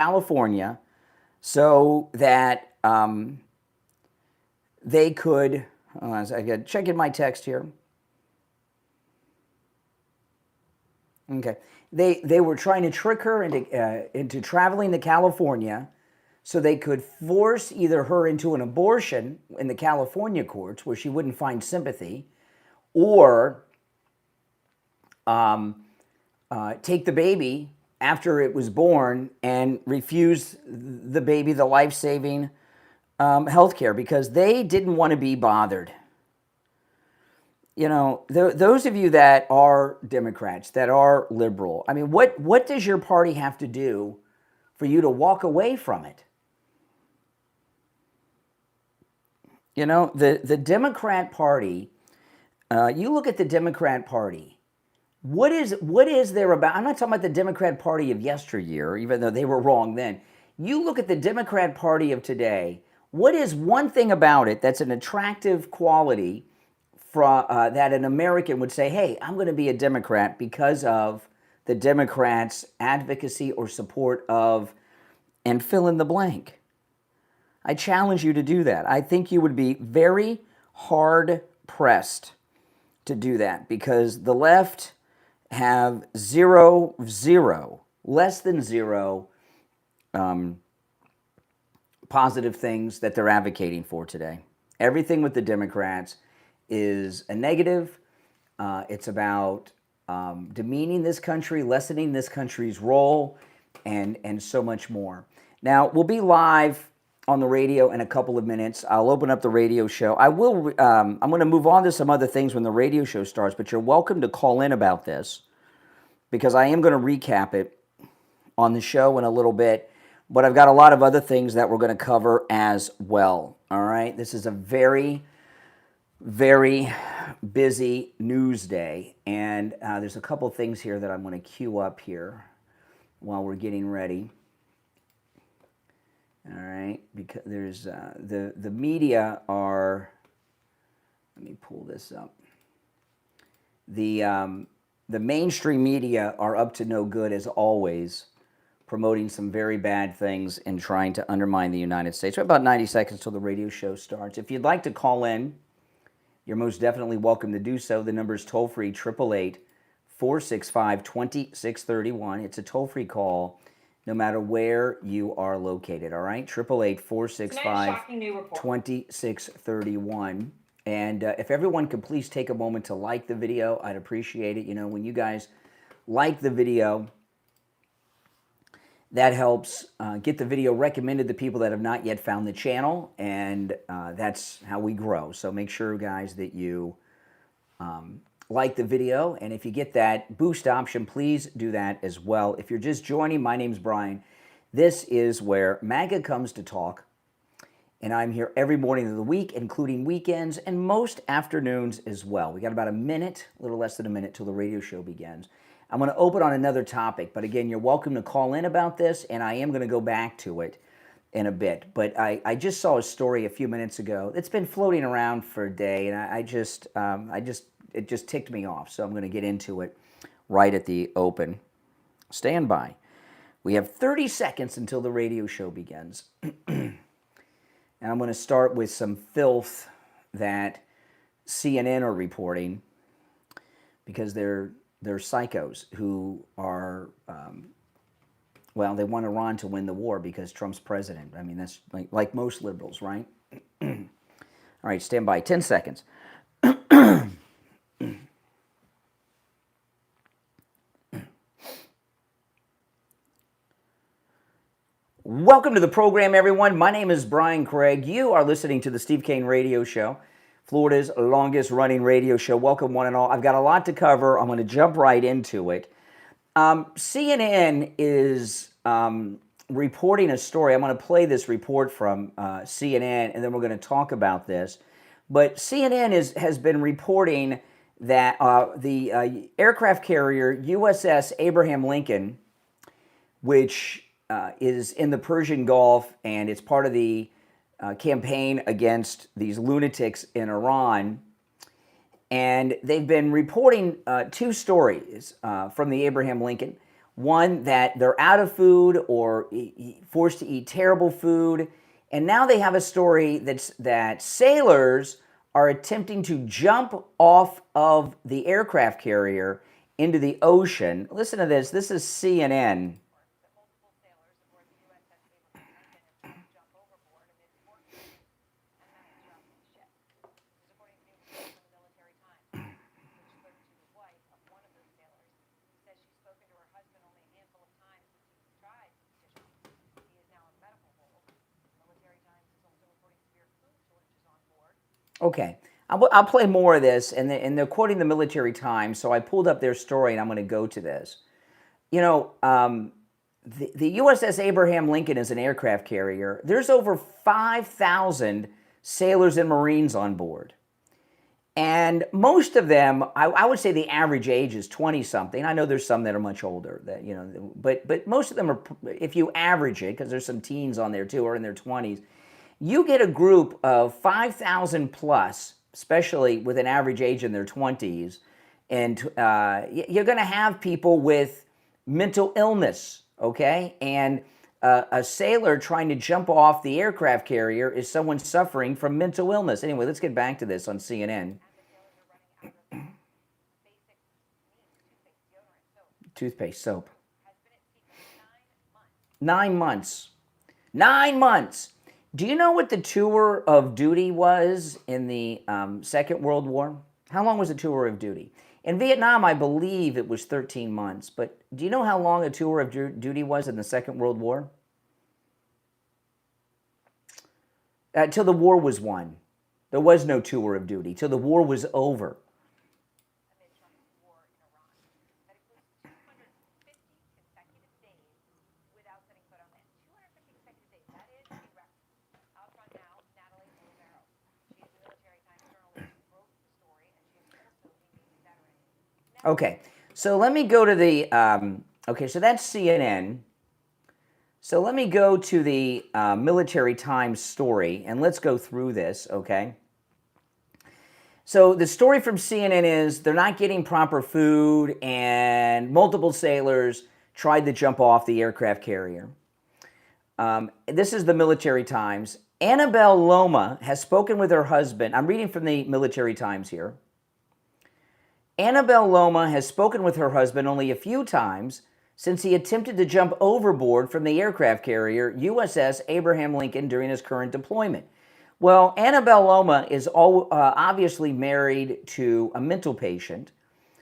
California so that they could, I got to check in my text here. Okay. They were trying to trick her into traveling to California so they could force either her into an abortion in the California courts where she wouldn't find sympathy, or take the baby after it was born and refuse the baby the life-saving health care because they didn't want to be bothered. You know, those of you that are Democrats, that are liberal, I mean, what does your party have to do for you to walk away from it? You know, the Democrat Party, you look at the Democrat Party, what is there about? I'm not talking about the Democrat Party of yesteryear, even though they were wrong then. You look at the Democrat Party of today, what is one thing about it that's an attractive quality that an American would say, hey, I'm going to be a Democrat because of the Democrats' advocacy or support of, and fill in the blank. I challenge you to do that. I think you would be very hard pressed to do that because the left have less than zero positive things that they're advocating for today. Everything with the Democrats is a negative. It's about demeaning this country, lessening this country's role, and so much more. Now, we'll be live on the radio in a couple of minutes. I'll open up the radio show. I'm going to move on to some other things when the radio show starts, but you're welcome to call in about this because I am going to recap it on the show in a little bit, but I've got a lot of other things that we're going to cover as well. All right? This is a very, very busy news day, and there's a couple things here that I'm going to queue up here while we're getting ready. All right, because there's the media are. Let me pull this up. The mainstream media are up to no good as always, promoting some very bad things and trying to undermine the United States. We're about 90 seconds till the radio show starts. If you'd like to call in, you're most definitely welcome to do so. The number is toll-free, 888-465-2631. It's a toll-free call no matter where you are located, all right? 888-465-2631. And if everyone could please take a moment to like the video, I'd appreciate it. You know, when you guys like the video, that helps get the video recommended to people that have not yet found the channel, and that's how we grow. So make sure, guys, that you like the video, and if you get that boost option, please do that as well. If you're just joining, my name's Brian. This is where MAGA comes to talk, and I'm here every morning of the week, including weekends and most afternoons as well. We got about a minute, a little less than a minute, till the radio show begins. I'm going to open on another topic, but again, you're welcome to call in about this, and I am going to go back to it in a bit. But I just saw a story a few minutes ago that's been floating around for a day, and it just ticked me off, so I'm going to get into it right at the open. Stand by. We have 30 seconds until the radio show begins. And I'm going to start with some filth that CNN are reporting because they're psychos who are, well, they want Iran to win the war because Trump's president. I mean, that's like most liberals, right? All right, stand by. 10 seconds. Welcome to the program, everyone. My name is Brian Craig. You are listening to the Steve Kane Radio Show, Florida's longest running radio show. Welcome, one and all. I've got a lot to cover. I'm going to jump right into it. CNN is reporting a story. I'm going to play this report from CNN, and then we're going to talk about this. But CNN has been reporting that the aircraft carrier USS Abraham Lincoln, which is in the Persian Gulf, and it's part of the campaign against these lunatics in Iran. And they've been reporting two stories from the Abraham Lincoln. One, that they're out of food or forced to eat terrible food. And now they have a story that sailors are attempting to jump off of the aircraft carrier into the ocean. Listen to this. This is CNN. Okay, I'll play more of this, and they're quoting the Military Times, so I pulled up their story, and I'm going to go to this. You know, the USS Abraham Lincoln is an aircraft carrier. There's over 5,000 sailors and Marines on board. And most of them, I would say the average age is 20-something. I know there's some that are much older, that but most of them are, if you average it, because there's some teens on there too, are in their 20s, you get a group of 5,000 plus, especially with an average age in their 20s, and you're going to have people with mental illness, okay? And a sailor trying to jump off the aircraft carrier is someone suffering from mental illness. Anyway, let's get back to this on CNN. Toothpaste, soap. 9 months. 9 months. Do you know what the tour of duty was in the Second World War? How long was the tour of duty? In Vietnam, I believe it was 13 months. But do you know how long a tour of duty was in the Second World War? Till the war was won. There was no tour of duty. Till the war was over. Okay, so let me go to the, okay, so that's CNN. So let me go to the Military Times story, and let's go through this, okay? So the story from CNN is they're not getting proper food, and multiple sailors tried to jump off the aircraft carrier. This is the Military Times. Annabelle Loma has spoken with her husband. I'm reading from the Military Times here. Annabelle Loma has spoken with her husband only a few times since he attempted to jump overboard from the aircraft carrier USS Abraham Lincoln during his current deployment. Well, Annabelle Loma is obviously married to a mental patient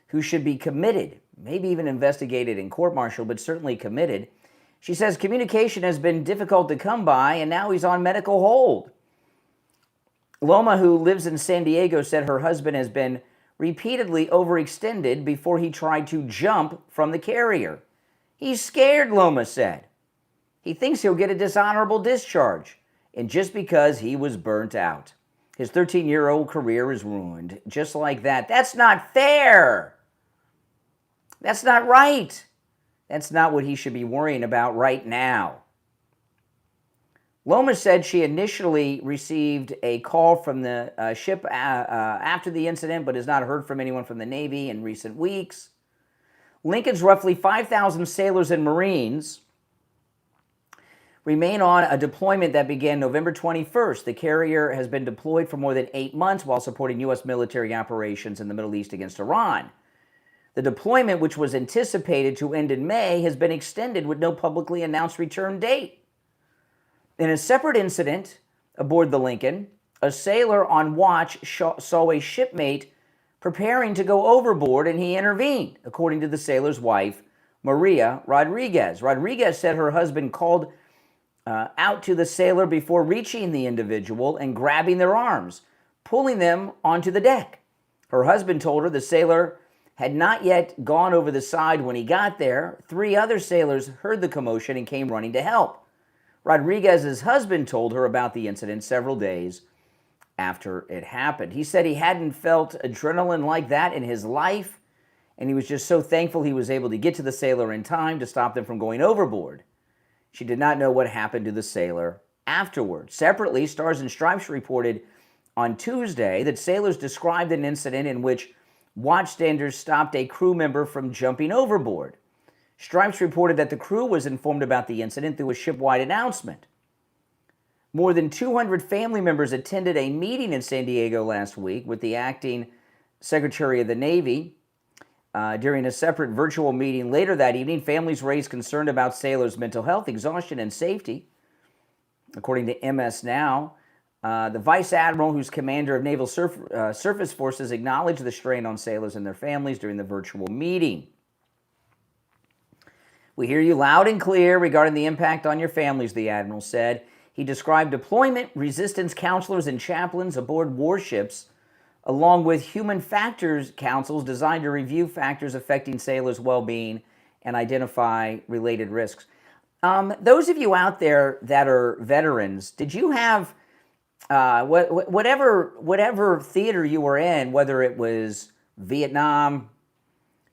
who should be committed, maybe even investigated in court-martial, but certainly committed. She says communication has been difficult to come by, and now he's on medical hold. Loma, who lives in San Diego, said her husband has been repeatedly overextended before he tried to jump from the carrier. He's scared, Loma said. He thinks he'll get a dishonorable discharge, and just because he was burnt out. His 13-year-old career is ruined, just like that. That's not fair. That's not right. That's not what he should be worrying about right now. Loma said she initially received a call from the ship after the incident, but has not heard from anyone from the Navy in recent weeks. Lincoln's roughly 5,000 sailors and Marines remain on a deployment that began November 21st. The carrier has been deployed for more than 8 months while supporting U.S. military operations in the Middle East against Iran. The deployment, which was anticipated to end in May, has been extended with no publicly announced return date. In a separate incident aboard the Lincoln, a sailor on watch saw a shipmate preparing to go overboard, and he intervened, according to the sailor's wife, Maria Rodriguez. Rodriguez said her husband called out to the sailor before reaching the individual and grabbing their arms, pulling them onto the deck. Her husband told her the sailor had not yet gone over the side when he got there. 3 other sailors heard the commotion and came running to help. Rodriguez's husband told her about the incident several days after it happened. He said he hadn't felt adrenaline like that in his life, and he was just so thankful he was able to get to the sailor in time to stop them from going overboard. She did not know what happened to the sailor afterward. Separately, Stars and Stripes reported on Tuesday that sailors described an incident in which watchstanders stopped a crew member from jumping overboard. Stripes reported that the crew was informed about the incident through a ship-wide announcement. More than 200 family members attended a meeting in San Diego last week with the acting Secretary of the Navy. During a separate virtual meeting later that evening, families raised concern about sailors' mental health, exhaustion, and safety. According to MS Now, the Vice Admiral, who's commander of Naval Surface Forces, acknowledged the strain on sailors and their families during the virtual meeting. We hear you loud and clear regarding the impact on your families, the Admiral said. He described deployment resistance counselors and chaplains aboard warships, along with human factors councils designed to review factors affecting sailors' well-being and identify related risks. Those of you out there that are veterans, did you have whatever theater you were in, whether it was Vietnam,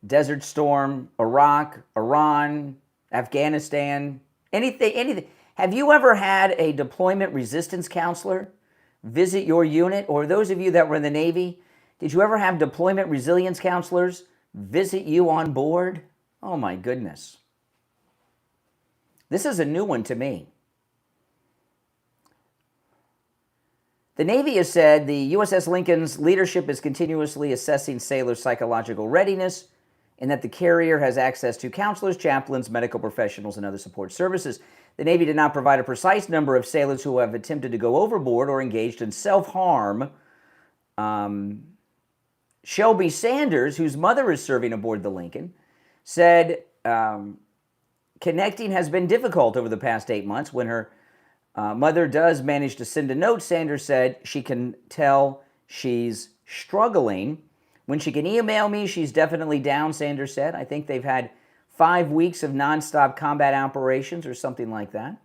Desert Storm, Iraq, Iran, Afghanistan, anything? Have you ever had a deployment resistance counselor visit your unit? Or those of you that were in the Navy, did you ever have deployment resilience counselors visit you on board? Oh my goodness. This is a new one to me. The Navy has said the USS Lincoln's leadership is continuously assessing sailors' psychological readiness and that the carrier has access to counselors, chaplains, medical professionals, and other support services. The Navy did not provide a precise number of sailors who have attempted to go overboard or engaged in self-harm. Shelby Sanders, whose mother is serving aboard the Lincoln, said connecting has been difficult over the past 8 months. When her mother does manage to send a note, Sanders said she can tell she's struggling. When she can email me, she's definitely down, Sanders said. I think they've had 5 weeks of nonstop combat operations or something like that.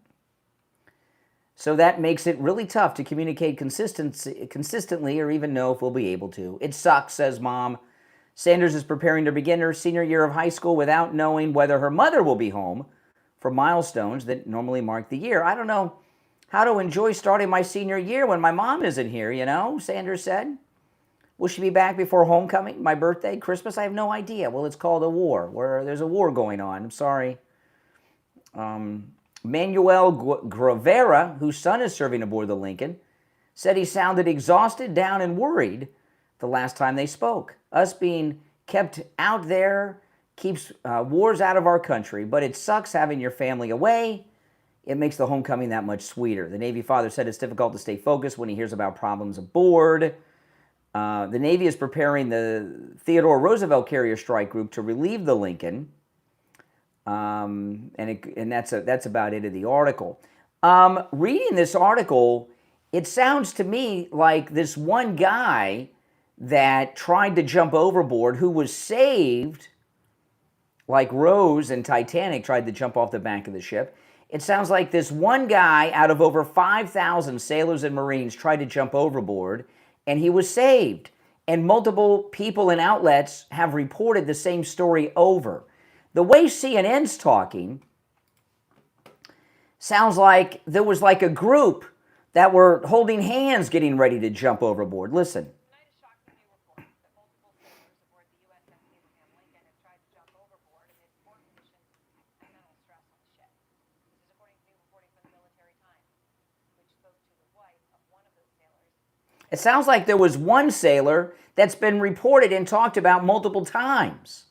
So that makes it really tough to communicate consistently or even know if we'll be able to. It sucks, says Mom. Sanders is preparing to begin her senior year of high school without knowing whether her mother will be home for milestones that normally mark the year. I don't know how to enjoy starting my senior year when my mom isn't here, Sanders said. Will she be back before homecoming, my birthday, Christmas? I have no idea. Well, it's called a war, where there's a war going on. I'm sorry. Manuel Gravera, whose son is serving aboard the Lincoln, said he sounded exhausted, down, and worried the last time they spoke. Us being kept out there keeps wars out of our country, but it sucks having your family away. It makes the homecoming that much sweeter. The Navy father said it's difficult to stay focused when he hears about problems aboard. The Navy is preparing the Theodore Roosevelt carrier strike group to relieve the Lincoln, and that's about it in the article. Reading this article, it sounds to me like this one guy that tried to jump overboard, who was saved, like Rose and Titanic tried to jump off the back of the ship. It sounds like this one guy out of over 5,000 sailors and Marines tried to jump overboard, and he was saved. And multiple people and outlets have reported the same story over. The way CNN's talking sounds like there was like a group that were holding hands getting ready to jump overboard. Listen. It sounds like there was one sailor that's been reported and talked about multiple times.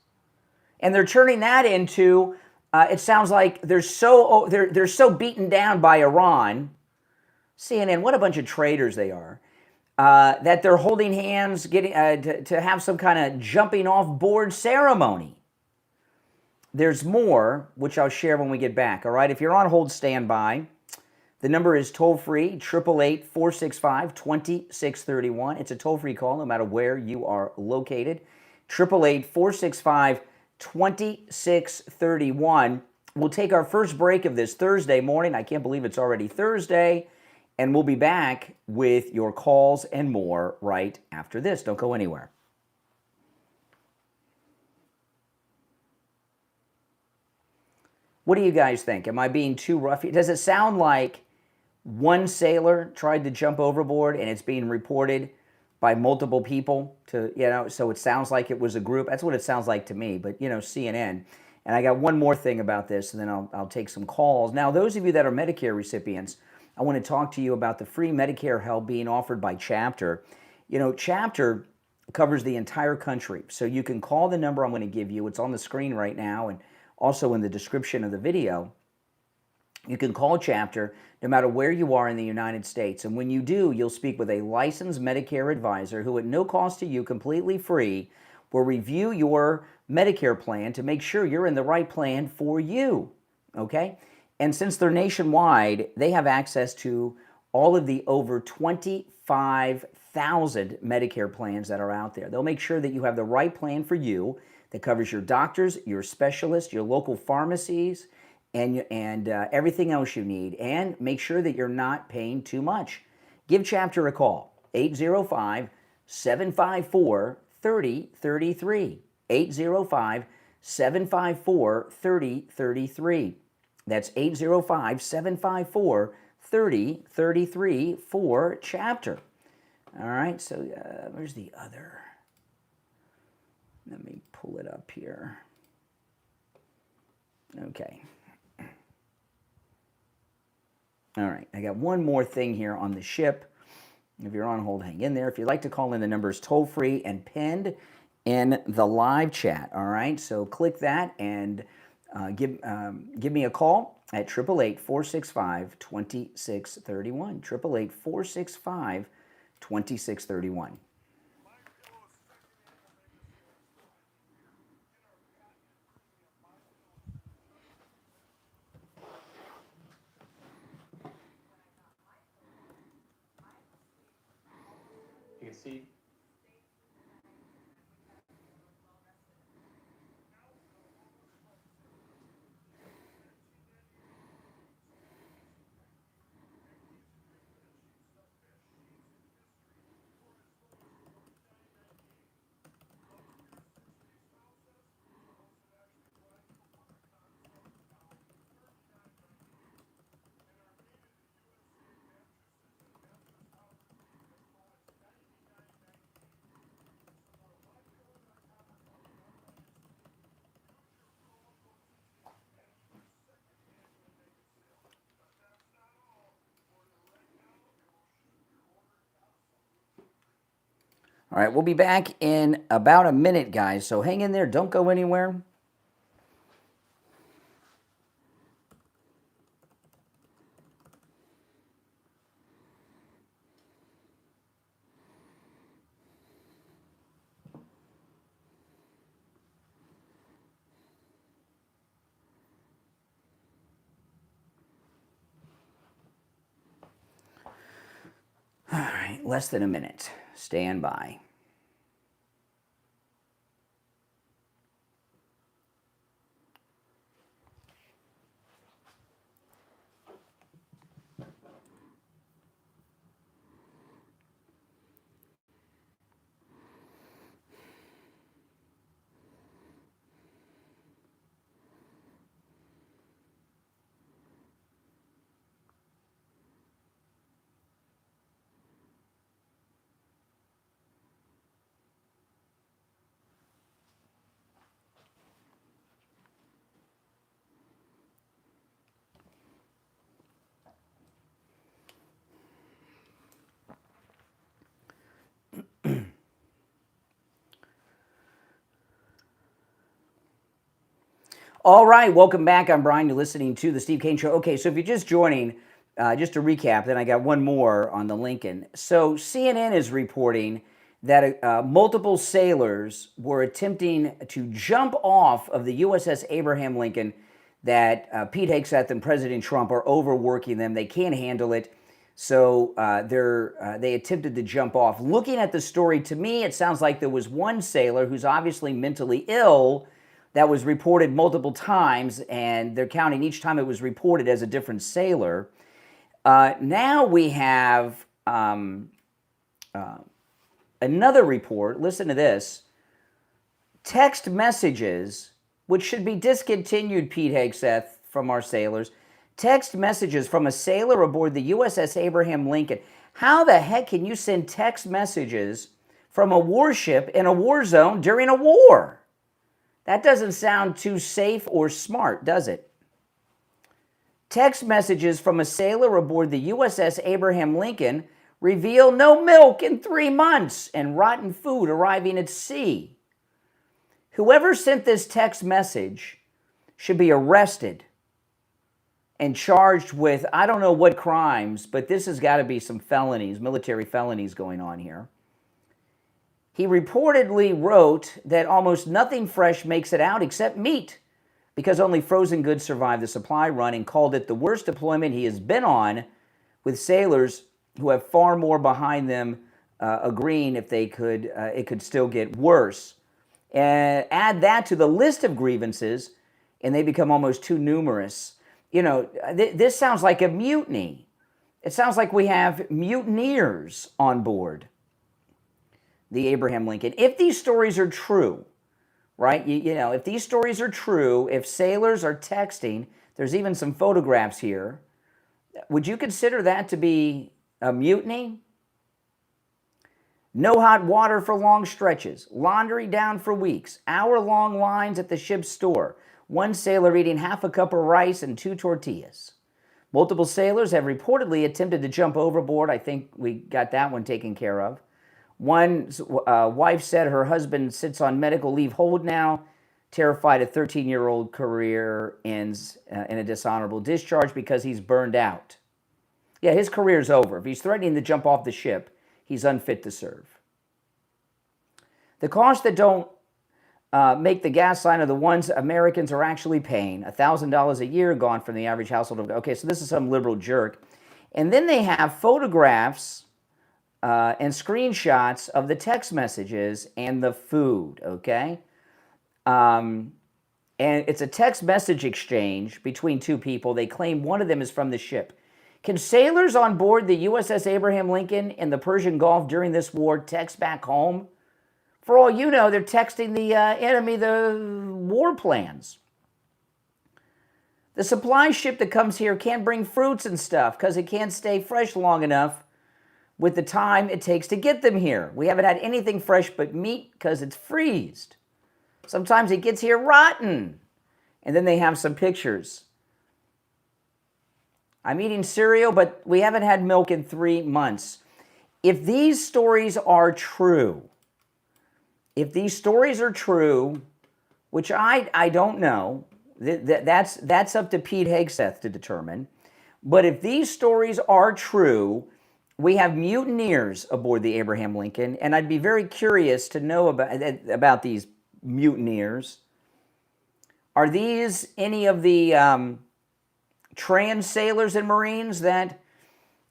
And they're turning that into, it sounds like they're so beaten down by Iran, CNN, what a bunch of traitors they are, that they're holding hands, getting to have some kind of jumping off board ceremony. There's more, which I'll share when we get back, all right? If you're on hold, stand by. The number is toll-free, 888-465-2631. It's a toll-free call no matter where you are located. 888-465-2631. We'll take our first break of this Thursday morning. I can't believe it's already Thursday. And we'll be back with your calls and more right after this. Don't go anywhere. What do you guys think? Am I being too rough? Does it sound like one sailor tried to jump overboard and it's being reported by multiple people so it sounds like it was a group? That's what it sounds like to me, but CNN. And I got one more thing about this, and then I'll take some calls. Now, those of you that are Medicare recipients, I want to talk to you about the free Medicare help being offered by Chapter. You know, Chapter covers the entire country. So you can call the number I'm going to give you. It's on the screen right now and also in the description of the video. You can call Chapter no matter where you are in the United States. And when you do, you'll speak with a licensed Medicare advisor who, at no cost to you, completely free, will review your Medicare plan to make sure you're in the right plan for you, okay? And since they're nationwide, they have access to all of the over 25,000 Medicare plans that are out there. They'll make sure that you have the right plan for you that covers your doctors, your specialists, your local pharmacies, and everything else you need, and make sure that you're not paying too much. Give Chapter a call, 805-754-3033, 805-754-3033. That's 805-754-3033 for Chapter. All right, so where's the other? Let me pull it up here. Okay. All right, I got one more thing here on the ship. If you're on hold, hang in there. If you'd like to call in, the number is toll-free and pinned in the live chat, all right? So click that and give me a call at 888-465-2631, 888-465-2631. You can see. All right, we'll be back in about a minute, guys, so hang in there. Don't go anywhere. All right, less than a minute. Stand by. All right, welcome back. I'm Brian. You're listening to the Steve Kane Show. Okay, so if you're just joining, just to recap, then I got one more on the Lincoln. So CNN is reporting that multiple sailors were attempting to jump off of the USS Abraham Lincoln, that Pete Hegseth and President Trump are overworking them. They can't handle it. So they attempted to jump off. Looking at the story, to me, it sounds like there was one sailor who's obviously mentally ill that was reported multiple times, and they're counting each time it was reported as a different sailor. Now we have another report. Listen to this. Text messages, which should be discontinued, Pete Hegseth, from our sailors. Text messages from a sailor aboard the USS Abraham Lincoln. How the heck can you send text messages from a warship in a war zone during a war? That doesn't sound too safe or smart, does it? Text messages from a sailor aboard the USS Abraham Lincoln reveal no milk in 3 months and rotten food arriving at sea. Whoever sent this text message should be arrested and charged with, I don't know what crimes, but this has got to be some felonies, military felonies going on here. He reportedly wrote that almost nothing fresh makes it out except meat, because only frozen goods survive the supply run, and called it the worst deployment he has been on, with sailors who have far more behind them agreeing if they could, it could still get worse. And add that to the list of grievances, and they become almost too numerous. You know, this sounds like a mutiny. It sounds like we have mutineers on board the Abraham Lincoln. If these stories are true, right? You know, if these stories are true, if sailors are texting, there's even some photographs here, would you consider that to be a mutiny? No hot water for long stretches, laundry down for weeks, hour-long lines at the ship's store, one sailor eating half a cup of rice and 2 tortillas. Multiple sailors have reportedly attempted to jump overboard. I think we got that one taken care of. One wife said her husband sits on medical leave hold now, terrified a 13-year-old career ends in a dishonorable discharge because he's burned out. Yeah, his career's over. If he's threatening to jump off the ship, he's unfit to serve. The costs that don't make the gas line are the ones Americans are actually paying. $1,000 a year gone from the average household. Okay, so this is some liberal jerk. And then they have photographs and screenshots of the text messages and the food, okay? And it's a text message exchange between 2 people. They claim one of them is from the ship. Can sailors on board the USS Abraham Lincoln in the Persian Gulf during this war text back home? For all you know, they're texting the enemy the war plans. The supply ship that comes here can't bring fruits and stuff because it can't stay fresh long enough with the time it takes to get them here. We haven't had anything fresh but meat because it's freezed. Sometimes it gets here rotten. And then they have some pictures. I'm eating cereal, but we haven't had milk in 3 months. If these stories are true, which I don't know, that's up to Pete Hegseth to determine. But if these stories are true, we have mutineers aboard the Abraham Lincoln, and I'd be very curious to know about these mutineers. Are these any of the trans sailors and Marines that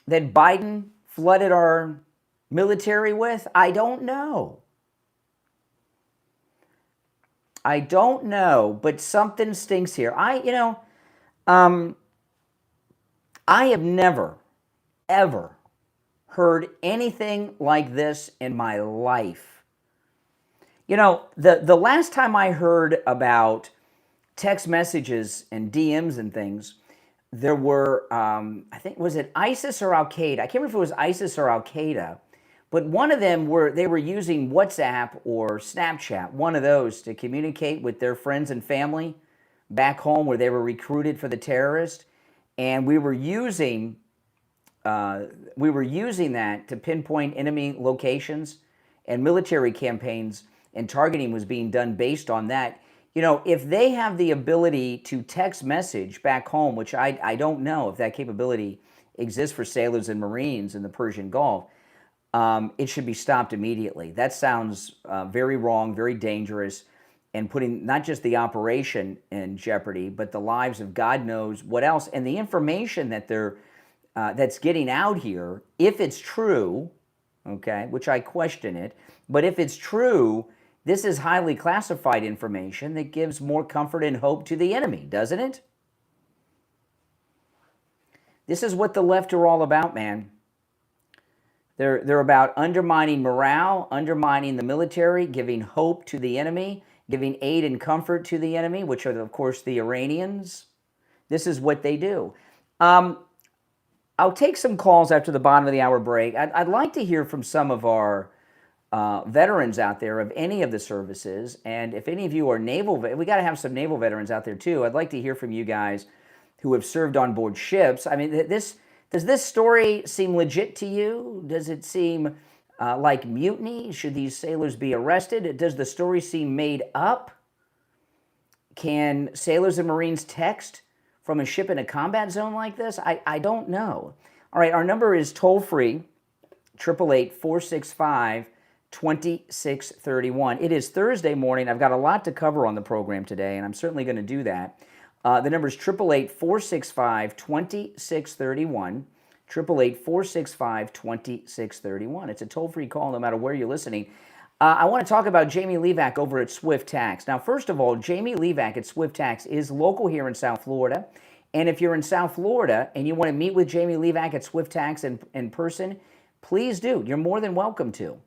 Biden flooded our military with? I don't know. But something stinks here. I have never, ever heard anything like this in my life. You know, the last time I heard about text messages and DMs and things, there were, I think, was it ISIS or Al-Qaeda? I can't remember if it was ISIS or Al-Qaeda, but one of them they were using WhatsApp or Snapchat, one of those, to communicate with their friends and family back home where they were recruited for the terrorist. And we were using that to pinpoint enemy locations and military campaigns, and targeting was being done based on that. You know, if they have the ability to text message back home, which I don't know if that capability exists for sailors and Marines in the Persian Gulf, it should be stopped immediately. That sounds very wrong, very dangerous, and putting not just the operation in jeopardy, but the lives of God knows what else. And the information that that's getting out here, if it's true, okay, which I question it, but if it's true, this is highly classified information that gives more comfort and hope to the enemy, doesn't it? This is what the left are all about, man. They're about undermining morale, undermining the military, giving hope to the enemy, giving aid and comfort to the enemy, which are, of course, the Iranians. This is what they do. I'll take some calls after the bottom of the hour break. I'd like to hear from some of our veterans out there of any of the services, and if any of you are naval, we got to have some naval veterans out there too. I'd like to hear from you guys who have served on board ships. I mean, does this story seem legit to you? Does it seem like mutiny? Should these sailors be arrested? Does the story seem made up? Can sailors and Marines text from a ship in a combat zone like this? I don't know. All right, our number is toll-free, 888-465-2631. It is Thursday morning. I've got a lot to cover on the program today, and I'm certainly going to do that. The number is 888-465-2631, 888-465-2631. It's a toll-free call no matter where you're listening. I want to talk about Jamie LeeZep over at Swift Tax. Now, first of all, Jamie LeeZep at Swift Tax is local here in South Florida. And if you're in South Florida and you want to meet with Jamie LeeZep at Swift Tax in person, please do. You're more than welcome to.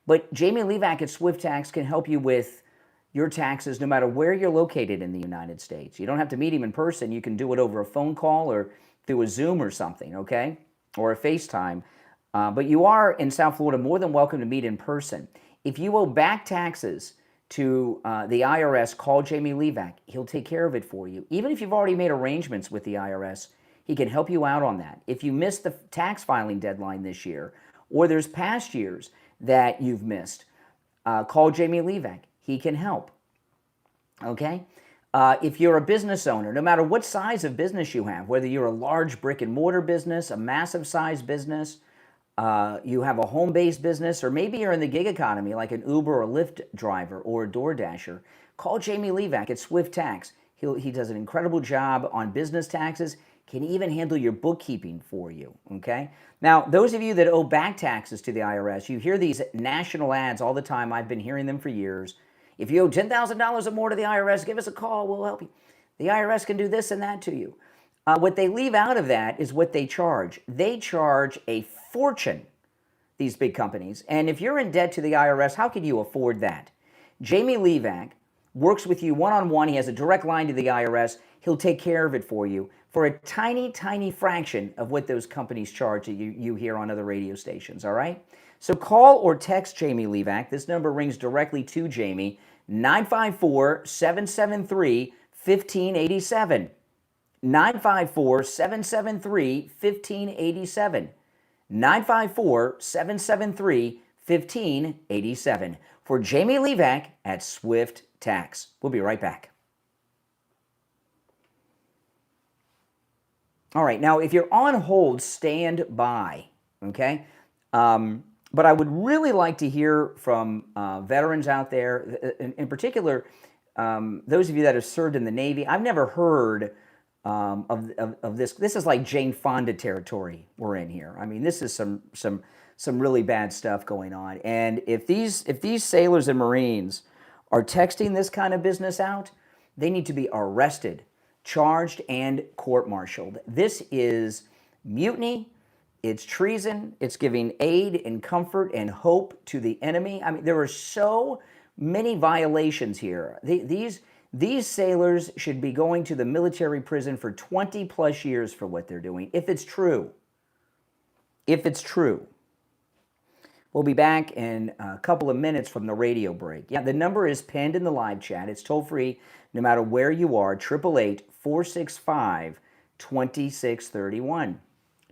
But Jamie LeeZep at Swift Tax can help you with your taxes no matter where you're located in the United States. You don't have to meet him in person. You can do it over a phone call or through a Zoom or something, okay? Or a FaceTime. But you are in South Florida more than welcome to meet in person. If you owe back taxes to the IRS, call Jamie LeeZep. He'll take care of it for you. Even if you've already made arrangements with the IRS, he can help you out on that. If you missed the tax filing deadline this year, or there's past years that you've missed, call Jamie LeeZep. He can help, okay? If you're a business owner, no matter what size of business you have, whether you're a large brick and mortar business, a massive size business, you have a home-based business, or maybe you're in the gig economy like an Uber or Lyft driver or a DoorDasher, call Jamie LeeZep at Swift Tax. He does an incredible job on business taxes, can even handle your bookkeeping for you, okay? Now, those of you that owe back taxes to the IRS, you hear these national ads all the time. I've been hearing them for years. If you owe $10,000 or more to the IRS, give us a call. We'll help you. The IRS can do this and that to you. What they leave out of that is what they charge. They charge a fortune, these big companies. And if you're in debt to the IRS, how could you afford that? Jamie LeeZep works with you one-on-one. He has a direct line to the IRS. He'll take care of it for you for a tiny, tiny fraction of what those companies charge that you hear on other radio stations, all right? So call or text Jamie LeeZep. This number rings directly to Jamie, 954-773-1587. 954-773-1587. 954-773-1587 for Jamie LeeZep at Swift Tax. We'll be right back. All right, now if you're on hold, stand by, okay? But I would really like to hear from veterans out there, in particular, those of you that have served in the Navy. I've never heard of this. This is like Jane Fonda territory we're in here. I mean, this is some really bad stuff going on. And if these sailors and Marines are texting this kind of business out, they need to be arrested, charged, and court-martialed. This is mutiny. It's treason. It's giving aid and comfort and hope to the enemy. I mean, there are so many violations here. These sailors should be going to the military prison for 20 plus years for what they're doing, if it's true. If it's true. We'll be back in a couple of minutes from the radio break. Yeah, the number is pinned in the live chat. It's toll free no matter where you are, 888-465-2631.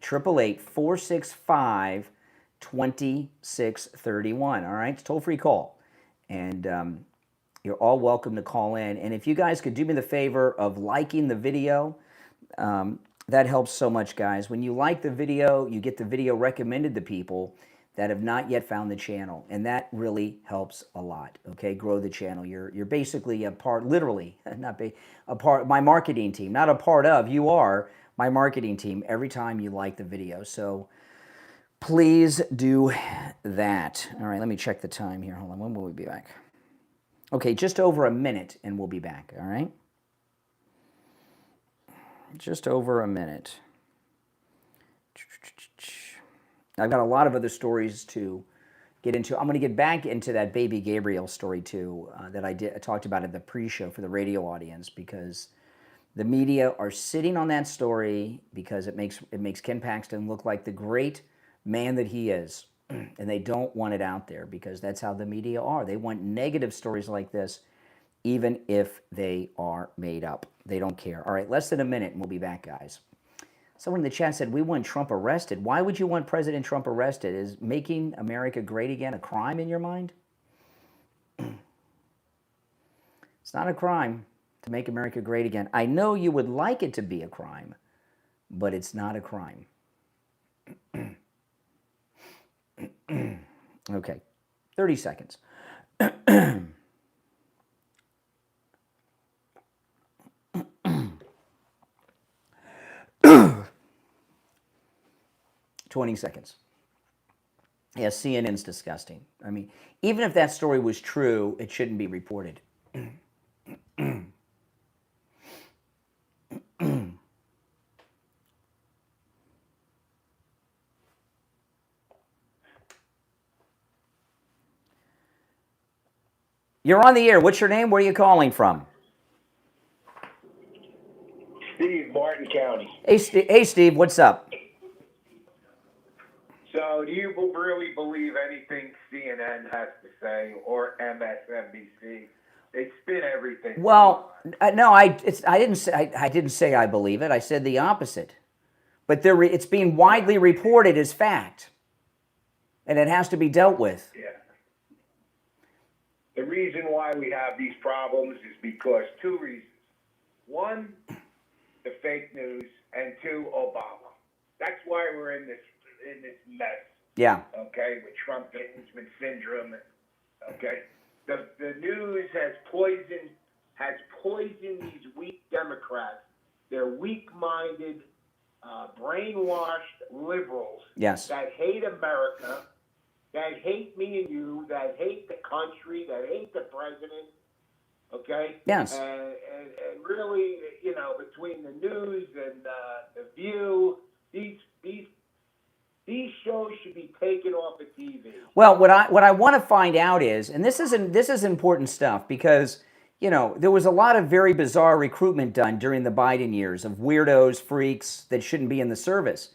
888-465-2631. All right, it's a toll-free call. And you're all welcome to call in. And if you guys could do me the favor of liking the video, that helps so much, guys. When you like the video, you get the video recommended to people that have not yet found the channel. And that really helps a lot, okay? Grow the channel. You're basically a part, literally, a part, my marketing team, not a part of, you are my marketing team every time you like the video. So please do that. All right, let me check the time here. Hold on, when will we be back? Okay, just over a minute and we'll be back, all right? Just over a minute. I've got a lot of other stories to get into. I'm going to get back into that baby Gabriel story too that I talked about at the pre-show for the radio audience, because the media are sitting on that story because it makes Ken Paxton look like the great man that he is. And they don't want it out there because that's how the media are. They want negative stories like this, even if they are made up. They don't care. All right, less than a minute and we'll be back, guys. Someone in the chat said, we want Trump arrested. Why would you want President Trump arrested? Is making America great again a crime in your mind? It's not a crime to make America great again. I know you would like it to be a crime, but it's not a crime. Okay, 30 seconds. 20 seconds. Yeah, CNN's disgusting. I mean, even if that story was true, it shouldn't be reported. You're on the air. What's your name? Where are you calling from? Steve, Martin County. Hey, Steve, what's up? So, do you really believe anything CNN has to say or MSNBC? They spin everything. Well, no, I didn't say I believe it. I said the opposite. But it's being widely reported as fact, and it has to be dealt with. Yeah. The reason why we have these problems is because two reasons. One, the fake news, and two, Obama. That's why we're in this mess. Yeah. Okay, with Trump management syndrome. Okay, the news has poisoned these weak Democrats. They're weak-minded, brainwashed liberals. Yes. That hate America, that hate me and you, that hate the country, that hate the president. Okay. Yes. And really, between the news and the View, these shows should be taken off of TV. Well, what I want to find out is, and this is important stuff because, there was a lot of very bizarre recruitment done during the Biden years of weirdos, freaks that shouldn't be in the service.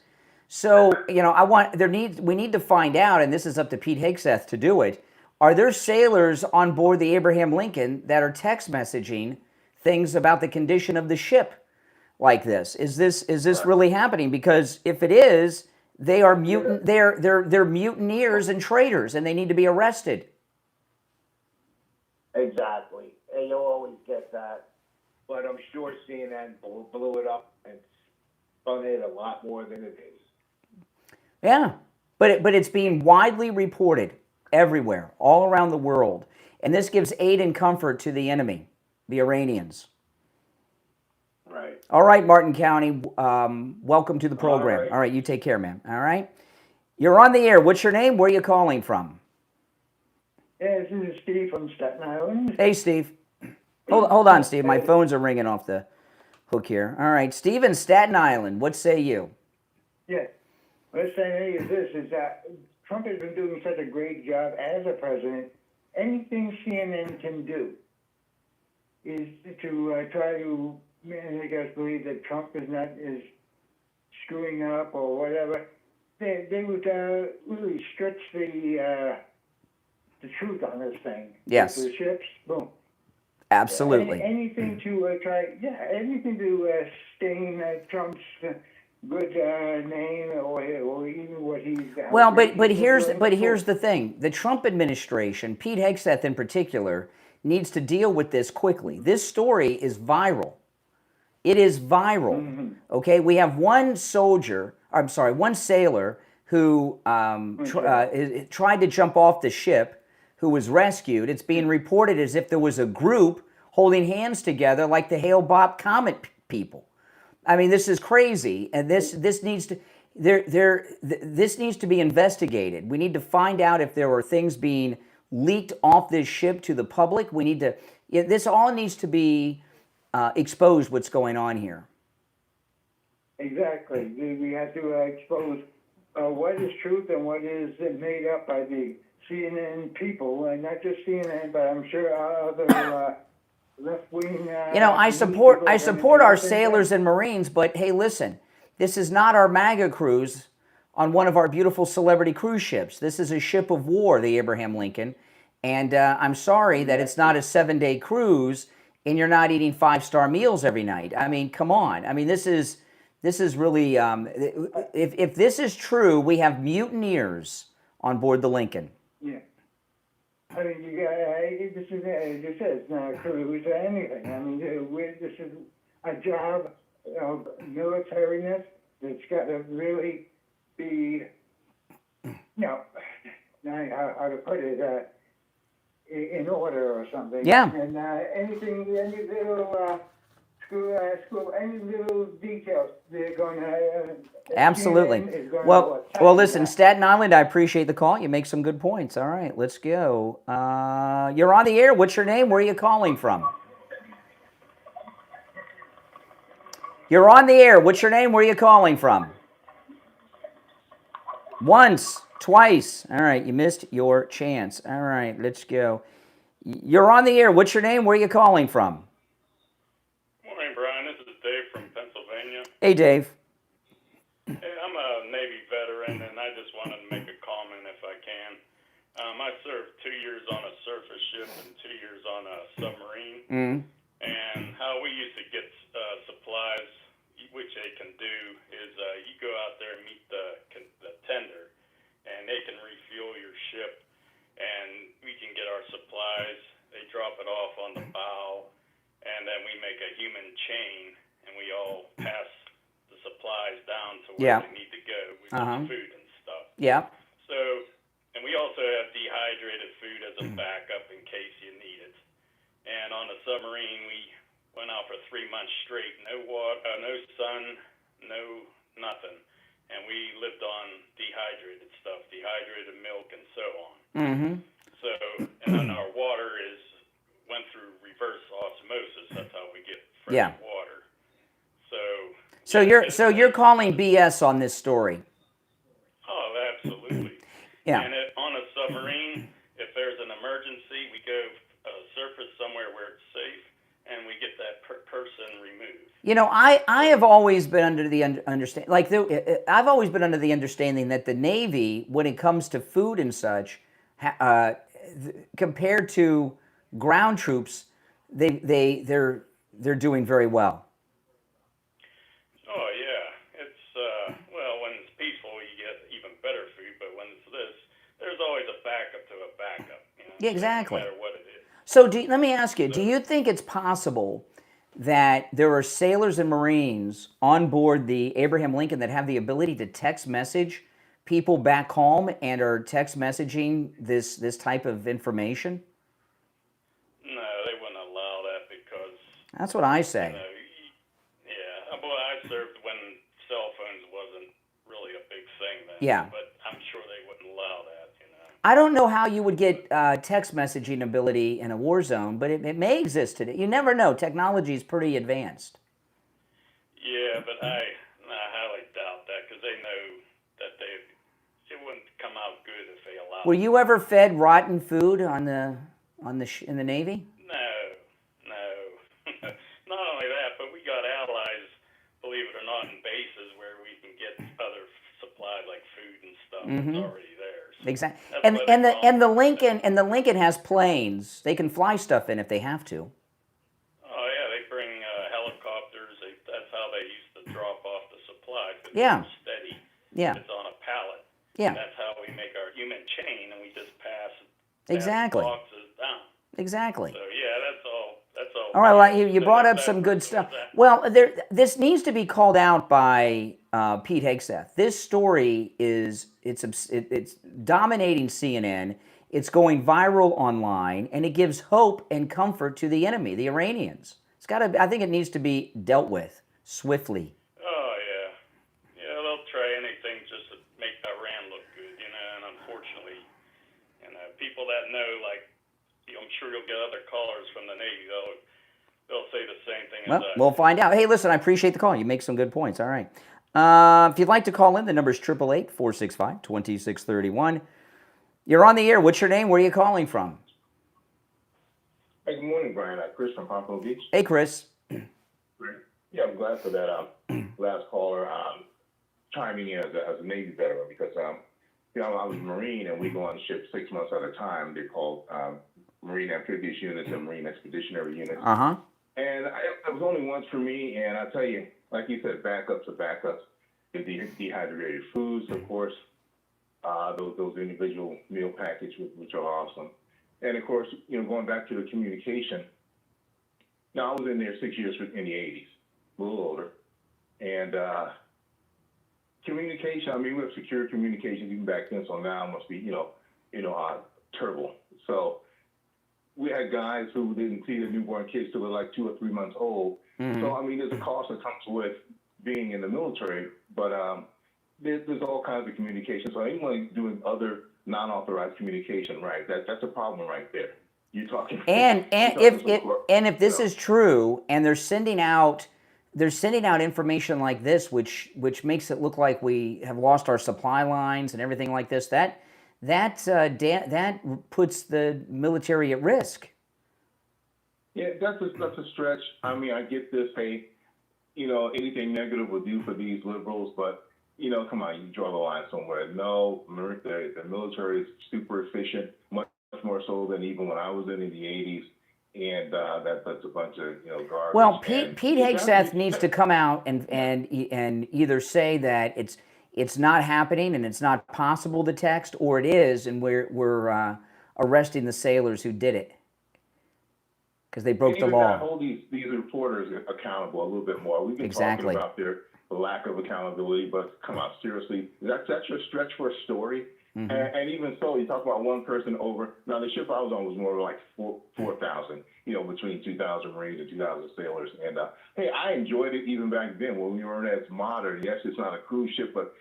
So, we need to find out, and this is up to Pete Hegseth to do it. Are there sailors on board the Abraham Lincoln that are text messaging things about the condition of the ship like this? Is this really happening? Because if it is, they are they're mutineers and traitors, and they need to be arrested. Exactly. And you'll always get that. But I'm sure CNN blew it up and spun it a lot more than it is. Yeah, but it's being widely reported everywhere, all around the world. And this gives aid and comfort to the enemy, the Iranians. Right. All right, Martin County, welcome to the program. All right, you take care, man. All right? You're on the air. What's your name? Where are you calling from? Yes, this is Steve from Staten Island. Hey, Steve. Hold on, Steve. My phones are ringing off the hook here. All right, Steve in Staten Island, what say you? Yeah. What I'm saying is this, is that Trump has been doing such a great job as a president. Anything CNN can do is to try to make us believe that Trump is screwing up or whatever. They would really stretch the truth on this thing. Yes. The ships, boom. Absolutely. Anything to anything to stain Trump's good name or even what he's. Well, but here's the thing: the Trump administration, Pete Hegseth in particular, needs to deal with this quickly. This story is viral. It is viral. Mm-hmm. Okay, we have one sailor who tried to jump off the ship, who was rescued. It's being reported as if there was a group holding hands together like the Hale-Bopp Comet people. I mean, this is crazy, and this needs to this needs to be investigated. We need to find out if there are things being leaked off this ship to the public. We need to. This all needs to be exposed. What's going on here? Exactly. We have to expose what is truth and what is made up by the CNN people, and not just CNN, but I'm sure other left-wing. I support our sailors and Marines, but hey, listen, this is not our MAGA crews on one of our beautiful celebrity cruise ships. This is a ship of war, the Abraham Lincoln, and I'm sorry that it's not a 7-day cruise and you're not eating 5-star meals every night. I mean, come on. I mean, this is really, if this is true, we have mutineers on board the Lincoln. Yeah. I mean, this is, as you said, it's not a cruise or anything. I mean, this is a job of militariness that's got to really be, how to put it, in order or something. Yeah. And any little any little details they're going to. Absolutely. Well, listen, Staten Island, I appreciate the call. You make some good points. All right, let's go. You're on the air. What's your name? Where are you calling from? You're on the air. What's your name? Where are you calling from? Once, twice. All right, you missed your chance. All right, let's go. You're on the air. What's your name? Where are you calling from? Morning, Brian. This is Dave from Pennsylvania. Hey, Dave. Hey, I'm a Navy veteran, and I just wanted to make a comment if I can. I served 2 years on a surface ship and 2 years on a submarine. And how we used to get supplies, which they can do, is you go out there and meet the tender, and they can refuel your ship, and we can get our supplies. They drop it off on the bow, and then we make a human chain, and we all pass the supplies down to where they need to go with food and stuff. Yeah. So, and we also have dehydrated food as a backup in case you need it. And on the submarine, we went out for 3 months straight, no water, no sun, no nothing. And we lived on dehydrated stuff, dehydrated milk and so on. So, and then our water went through reverse osmosis. That's how we get fresh water. So you're calling BS on this story. Oh, absolutely. Yeah. And on a submarine, if there's an emergency, we go surface somewhere where it's safe, and we get that person removed. You know, I have always been under the I've always been under the understanding that the Navy, when it comes to food and such, compared to ground troops, they're doing very well. Oh yeah, it's when it's peaceful, you get even better food, but when it's this, there's always a backup to a backup. Yeah, exactly. No matter what it is. So let me ask you, do you think it's possible that there are sailors and Marines on board the Abraham Lincoln that have the ability to text message people back home and are text messaging this type of information? No, they wouldn't allow that because... That's what I say. Yeah, well, I served when cell phones wasn't really a big thing then. Yeah. But I'm sure they wouldn't allow that, I don't know how you would get text messaging ability in a war zone, but it may exist today. You never know. Technology is pretty advanced. Yeah, but I highly doubt that because they know that it wouldn't come out good if they allowed. Were you ever fed rotten food in the Navy? No. Not only that, but we got allies, believe it or not, in bases where we can get other supplies like food and stuff that's already there. So exactly. And the Lincoln has planes. They can fly stuff in if they have to. Oh yeah, they bring helicopters. That's how they used to drop off the supplies. Yeah. It's steady. Yeah. It's on a pallet. Yeah. That's how we make our human chain, and we just pass exactly boxes down. Exactly. So yeah, that's all. All right, well, you brought up some good stuff. Well, this needs to be called out by Pete Hegseth. This story it's dominating CNN. It's going viral online, and it gives hope and comfort to the enemy, the Iranians. I think it needs to be dealt with swiftly. Oh yeah, they'll try anything just to make Iran look good, And unfortunately, people that know, like, I'm sure you'll get other callers from the Navy. They'll say the same thing as I. We'll find out. Hey, listen, I appreciate the call. You make some good points. All right. If you'd like to call in, the number is 888-465-2631. You're on the air. What's your name? Where are you calling from? Hey, good morning, Brian. Chris from Pompano Beach. Hey, Chris. Yeah, I'm glad for that last caller. chiming in as a Navy veteran because, I was a Marine and we go on ships 6 months at a time. They're called Marine Amphibious Units and Marine Expeditionary Units. Uh-huh. And it was only once for me, and I tell you, like you said, backups are backups. The dehydrated foods, of course, those individual meal packages, which are awesome. And of course, going back to the communication. Now, I was in there 6 years in the 80s, a little older, and communication. I mean, we have secure communication even back then, so now it must be, turbo. So we had guys who didn't see their newborn kids till they're like 2 or 3 months old. Mm-hmm. So I mean, there's a cost that comes with being in the military, but there's all kinds of communication. So anyone doing other non-authorized communication, right? That's a problem right there. You're talking. And if this is true, and they're sending out information like this, which makes it look like we have lost our supply lines and everything like this, that puts the military at risk. Yeah, that's a stretch. I mean, I get this. Hey, anything negative will do for these liberals, but come on, you draw the line somewhere. No, the military is super efficient, much more so than even when I was in the 80s, and that's a bunch of garbage. Well, Pete Hegseth needs to come out and either say that it's not happening and it's not possible to text, or it is, and we're arresting the sailors who did it because they broke the law. Hold these reporters accountable a little bit more. We've been talking about their lack of accountability, but come on, seriously, that's your stretch for a story. Mm-hmm. And even so, you talk about one person over. Now, the ship I was on was more like 4,000, between 2,000 Marines and 2,000 sailors. And hey, I enjoyed it even back then when we weren't as modern. Yes, it's not a cruise ship, but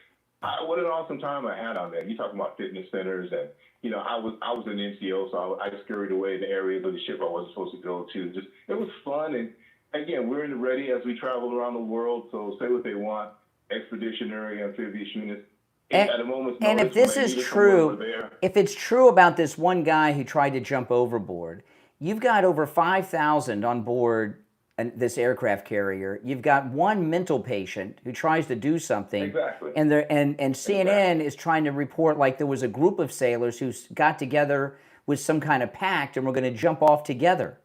what an awesome time I had on there. You talk about fitness centers, and I was an NCO, so I scurried away in the areas of the ship I wasn't supposed to go to. Just it was fun, and again, we're in the ready as we travel around the world. So say what they want, expeditionary amphibious units. And if this is true, if it's true about this one guy who tried to jump overboard, you've got over 5,000 on board this aircraft carrier. You've got one mental patient who tries to do something. Exactly. And CNN is trying to report like there was a group of sailors who got together with some kind of pact and were going to jump off together.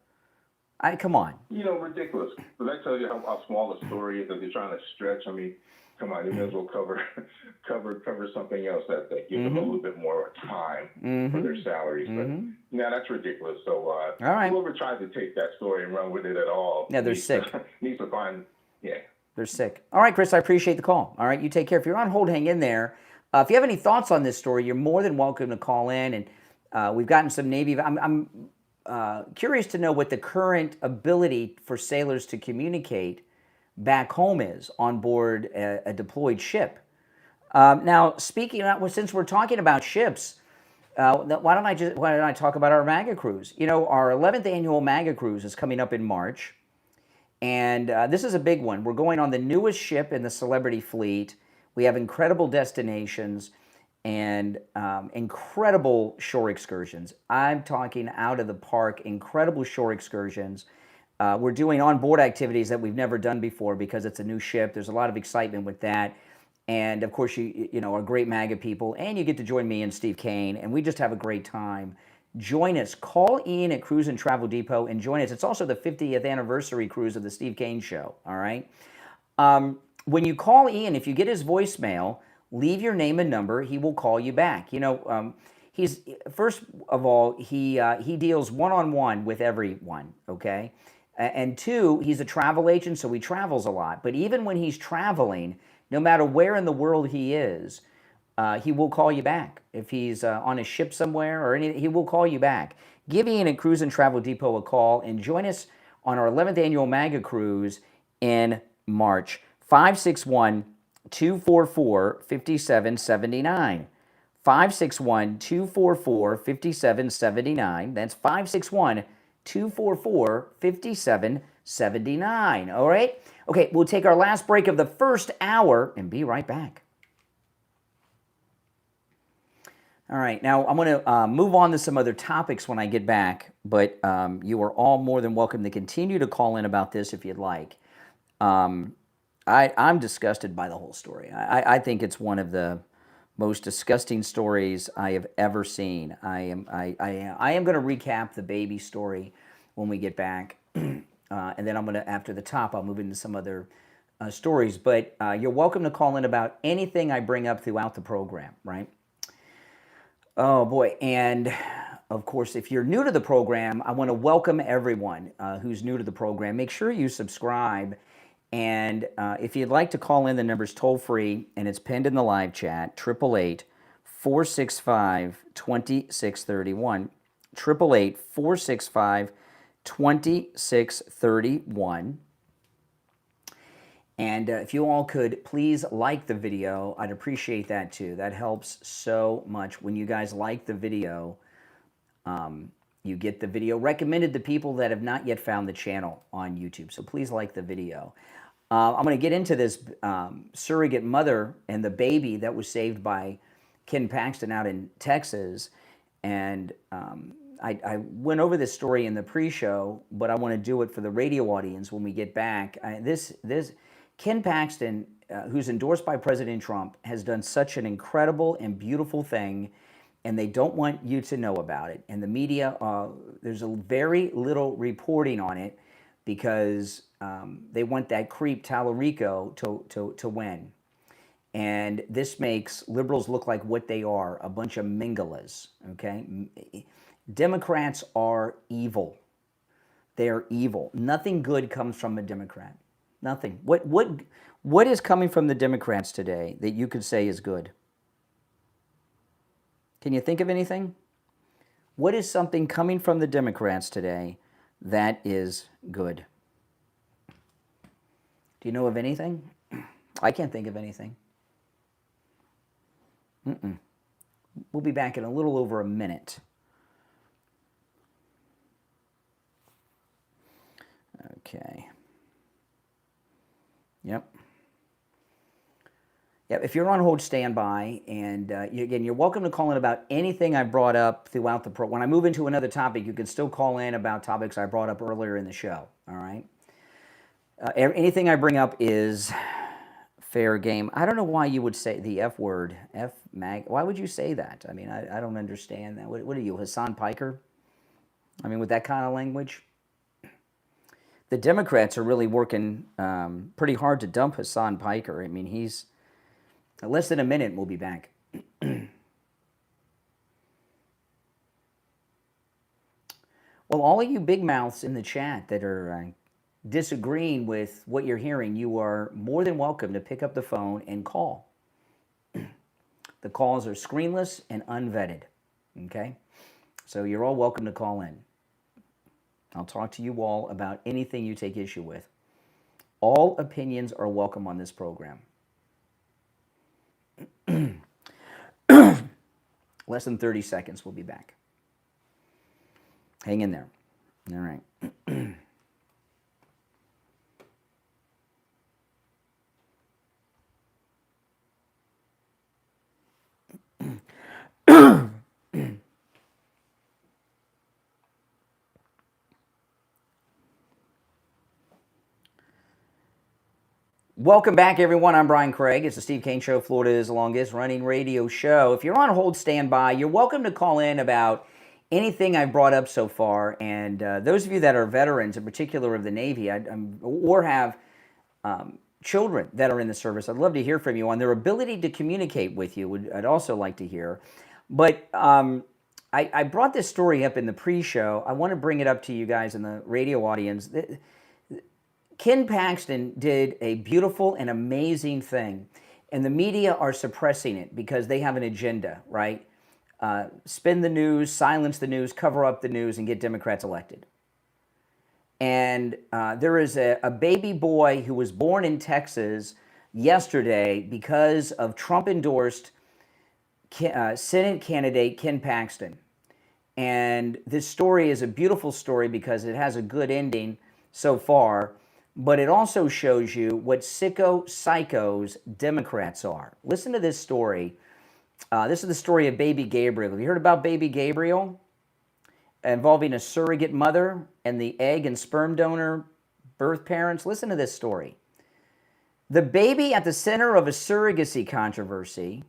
Come on. Ridiculous. But I tell you how small the story is that they're trying to stretch. I mean, come on, you may as well cover something else that gives them a little bit more time for their salaries. But that's ridiculous. So all right. Whoever tries to take that story and run with it at all, they're sick. Needs to find, they're sick. All right, Chris, I appreciate the call. All right, you take care. If you're on hold, hang in there. If you have any thoughts on this story, you're more than welcome to call in. And we've gotten some Navy. I'm curious to know what the current ability for sailors to communicate back home is on board a deployed ship. Now, since we're talking about ships, why don't I talk about our MAGA cruise? Our 11th annual MAGA cruise is coming up in March, and this is a big one. We're going on the newest ship in the Celebrity Fleet. We have incredible destinations and incredible shore excursions. I'm talking out of the park, incredible shore excursions. We're doing onboard activities that we've never done before because it's a new ship. There's a lot of excitement with that. And of course, you are great MAGA people, and you get to join me and Steve Kane, and we just have a great time. Join us. Call Ian at Cruise and Travel Depot and join us. It's also the 50th anniversary cruise of the Steve Kane Show, all right? When you call Ian, if you get his voicemail, leave your name and number. He will call you back. He's first of all, he deals one-on-one with everyone, okay? And two, he's a travel agent, so he travels a lot. But even when he's traveling, no matter where in the world he is, he will call you back. If he's on a ship somewhere or anything, he will call you back. Give Ian at Cruise and Travel Depot a call and join us on our 11th annual MAGA cruise in March. 561-244-5779. 561-244-5779. That's 561-244-5779. All right? Okay, we'll take our last break of the first hour and be right back. All right, now I'm going to move on to some other topics when I get back, but you are all more than welcome to continue to call in about this if you'd like. I'm disgusted by the whole story. I think it's one of the most disgusting stories I have ever seen. I am going to recap the baby story when we get back, and then I'm going to, after the top, I'll move into some other stories. But you're welcome to call in about anything I bring up throughout the program, right? Oh boy, and of course, if you're new to the program, I want to welcome everyone who's new to the program. Make sure you subscribe. And if you'd like to call in, the number's toll free, and it's pinned in the live chat, 888-465-2631, 888-465-2631. And if you all could please like the video, I'd appreciate that too. That helps so much. When you guys like the video, you get the video recommended to people that have not yet found the channel on YouTube. So please like the video. I'm going to get into this surrogate mother and the baby that was saved by Ken Paxton out in Texas. And I went over this story in the pre-show, but I want to do it for the radio audience when we get back. This Ken Paxton, who's endorsed by President Trump, has done such an incredible and beautiful thing, and they don't want you to know about it. And the media, there's a very little reporting on it because they want that creep Tallarico to win. And this makes liberals look like what they are, a bunch of mingalas, okay? Democrats are evil. They are evil. Nothing good comes from a Democrat. Nothing. What is coming from the Democrats today that you could say is good? Can you think of anything? What is something coming from the Democrats today that is good? Do you know of anything? I can't think of anything. We'll be back in a little over a minute. Okay. Yep. Yeah, if you're on hold, stand by. And again, you're welcome to call in about anything I brought up throughout the program. When I move into another topic, you can still call in about topics I brought up earlier in the show. All right. Anything I bring up is fair game. I don't know why you would say the F word, MAGA. Why would you say that? I mean, I don't understand that. What are you, Hassan Piker? I mean, with that kind of language? The Democrats are really working pretty hard to dump Hassan Piker. I mean, he's less than a minute. We'll be back. Well, all of you big mouths in the chat that are disagreeing with what you're hearing, you are more than welcome to pick up the phone and call. The calls are screenless and unvetted. Okay? So you're all welcome to call in. I'll talk to you all about anything you take issue with. All opinions are welcome on this program. Less than 30 seconds, we'll be back. Hang in there. All right. Welcome back, everyone. I'm Brian Craig. It's the Steve Kane Show, Florida's longest running radio show. If you're on hold, stand by. You're welcome to call in about anything I've brought up so far. And those of you that are veterans, in particular of the Navy, or have children that are in the service, I'd love to hear from you on their ability to communicate with you. I'd also like to hear. But I brought this story up in the pre-show. I want to bring it up to you guys in the radio audience. Ken Paxton did a beautiful and amazing thing, and the media are suppressing it because they have an agenda, right? Spin the news, silence the news, cover up the news, and get Democrats elected. And there is a baby boy who was born in Texas yesterday because of Trump-endorsed Senate candidate Ken Paxton. And this story is a beautiful story because it has a good ending so far. But it also shows you what psychos Democrats are. Listen to this story. This is the story of baby Gabriel. Have you heard about baby Gabriel? Involving a surrogate mother and the egg and sperm donor birth parents. Listen to this story. The baby at the center of a surrogacy controversy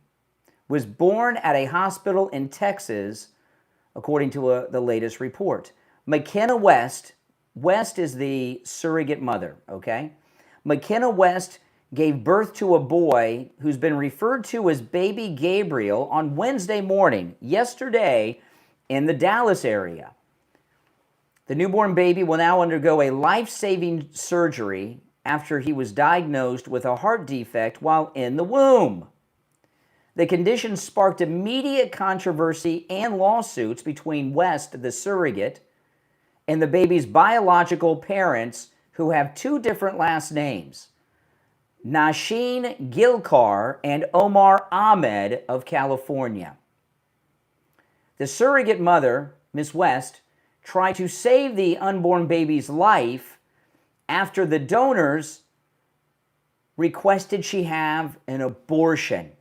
was born at a hospital in Texas, according to the latest report. McKenna West is the surrogate mother, okay? McKenna West gave birth to a boy who's been referred to as Baby Gabriel on Wednesday morning, yesterday, in the Dallas area. The newborn baby will now undergo a life-saving surgery after he was diagnosed with a heart defect while in the womb. The condition sparked immediate controversy and lawsuits between West, the surrogate, and the baby's biological parents, who have two different last names, Nasheen Gilkar and Omar Ahmed of California. The surrogate mother, Miss West, tried to save the unborn baby's life after the donors requested she have an abortion.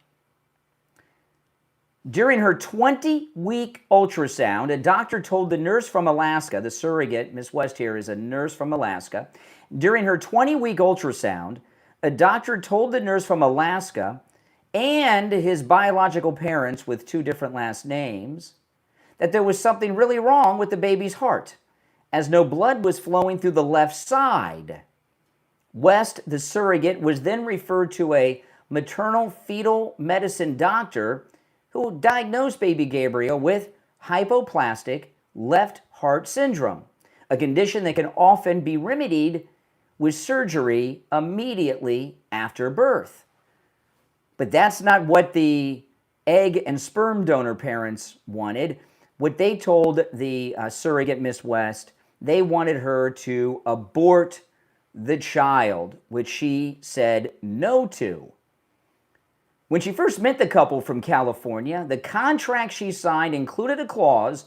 During her 20-week ultrasound, a doctor told the nurse from Alaska, the surrogate, Miss West here is a nurse from Alaska. During her 20-week ultrasound, a doctor told the nurse from Alaska and his biological parents with two different last names that there was something really wrong with the baby's heart, as no blood was flowing through the left side. West, the surrogate, was then referred to a maternal fetal medicine doctor who diagnosed baby Gabriel with hypoplastic left heart syndrome, a condition that can often be remedied with surgery immediately after birth. But that's not what the egg and sperm donor parents wanted. What they told the surrogate, Miss West, they wanted her to abort the child, which she said no to. When she first met the couple from California, the contract she signed included a clause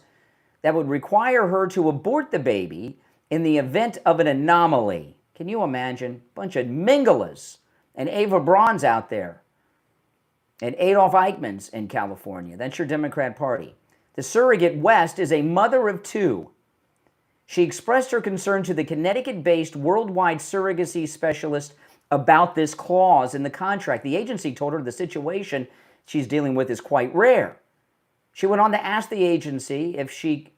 that would require her to abort the baby in the event of an anomaly. Can you imagine? A bunch of Mingalas and Ava Brauns out there, and Adolf Eichmanns in California. That's your Democrat Party. The surrogate West is a mother of two. She expressed her concern to the Connecticut-based worldwide surrogacy specialist about this clause in the contract. The agency told her the situation she's dealing with is quite rare. She went on to ask the agency if she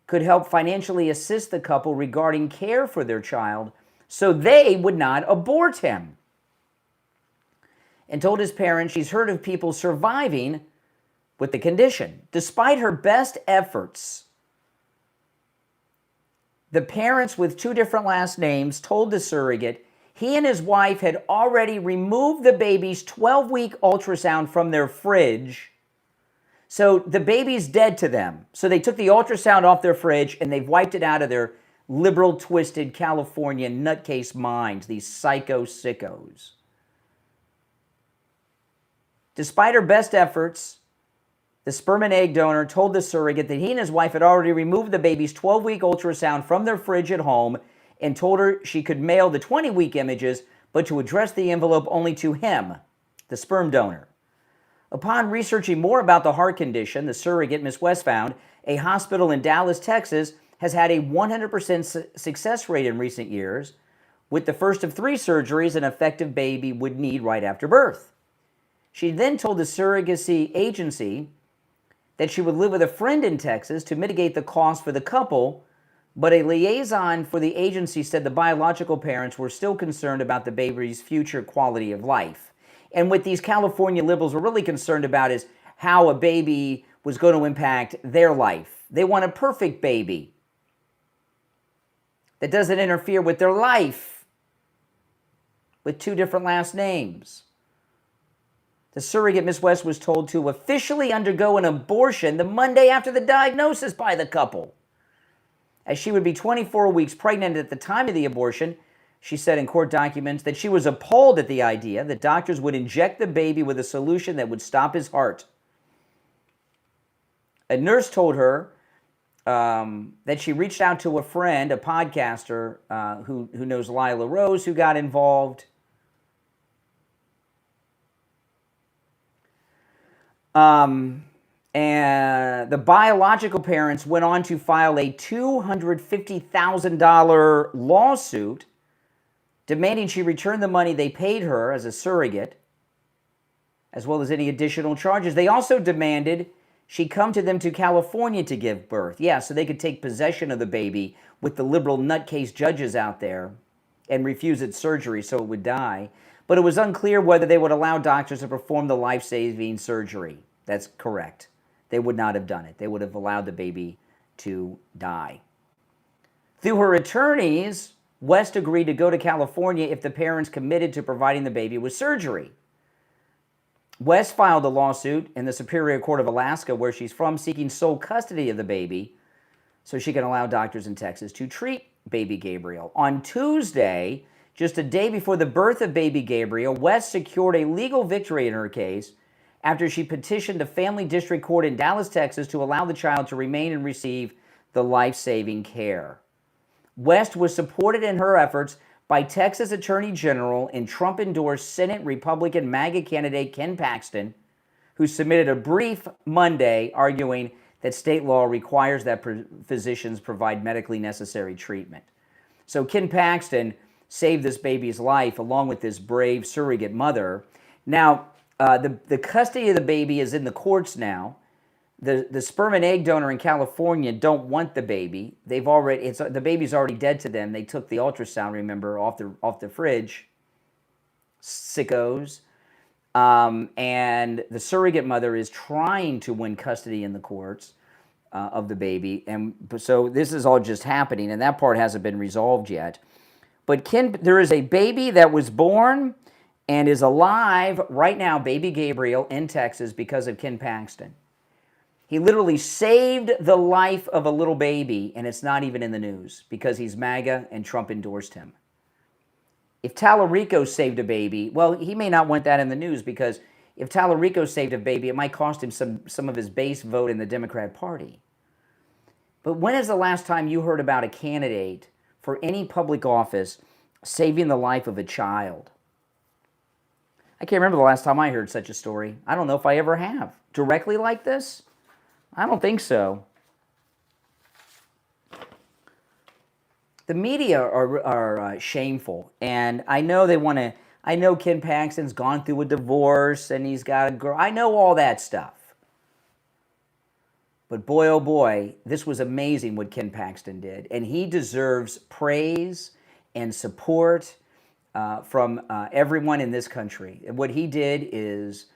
could help financially assist the couple regarding care for their child so they would not abort him, and told his parents she's heard of people surviving with the condition. Despite her best efforts, the parents with two different last names told the surrogate he and his wife had already removed the baby's 12-week ultrasound from their fridge. So the baby's dead to them. So they took the ultrasound off their fridge and they've wiped it out of their liberal, twisted California nutcase minds, these psycho sickos. Despite her best efforts, the sperm and egg donor told the surrogate that he and his wife had already removed the baby's 12-week ultrasound from their fridge at home and told her she could mail the 20-week images, but to address the envelope only to him, the sperm donor. Upon researching more about the heart condition, the surrogate, Miss West, found a hospital in Dallas, Texas, has had a 100% success rate in recent years, with the first of 3 surgeries an effective baby would need right after birth. She then told the surrogacy agency that she would live with a friend in Texas to mitigate the cost for the couple, but a liaison for the agency said the biological parents were still concerned about the baby's future quality of life. And what these California liberals were really concerned about is how a baby was going to impact their life. They want a perfect baby that doesn't interfere with their life, with 2 different last names. The surrogate, Miss West, was told to officially undergo an abortion the Monday after the diagnosis by the couple, as she would be 24 weeks pregnant at the time of the abortion. She said in court documents that she was appalled at the idea that doctors would inject the baby with a solution that would stop his heart. A nurse told her that she reached out to a friend, a podcaster who knows Lila Rose, who got involved. And the biological parents went on to file a $250,000 lawsuit demanding she return the money they paid her as a surrogate, as well as any additional charges. They also demanded she come to them to California to give birth. Yeah, so they could take possession of the baby with the liberal nutcase judges out there and refuse its surgery so it would die. But it was unclear whether they would allow doctors to perform the life-saving surgery. That's correct. They would not have done it. They would have allowed the baby to die. Through her attorneys, West agreed to go to California if the parents committed to providing the baby with surgery. West filed a lawsuit in the Superior Court of Alaska, where she's from, seeking sole custody of the baby so she can allow doctors in Texas to treat baby Gabriel. On Tuesday, just a day before the birth of baby Gabriel, West secured a legal victory in her case after she petitioned a family district court in Dallas, Texas, to allow the child to remain and receive the life-saving care. West was supported in her efforts by Texas Attorney General and Trump-endorsed Senate Republican MAGA candidate Ken Paxton, who submitted a brief Monday arguing that state law requires that physicians provide medically necessary treatment. So Ken Paxton saved this baby's life along with this brave surrogate mother. Now, the custody of the baby is in the courts now. The sperm and egg donor in California don't want the baby. The baby's already dead to them. They took the ultrasound, remember, off the fridge. Sickos. And the surrogate mother is trying to win custody in the courts of the baby. And so this is all just happening, and that part hasn't been resolved yet. But there is a baby that was born and is alive right now, baby Gabriel, in Texas because of Ken Paxton. He literally saved the life of a little baby, and it's not even in the news because he's MAGA and Trump endorsed him. If Tallarico saved a baby, well, he may not want that in the news because if Tallarico saved a baby, it might cost him some of his base vote in the Democrat Party. But when is the last time you heard about a candidate for any public office saving the life of a child? I can't remember the last time I heard such a story. I don't know if I ever have. Directly like this? I don't think so. The media are shameful, and I know they want to. I know Ken Paxton's gone through a divorce, and he's got a girl. I know all that stuff. But boy, oh boy, this was amazing what Ken Paxton did, and he deserves praise and support from everyone in this country. And what he did is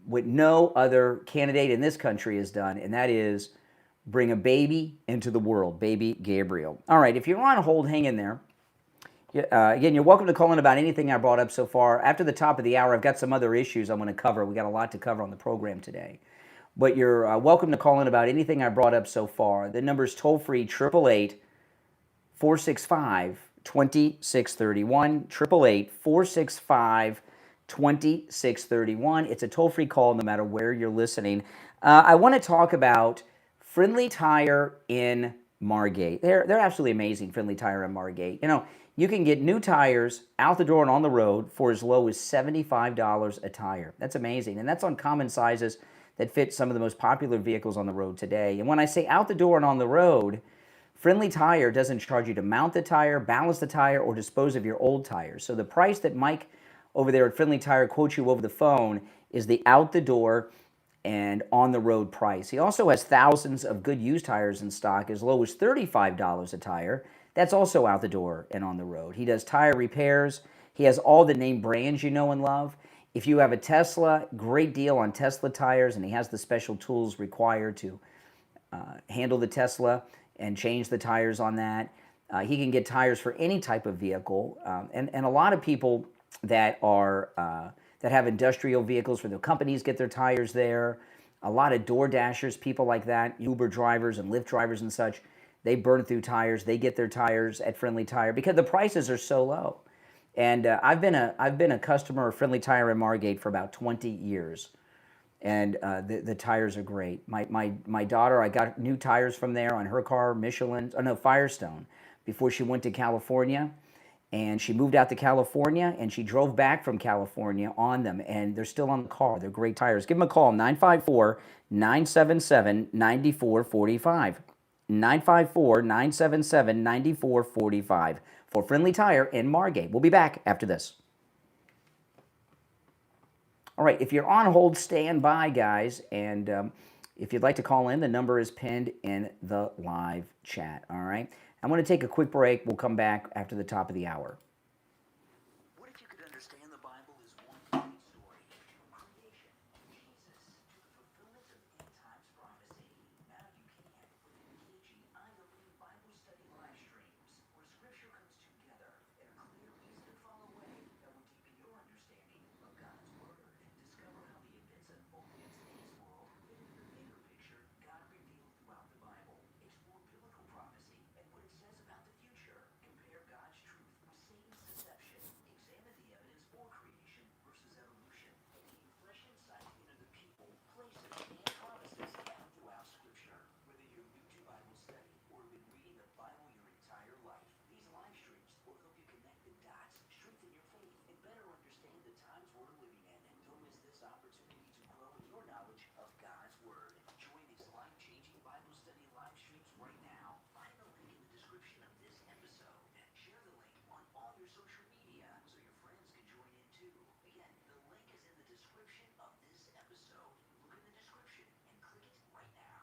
what no other candidate in this country has done, and that is bring a baby into the world, baby Gabriel. All right, if you're on hold, hang in there. Again, you're welcome to call in about anything I brought up so far. After the top of the hour, I've got some other issues I'm going to cover. We got a lot to cover on the program today. But you're welcome to call in about anything I brought up so far. The number's toll-free, 888-465-2631, 888-465-2631. It's a toll-free call no matter where you're listening. I want to talk about Friendly Tire in Margate. They're absolutely amazing, Friendly Tire in Margate. You know, you can get new tires out the door and on the road for as low as $75 a tire. That's amazing, and that's on common sizes that fit some of the most popular vehicles on the road today. And when I say out the door and on the road, Friendly Tire doesn't charge you to mount the tire, balance the tire, or dispose of your old tires. So the price that Mike over there at Friendly Tire quotes you over the phone is the out the door and on the road price. He also has thousands of good used tires in stock as low as $35 a tire. That's also out the door and on the road. He does tire repairs. He has all the name brands you know and love. If you have a Tesla, great deal on Tesla tires, and he has the special tools required to handle the Tesla and change the tires on that. He can get tires for any type of vehicle, and a lot of people that are that have industrial vehicles where the companies get their tires there. A lot of Door Dashers, people like that, Uber drivers and Lyft drivers and such, they burn through tires. They get their tires at Friendly Tire because the prices are so low. And I've been a customer of Friendly Tire in Margate for about 20 years, and the tires are great. My daughter, I got new tires from there on her car, Firestone, before she went to California. And she moved out to California, and she drove back from California on them, and they're still on the car. They're great tires. Give them a call, 954-977-9445. 954-977-9445. for Friendly Tire in Margate. We'll be back after this. All right, if you're on hold, stand by, guys. And if you'd like to call in, the number is pinned in the live chat. All right, I'm going to take a quick break. We'll come back after the top of the hour. What if you could understand the Bible is one complete story? From creation, Jesus, to the fulfillment of end times prophecy. Now you can with engaging eye-opening Bible study live streams where Scripture comes together in a clear, easy-to-follow way that will deepen your understanding of God's Word. Discover how the events unfolding in today's world fit into the bigger picture God revealed throughout the Bible. Explore biblical prophecy and what it says about the future. Compare God's truth with Satan's deception. Examine the evidence for creation versus evolution. And gain fresh insight into the people, places, and promises found throughout Scripture. Whether you're new to Bible study or have been reading the Bible your entire life, these live streams will help you connect the dots, strengthen your faith, and better understand the times we're living in. And don't miss this opportunity to grow in your knowledge of God's Word. Join these life-changing Bible study live streams right now. Find the link in the description of this episode. Share the link on all your social media so your friends can join in too. Again, the link is in the description of this episode. Look in the description and click it right now.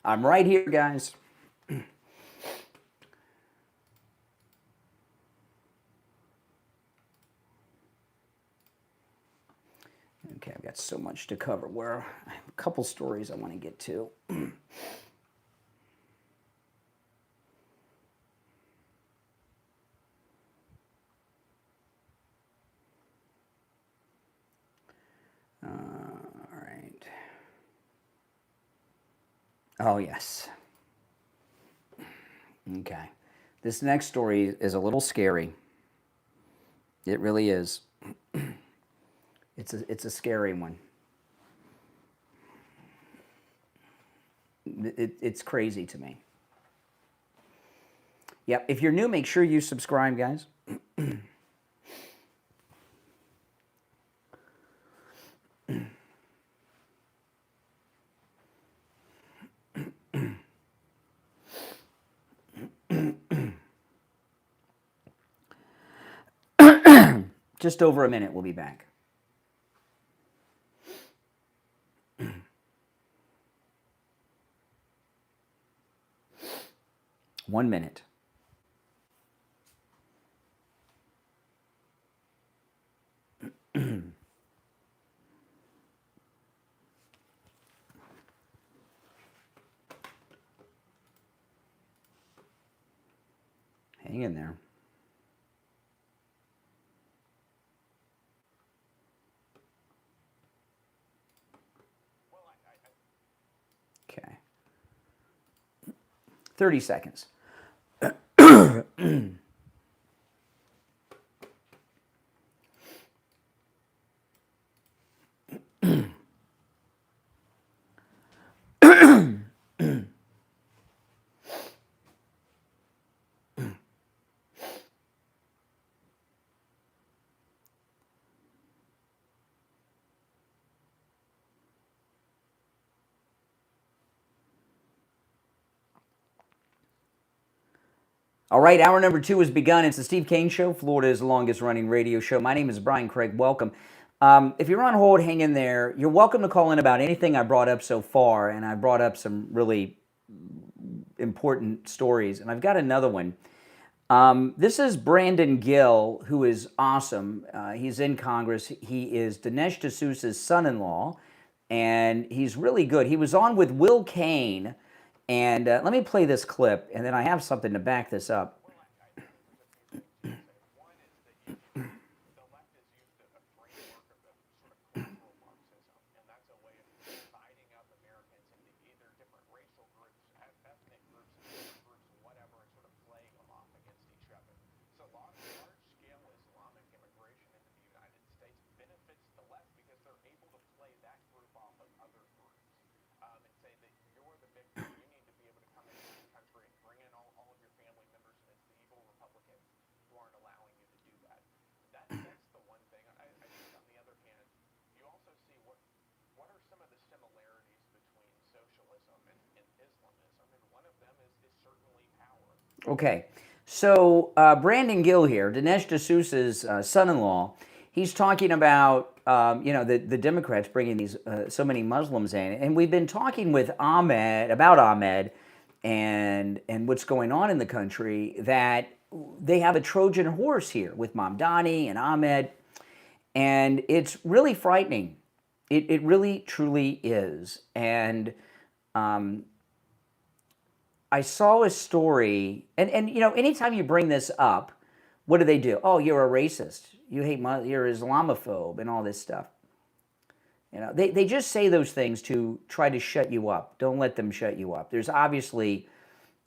I'm right here, guys. Okay, I've got so much to cover. I have a couple stories I want to get to. All right. Oh, yes. Okay. This next story is a little scary. It really is. It's a scary one. It's crazy to me. Yep. If you're new, make sure you subscribe, guys. Just over a minute, we'll be back. One minute. Hang in there. Okay. 30 seconds. All right, hour number 2 has begun. It's the Steve Kane Show, Florida's longest running radio show. My name is Brian Craig. Welcome. If you're on hold, hang in there. You're welcome to call in about anything I brought up so far, and I brought up some really important stories, and I've got another one. This is Brandon Gill, who is awesome. He's in Congress. He is Dinesh D'Souza's son-in-law, and he's really good. He was on with Will Kane, and let me play this clip, and then I have something to back this up. Okay, so Brandon Gill here, Dinesh D'Souza's son-in-law, he's talking about the Democrats bringing these so many Muslims in, and we've been talking with Ahmed about Ahmed and what's going on in the country, that they have a Trojan horse here with Mamdani and Ahmed, and it's really frightening. It really truly is. And I saw a story, and anytime you bring this up, what do? Oh, you're a racist. You hate, you're Islamophobe, and all this stuff. They just say those things to try to shut you up. Don't let them shut you up. There's obviously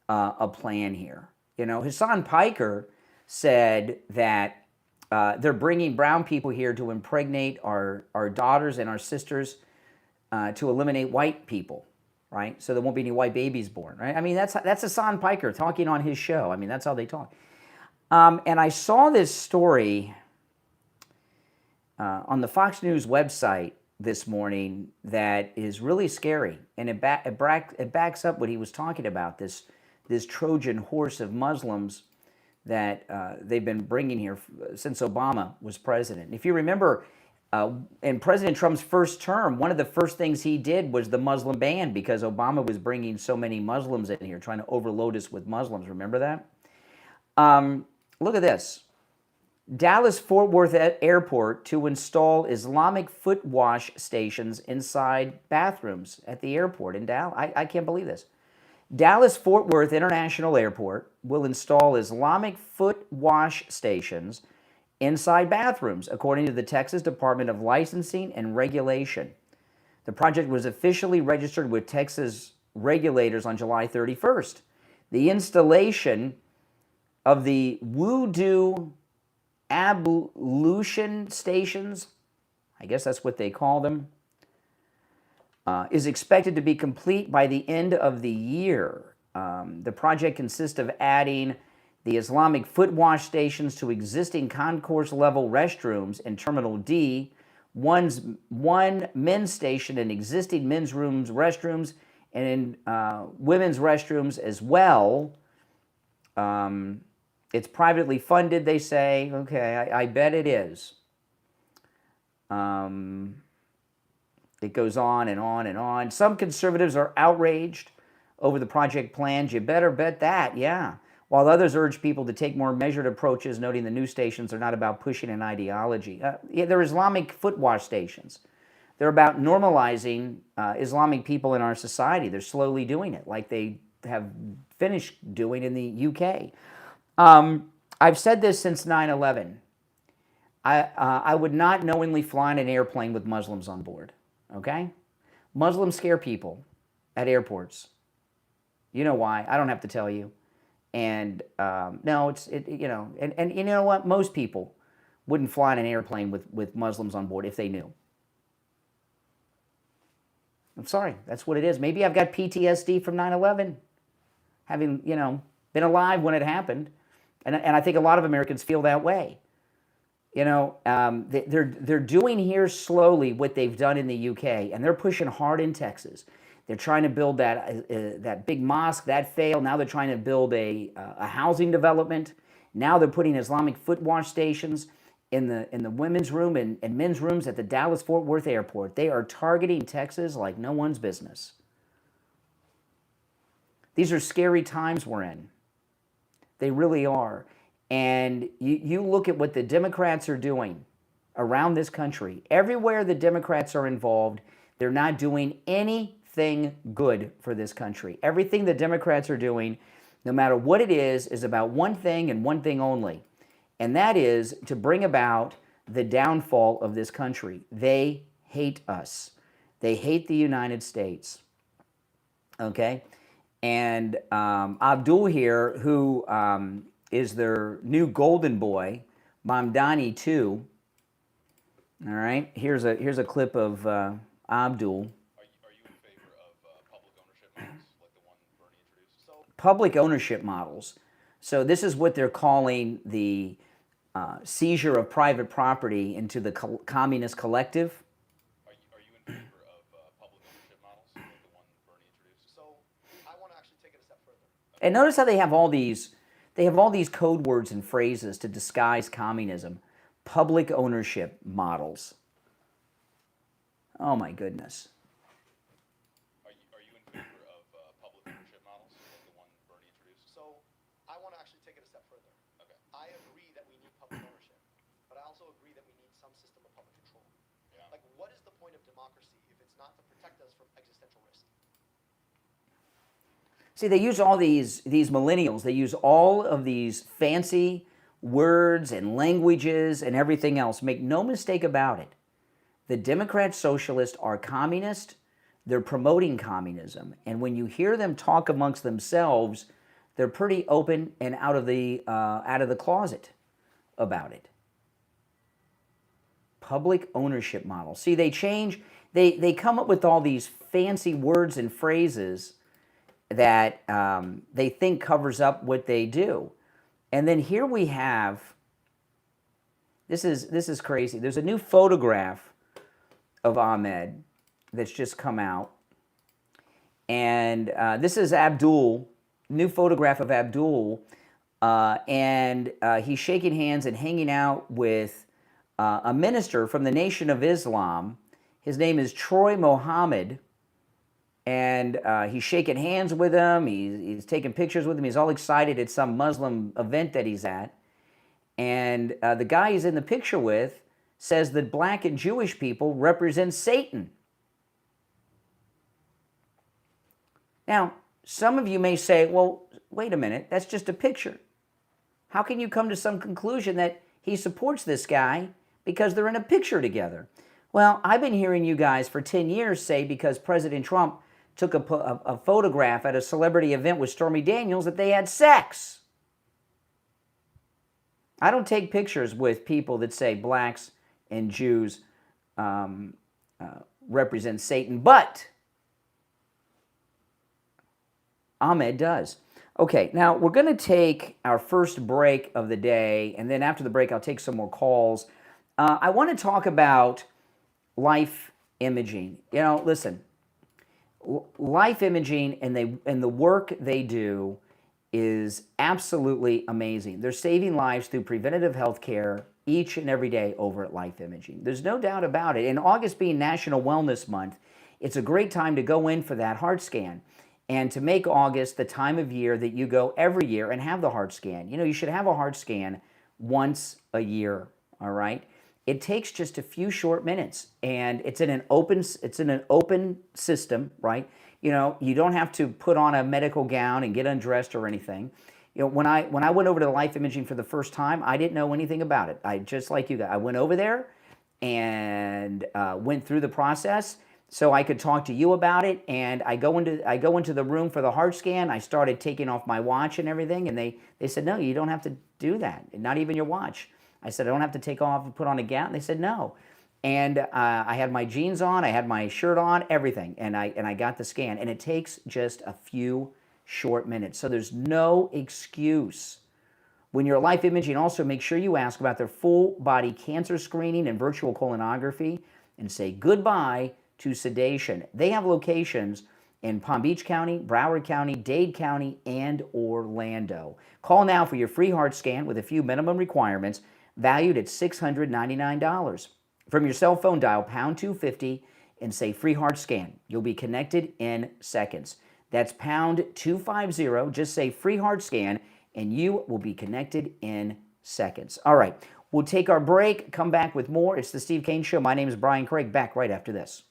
a plan here. Hassan Piker said that they're bringing brown people here to impregnate our daughters and our sisters to eliminate white people. Right, so there won't be any white babies born. Right, I mean that's Hassan Piker talking on his show. I mean that's how they talk. And I saw this story on the Fox News website this morning that is really scary, and it backs up what he was talking about. This Trojan horse of Muslims that they've been bringing here since Obama was president. If you remember. In President Trump's first term, one of the first things he did was the Muslim ban, because Obama was bringing so many Muslims in here, trying to overload us with Muslims. Remember that? Look at this. Dallas-Fort Worth Airport to install Islamic foot wash stations inside bathrooms at the airport in Dallas. I can't believe this. Dallas-Fort Worth International Airport will install Islamic foot wash stations inside bathrooms, according to the Texas Department of Licensing and Regulation. The project was officially registered with Texas regulators on July 31st. The installation of the wudu ablution stations, I guess that's what they call them, is expected to be complete by the end of the year. The project consists of adding the Islamic foot wash stations to existing concourse-level restrooms in Terminal D, one men's station in existing men's restrooms, and in women's restrooms as well. It's privately funded, they say. Okay, I bet it is. It goes on and on and on. Some conservatives are outraged over the project plans. You better bet that, yeah. While others urge people to take more measured approaches, noting the new stations are not about pushing an ideology. They're Islamic foot wash stations. They're about normalizing Islamic people in our society. They're slowly doing it, like they have finished doing in the UK. I've said this since 9/11. I would not knowingly fly in an airplane with Muslims on board, okay? Muslims scare people at airports. You know why? I don't have to tell you. And no, and you know what? Most people wouldn't fly in an airplane with Muslims on board if they knew. I'm sorry, that's what it is. Maybe I've got PTSD from 9/11, having been alive when it happened, and I think a lot of Americans feel that way. They're doing here slowly what they've done in the UK, and they're pushing hard in Texas. They're trying to build that big mosque. That failed. Now they're trying to build a housing development. Now they're putting Islamic foot wash stations. in the women's room and men's rooms at the Dallas-Fort Worth airport. They are targeting Texas like no one's business. These are scary times we're in. They really are. And you look at what the Democrats are doing around this country. Everywhere the Democrats are involved, they're not doing anything good for this country. Everything the Democrats are doing, no matter what it is about one thing and one thing only. And that is to bring about the downfall of this country. They hate us. They hate the United States. Okay? And Abdul here, who is their new golden boy, Mamdani too. All right, here's a clip of Abdul. Are you in favor of public ownership models like the one Bernie introduced? Public ownership models. So this is what they're calling the seizure of private property into the communist collective. Are you in favor of public ownership models like the one Bernie introduced? So I want to actually take it a step further. And notice how they have all these code words and phrases to disguise communism. Public ownership models. Oh my goodness. Are you in favor of public ownership models like the one Bernie introduced? So I want to actually take it a step further. Okay. I agree that we need public ownership, but I also agree that we need some system of public control. Yeah. Like, what is the point of democracy if it's not to protect us from existential risk? See, they use all these millennials, they use all of these fancy words and languages and everything else. Make no mistake about it. The Democrat Socialists are communist. They're promoting communism. And when you hear them talk amongst themselves, they're pretty open and out of the closet about it. Public ownership model. See, they they come up with all these fancy words and phrases that they think covers up what they do. And then here we have, this is crazy. There's a new photograph of Ahmed that's just come out. And this is Abdul, new photograph of Abdul. And he's shaking hands and hanging out with a minister from the Nation of Islam. His name is Troy Mohammed. And he's shaking hands with him. He's taking pictures with him. He's all excited at some Muslim event that he's at. And the guy he's in the picture with says that black and Jewish people represent Satan. Now, some of you may say, well, wait a minute, that's just a picture. How can you come to some conclusion that he supports this guy because they're in a picture together? Well, I've been hearing you guys for 10 years say because President Trump took a photograph at a celebrity event with Stormy Daniels that they had sex. I don't take pictures with people that say blacks and Jews represent Satan, but Ahmed does. Okay, now we're going to take our first break of the day, and then after the break I'll take some more calls. I want to talk about life imaging. You know, listen, life imaging and the work they do is absolutely amazing. They're saving lives through preventative health care each and every day over at Life Imaging. There's no doubt about it. And August being National Wellness Month, it's a great time to go in for that heart scan and to make August the time of year that you go every year and have the heart scan. You know, you should have a heart scan once a year, all right? It takes just a few short minutes, and it's in an open system, right? You know, you don't have to put on a medical gown and get undressed or anything. You know, when I went over to Life Imaging for the first time, I didn't know anything about it. I just like you guys, I went over there and went through the process so I could talk to you about it. And I go into the room for the heart scan. I started taking off my watch and everything, and they said, no, you don't have to do that, not even your watch. I said, I don't have to take off and put on a gown. They said, no. And I had my jeans on, I had my shirt on, everything. And I got the scan. And it takes just a few short minutes. So there's no excuse. When you're Life Imaging, also make sure you ask about their full body cancer screening and virtual colonography and say goodbye to sedation. They have locations in Palm Beach County, Broward County, Dade County, and Orlando. Call now for your free heart scan with a few minimum requirements. valued at $699. From your cell phone, dial pound 250 and say free heart scan. You'll be connected in seconds. That's pound 250, just say free heart scan, and you will be connected in seconds. All right, we'll take our break, come back with more. It's the Steve Kane Show. My name is Brian Craig, back right after this.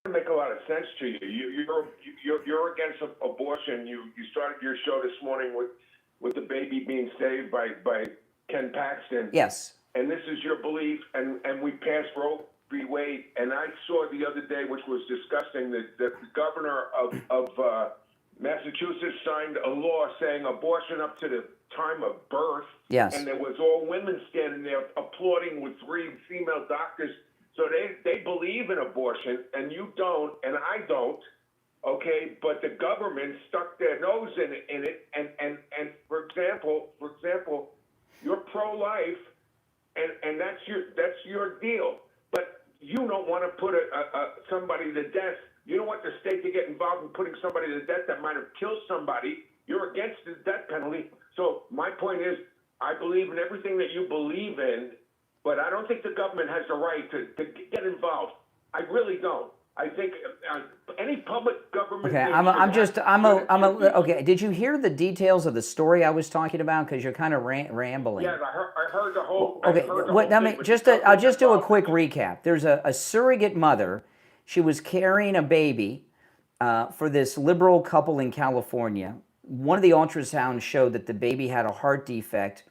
Make a lot of sense to you. You're against abortion. You started your show this morning with the baby being saved by Ken Paxton. Yes. And this is your belief, and we passed Roe v. Wade. And I saw the other day, which was disgusting, that the governor of Massachusetts signed a law saying abortion up to the time of birth. Yes. And there was all women standing there applauding with 3 female doctors. So they believe in abortion, and you don't, and I don't, okay? But the government stuck their nose in it, and for example, you're pro-life, and that's your deal. But you don't want to put somebody to death. You don't want the state to get involved in putting somebody to death that might have killed somebody. You're against the death penalty. So my point is, I believe in everything that you believe in. But I don't think the government has the right to get involved. I really don't. I think any public government. Okay, okay. Did you hear the details of the story I was talking about? Because you're kind of rambling. Yeah, I heard the whole. Okay, I'll just do a quick recap. There's a surrogate mother. She was carrying a baby for this liberal couple in California. One of the ultrasounds showed that the baby had a heart defect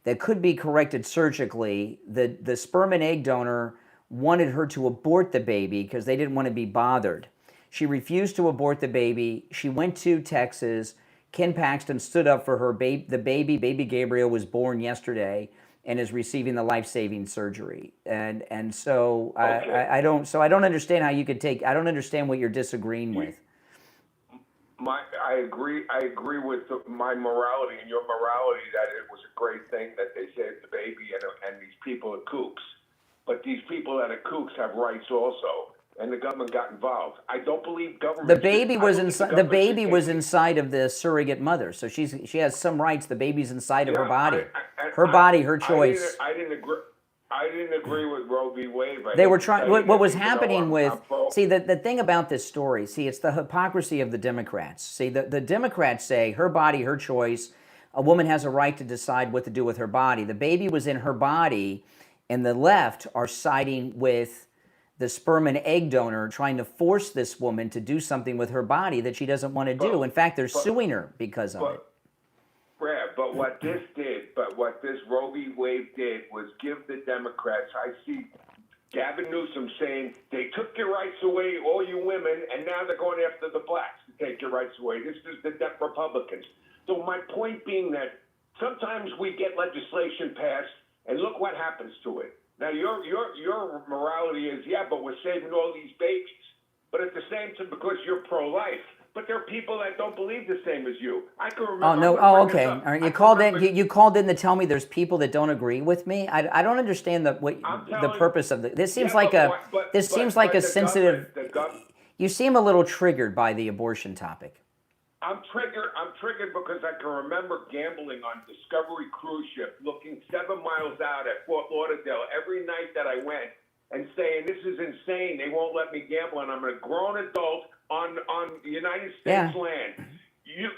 that could be corrected surgically. The sperm and egg donor wanted her to abort the baby because they didn't want to be bothered. She refused to abort the baby. She went to Texas. Ken Paxton stood up for her. The baby Gabriel, was born yesterday and is receiving the life-saving surgery. And so Okay. I don't understand how you could take. I don't understand what you're disagreeing with. I agree with my morality and your morality that it was a great thing that they saved the baby and these people are kooks. But these people that are kooks have rights also, and the government got involved. I don't believe government. The baby was inside. The baby was inside of the surrogate mother, so she has some rights. The baby's inside of her body, her body, her choice. I didn't agree with Roe v. Wade. They were trying. What was happening with? See, the thing about this story. See, it's the hypocrisy of the Democrats. See, the Democrats say her body, her choice. A woman has a right to decide what to do with her body. The baby was in her body, and the left are siding with the sperm and egg donor, trying to force this woman to do something with her body that she doesn't want to do. In fact, they're suing her because of it. Brad, but what this Roe v. Wade did was give the Democrats, I see Gavin Newsom saying, they took your rights away, all you women, and now they're going after the blacks to take your rights away. This is the Republicans. So my point being that sometimes we get legislation passed, and look what happens to it. Now, your morality is, yeah, but we're saving all these babies. But at the same time, because you're pro-life, but there are people that don't believe the same as you. I can remember. Oh no! Oh, okay. All right. You called in to tell me there's people that don't agree with me. I don't understand the purpose of this. Seems like a sensitive. You seem a little triggered by the abortion topic. I'm triggered because I can remember gambling on Discovery cruise ship, looking 7 miles out at Fort Lauderdale every night that I went, and saying, "This is insane. They won't let me gamble, and I'm a grown adult on the United States land." You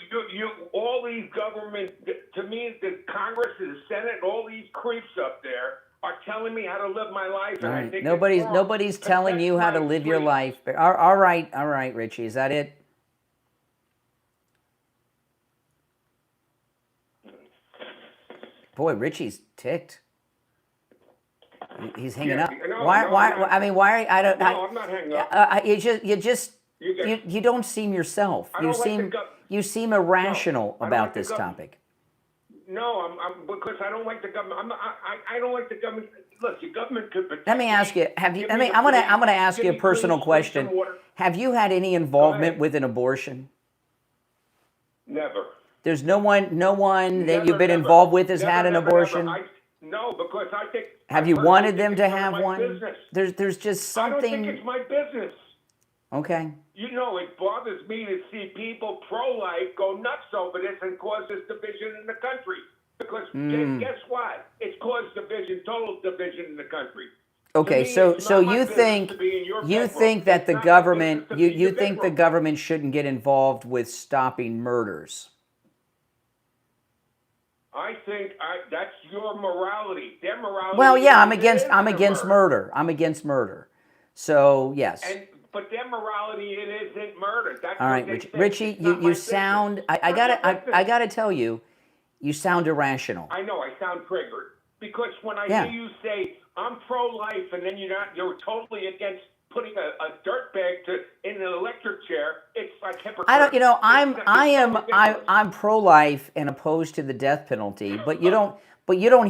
all these government, to me, the Congress, the Senate, all these creeps up there are telling me how to live my life, and I think nobody's telling you how to live your life. All right, Richie, is that it? Boy, Richie's ticked. He's hanging up. Why? I mean, why? I'm not hanging up. You don't seem yourself. You seem irrational about this topic. No, I'm because I don't like the government. I don't like the government. Look, the government could protect. Let me ask you. I'm going to ask you a personal question. Have you had any involvement with an abortion? Never. There's no one that you've been involved with has had an abortion? No, because I think. Have you wanted them to have one? There's just something. I don't think it's my business. Okay. You know, it bothers me to see people pro-life go nuts over this and cause this division in the country. Because guess what? It's caused division, total division in the country. Okay, so you think that the government you think the government shouldn't get involved with stopping murders? I think that's your morality. Their morality. Well, yeah, I'm against murder. I'm against murder. So yes. But their morality, it isn't murder. That's all right, Richie. You sound. I gotta tell you, you sound irrational. I know. I sound triggered because when I hear you say I'm pro-life, and then you're totally against putting a dirt bag in an electric chair. It's like hypocritical. I'm pro-life and opposed to the death penalty, but you don't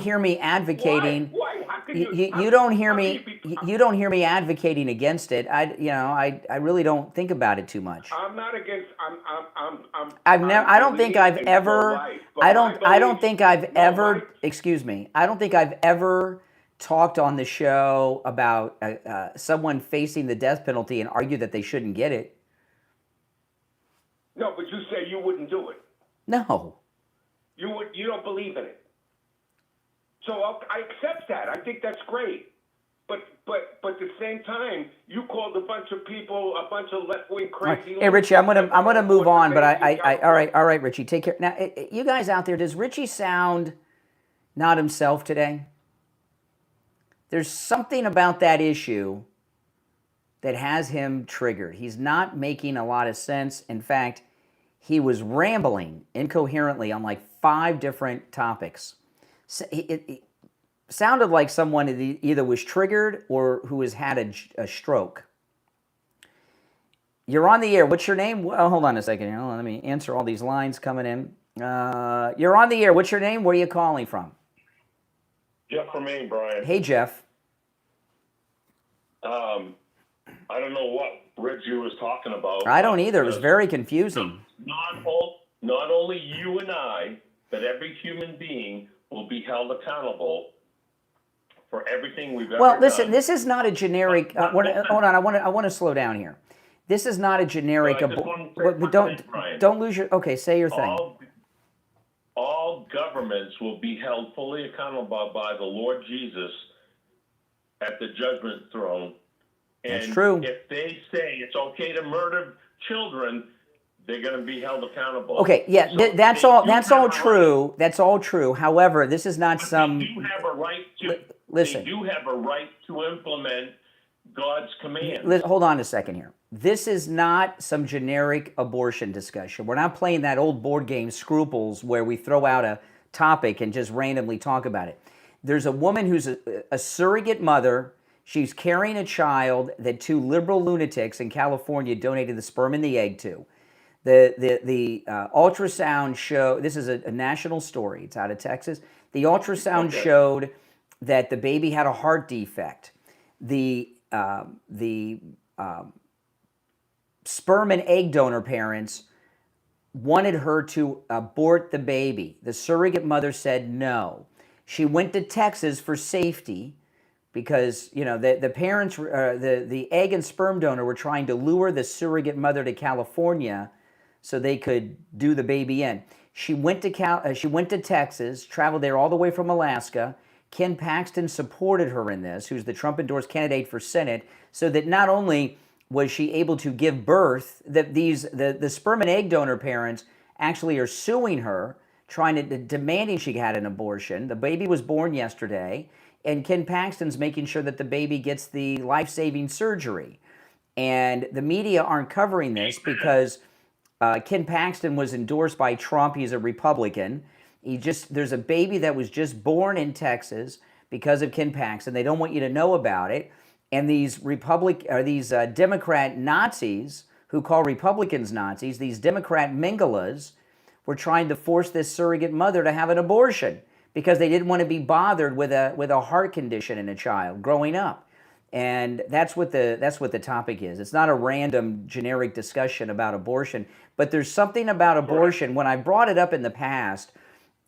hear me advocating. Why? How can you don't hear me advocating against it. I really don't think about it too much. I'm not against. I don't think I've ever talked on the show about someone facing the death penalty and argue that they shouldn't get it. No, but you say you wouldn't do it. No. You don't believe in it. So I accept that. I think that's great. But at the same time, you called a bunch of people a bunch of left-wing crazy. Right. Hey, Richie, I'm gonna move on. But all right, Richie, take care. Now, you guys out there, does Richie sound not himself today? There's something about that issue that has him triggered. He's not making a lot of sense. In fact, he was rambling incoherently on like 5 different topics. It sounded like someone that either was triggered or who has had a stroke. You're on the air. What's your name? Well, hold on a second here. Let me answer all these lines coming in. You're on the air. What's your name? Where are you calling from? Jeff from Maine, Brian. Hey, Jeff. I don't know what Reggie was talking about. I don't either. It was very confusing. Not only you and I, but every human being will be held accountable for everything we've ever done. Well, listen, this is not a generic. Hold on, I want to slow down here. This is not a generic. Don't lose your. Okay, say your thing. All governments will be held fully accountable by the Lord Jesus at the judgment throne. And that's true. If they say it's okay to murder children, they're going to be held accountable. Okay, yeah, So that's all true. That's all true. However, this is not some. They do have a right to. Listen. They do have a right to implement God's commands. Hold on a second here. This is not some generic abortion discussion. We're not playing that old board game Scruples where we throw out a topic and just randomly talk about it. There's a woman who's a surrogate mother. She's carrying a child that 2 liberal lunatics in California donated the sperm and the egg to. The ultrasound show, this is a national story, it's out of Texas. The ultrasound showed that the baby had a heart defect. The sperm and egg donor parents wanted her to abort the baby. The surrogate mother said no. She went to Texas for safety because, you know, the parents, the egg and sperm donor were trying to lure the surrogate mother to California so they could do the baby in. She went to Texas, traveled there all the way from Alaska. Ken Paxton supported her in this, who's the Trump-endorsed candidate for Senate, so that not only was she able to give birth, that the sperm and egg donor parents actually are suing her, demanding she had an abortion. The baby was born yesterday, and Ken Paxton's making sure that the baby gets the life-saving surgery. And the media aren't covering this because Ken Paxton was endorsed by Trump. He's a Republican. There's a baby that was just born in Texas because of Ken Paxton. They don't want you to know about it. And these Democrat Nazis who call Republicans Nazis, these Democrat Mengelas, were trying to force this surrogate mother to have an abortion because they didn't want to be bothered with a heart condition in a child growing up. And that's what the topic is. It's not a random generic discussion about abortion, but there's something about abortion. When I brought it up in the past,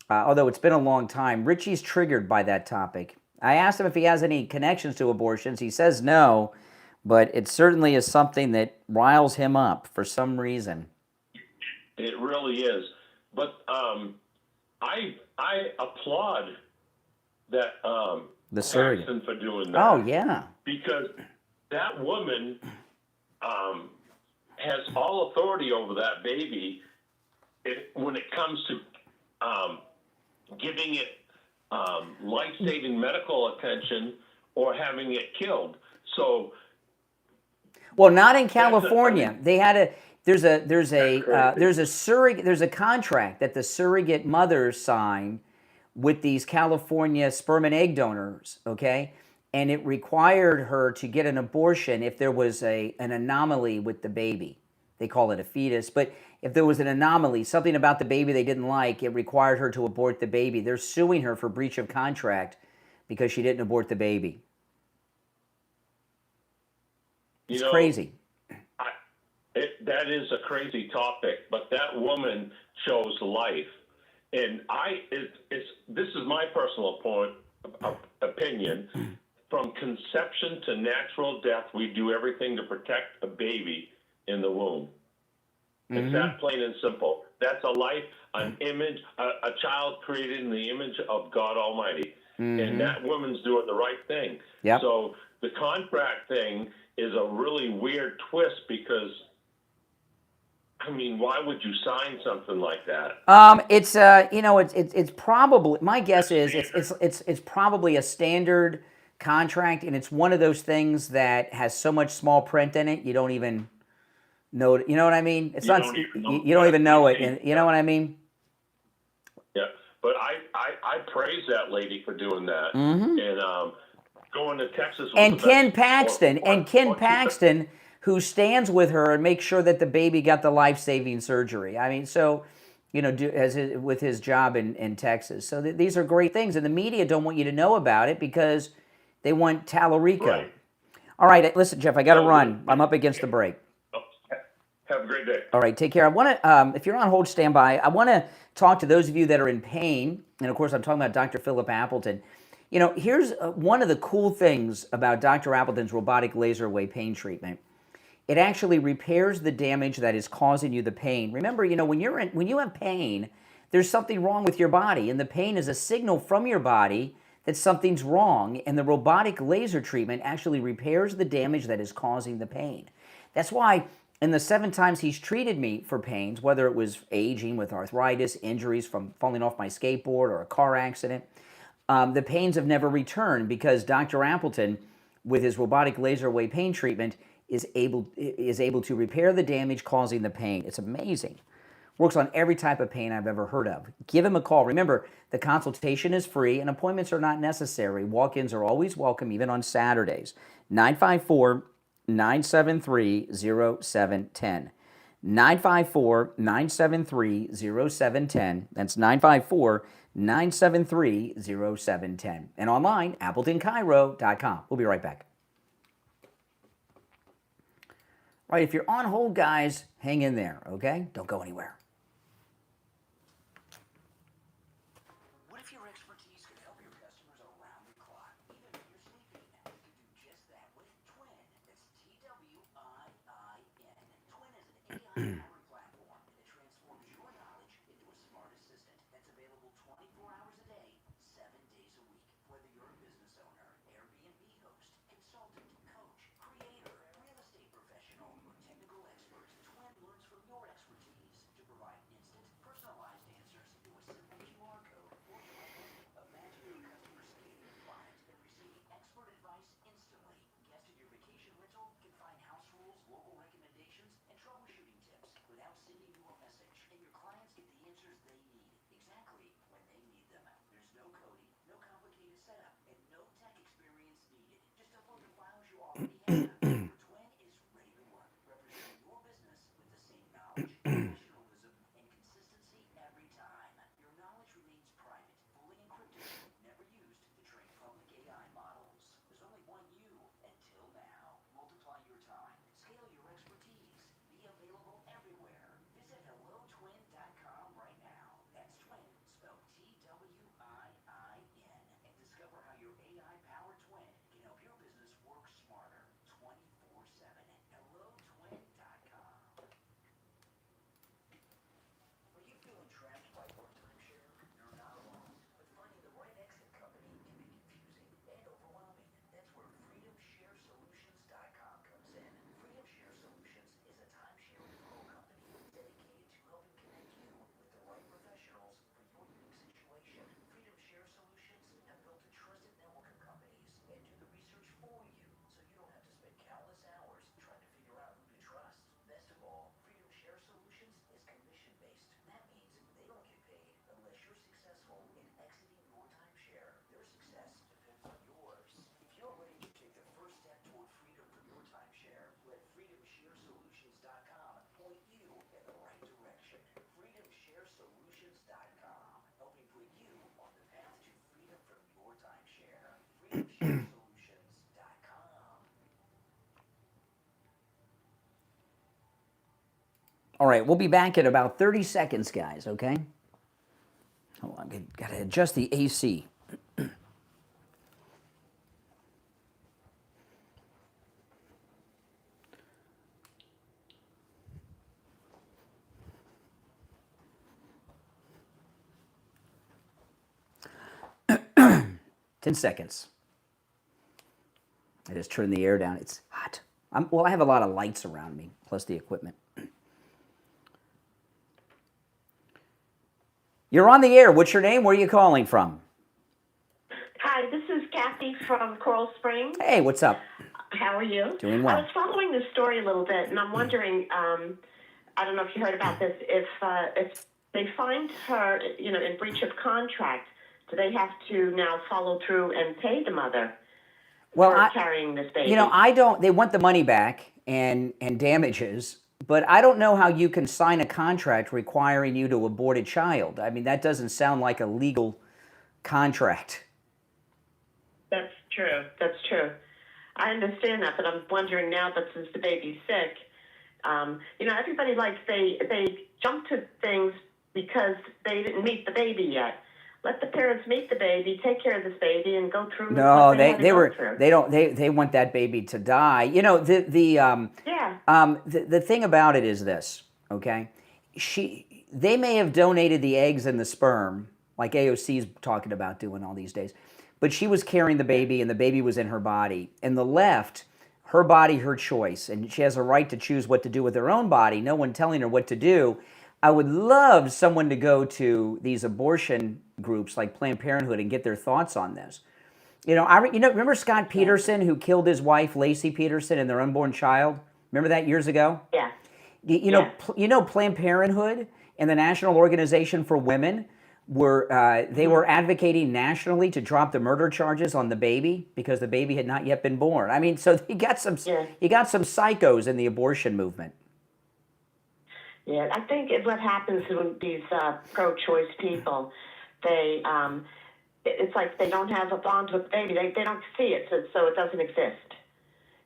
although it's been a long time, Richie's triggered by that topic. I asked him if he has any connections to abortions. He says no, but it certainly is something that riles him up for some reason. It really is. But I applaud that the surrogate Paxton for doing that. Oh, yeah. Because that woman has all authority over that baby when it comes to giving it life-saving medical attention or having it killed. So, well, not in California. They had there's a contract that the surrogate mother signed with these California sperm and egg donors, okay? And it required her to get an abortion if there was an anomaly with the baby. They call it a fetus, but if there was an anomaly, something about the baby they didn't like, it required her to abort the baby. They're suing her for breach of contract because she didn't abort the baby. It's crazy. That is a crazy topic, but that woman chose life. And this is my personal opinion. From conception to natural death, we do everything to protect a baby in the womb. It's that plain and simple. That's a life, an image, a child created in the image of God Almighty. And that woman's doing the right thing. Yep. So the contract thing is a really weird twist because, I mean, why would you sign something like that? It's probably, my guess is it's probably a standard contract, and it's one of those things that has so much small print in it, you don't even know it. You know what I mean? It's not. You don't even know it, and you know what I mean? Yeah, but I praise that lady for doing that, Mm-hmm. and going to Texas. And Ken Paxton, who stands with her and makes sure that the baby got the life-saving surgery. I mean, so, you know, with his job in Texas. So these are great things, and the media don't want you to know about it because they want Tallarico. Right. All right, listen, Jeff, I got to run. I'm up against the break. Have a great day. All right, take care. I want to, if you're on hold, stand by. I want to talk to those of you that are in pain, and of course, I'm talking about Dr. Philip Appleton. You know, here's one of the cool things about Dr. Appleton's robotic laser wave pain treatment. It actually repairs the damage that is causing you the pain. Remember, you know, when you have pain, there's something wrong with your body, and the pain is a signal from your body that something's wrong, and the robotic laser treatment actually repairs the damage that is causing the pain. That's why in the 7 times he's treated me for pains, whether it was aging with arthritis, injuries from falling off my skateboard or a car accident, the pains have never returned because Dr. Appleton, with his robotic laser wave pain treatment, is able to repair the damage causing the pain. It's amazing. Works on every type of pain I've ever heard of. Give him a call. Remember, the consultation is free and appointments are not necessary. Walk-ins are always welcome, even on Saturdays. 954-973-0710. 954-973-0710. That's 954-973-0710. And online, AppletonCairo.com. We'll be right back. All right, if you're on hold, guys, hang in there, okay? Don't go anywhere. What if your expertise could help your customers around the clock, even when you're sleeping? You could do just that with Twin. That's T-W-I-I-N. Twin is an AI-powered platform that transforms your knowledge into a smart assistant that's available 24 hours a day, 7 days a week. Whether you're a business owner, Airbnb host, consultant, coach, creator, real estate professional, or technical expert, Twin learns from your expertise to provide instant, personalized answers to a simple QR code or directly. Imagine your customer scanning your product and receiving expert advice instantly. Guests at your vacation rental can find house rules, local recommendations, and troubleshooting tips without sending you a message. And your clients get the answers they need exactly when they need them. There's no coding, no complicated setup, and no tech experience needed. Just upload the files you already have. Twin is ready to work, representing your business with the same knowledge, professionalism, and consistency every time. Your knowledge remains private, fully encrypted, never used to train public AI models. There's only one you until now. Multiply your time, scale your expertise, be available everywhere. Visit HelloTwin.com right now. That's Twin, spelled T-W-I-I-N, and discover how your AI-powered twin can help your business work smarter 24/7. HelloTwin.com. Are you feeling trapped by your timeshare? You're not alone, but finding the right exit company can be confusing and overwhelming. That's where FreedomShareSolutions.com comes in. FreedomShare Solutions is a timeshare referral company dedicated to helping connect you with the right professionals for your unique situation. FreedomShare Solutions have built a trusted network of companies and do the research for you, so you don't have to spend countless hours trying to figure out who to trust. Best of all, FreedomShare Solutions is commission-based. That means they don't get paid unless you're successful in exiting your timeshare. Their success depends on yours. If you're ready to take the first step toward freedom from your timeshare, let FreedomShareSolutions.com point you in the right direction. FreedomShareSolutions.com, helping put you on the path to freedom from your timeshare. FreedomShareSolutions.com. All right, we'll be back in about 30 seconds, guys, okay? Hold on, got to adjust the AC. Ten seconds. I just turned the air down. It's hot. Well, I have a lot of lights around me, plus the equipment. You're on the air. What's your name? Where are you calling from? Hi, this is Kathy from Coral Springs. Hey, what's up? How are you? Doing well. I was following the story a little bit, and I'm wondering, I don't know if you heard about this, if they find her, in breach of contract, do they have to now follow through and pay the mother for carrying this baby? They want the money back and damages, but I don't know how you can sign a contract requiring you to abort a child. I mean, that doesn't sound like a legal contract. That's true. That's true. I understand that, but I'm wondering now that since the baby's sick, everybody they jump to things because they didn't meet the baby yet. Let the parents meet the baby, take care of this baby, and go through. No, they want that baby to die. The thing about it is this, okay? They may have donated the eggs and the sperm, like AOC's talking about doing all these days, but she was carrying the baby and the baby was in her body. And the left, her body, her choice, and she has a right to choose what to do with her own body, no one telling her what to do. I would love someone to go to these abortion groups like Planned Parenthood and get their thoughts on this. Remember Scott Peterson, who killed his wife, Lacey Peterson, and their unborn child? Remember that years ago? Yeah. Planned Parenthood and the National Organization for Women were advocating nationally to drop the murder charges on the baby because the baby had not yet been born. I mean, so you got some psychos in the abortion movement. Yeah, I think what happens with these pro-choice people, it's like they don't have a bond with the baby. They don't see it, so it doesn't exist.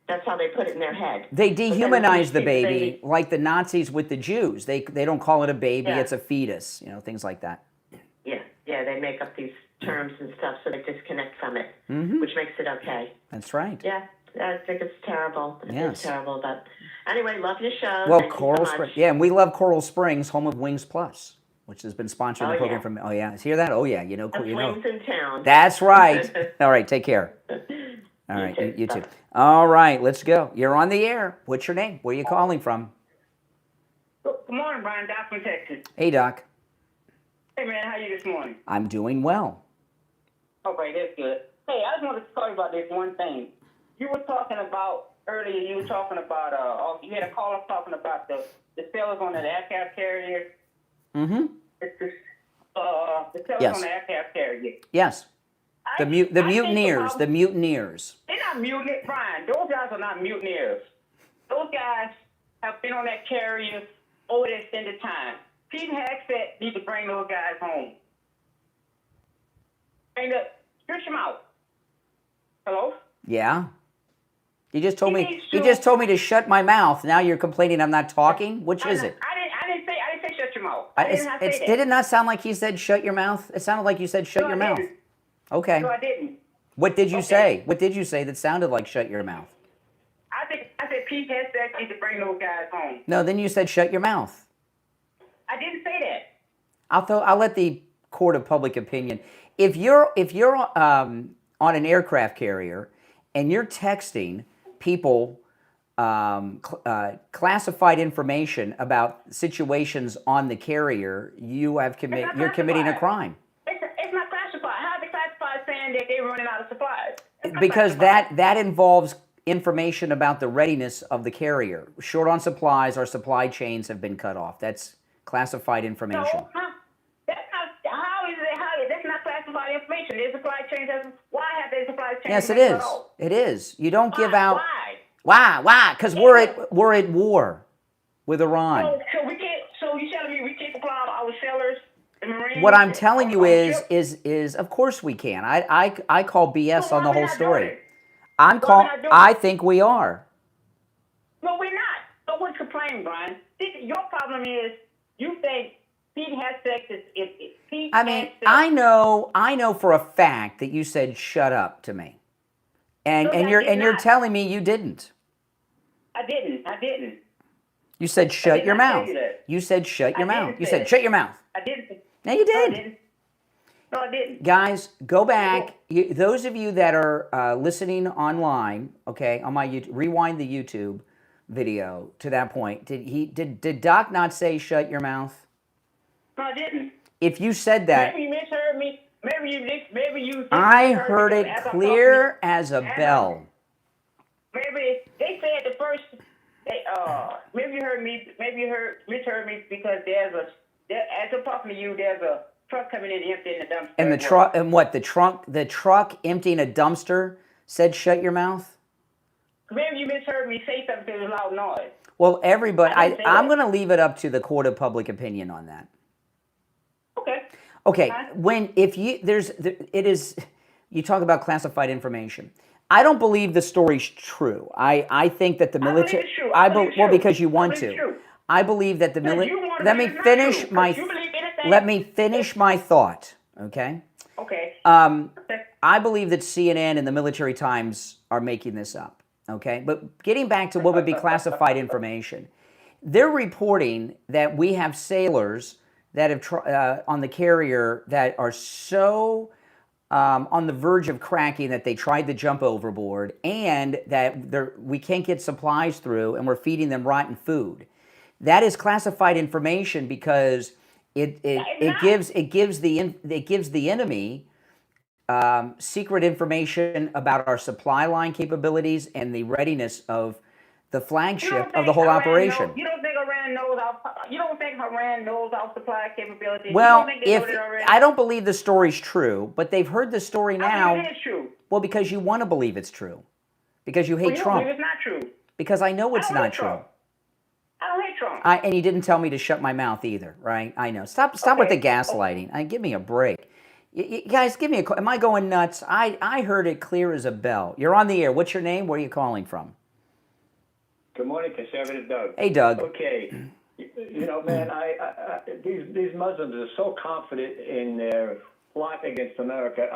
That's how they put it in their head. They dehumanize the baby like the Nazis with the Jews. They don't call it a baby, it's a fetus, things like that. Yeah, they make up these terms and stuff so they disconnect from it, which makes it okay. That's right. Yeah, I think it's terrible. It's terrible, but anyway, love your show. Well, Thank Coral you so much. Springs. Yeah, and we love Coral Springs, home of Wings Plus, which has been sponsoring the program from. Oh yeah, hear that? Oh yeah, Wings in town. That's right. All right, take care. All right, you too. All right, let's go. You're on the air. What's your name? Where are you calling from? Good morning, Brian. Doc from Texas. Hey, Doc. Hey, man. How are you this morning? I'm doing well. Okay, that's good. Hey, I just wanted to talk about this one thing. You were talking about, earlier, you had a caller talking about the sellers on the aircraft carrier. Mm-hmm. The sellers on the aircraft carrier. Yes. The mutineers. The mutineers. They're not mutineers, Brian. Those guys are not mutineers. Those guys have been on that carrier over the extended time. Pete Hackett needs to bring those guys home. And stretch them out. Hello? Yeah. You just told me to shut my mouth. Now you're complaining I'm not talking? Which is it? I didn't say shut your mouth. Did it not sound like he said shut your mouth? It sounded like you said shut your mouth. Okay. No, I didn't. What did you say? What did you say that sounded like shut your mouth? I said Pete Hackett needs to bring those guys home. No, then you said shut your mouth. I didn't say that. I'll let the court of public opinion. If you're on an aircraft carrier and you're texting people classified information about situations on the carrier, you're committing a crime. It's not classified. How are they classified saying that they're running out of supplies? Because that involves information about the readiness of the carrier. Short on supplies, our supply chains have been cut off. That's classified information. No, that's not classified information. Their supply chains why have their supply chains? Yes, it is. It is. You don't give out. Why? Why? Because we're at war with Iran. So we can't. So you telling me we can't supply our sellers? What I'm telling you is of course we can. I call BS on the whole story. I think we are. No, we're not. So what's complaining, Brian? Your problem is you think Pete has sex. I know for a fact that you said shut up to me, and you're telling me you didn't. I didn't. You said shut your mouth. You said shut your mouth. You said shut your mouth. I didn't. No, you did. No, I didn't. Guys, go back. Those of you that are listening online, okay, on my YouTube, rewind the YouTube video to that point. Did Doc not say shut your mouth? No, I didn't. If you said that, Maybe you misheard me. maybe you. I heard it clear as a bell. Maybe they said the first. Maybe you heard me. Maybe you misheard me because as I'm talking to you, there's a truck coming in emptying the dumpster. And the truck, and what? The truck emptying a dumpster said, "Shut your mouth." Maybe you misheard me say something because it was loud noise. Well, everybody, I'm that. going to leave it up to the court of public opinion on that. Okay. Okay, you talk about classified information. I don't believe the story's true. I think that the military. Because you want to. I believe that the military. Let me finish my thought. Okay. Okay. I believe that CNN and the Military Times are making this up. Okay, but getting back to what would be classified information, they're reporting that we have sailors that have on the carrier that are so on the verge of cracking that they tried to jump overboard, and that we can't get supplies through, and we're feeding them rotten food. That is classified information because it gives the enemy secret information about our supply line capabilities and the readiness of the flagship of the whole operation. You don't think Iran knows our supply capabilities? Well, I don't believe the story's true, but they've heard the story now. I believe it is true. Well, because you want to believe it's true, because you hate Trump. It's not true. Because I know it's not true. I don't hate Trump. And you didn't tell me to shut my mouth either, right? I know. Stop with the gaslighting. Give me a break. You guys, give me a call. Am I going nuts? I heard it clear as a bell. You're on the air. What's your name? Where are you calling from? Good morning, Conservative Doug. Hey, Doug. Okay. You know, man, these Muslims are so confident in their plot against America.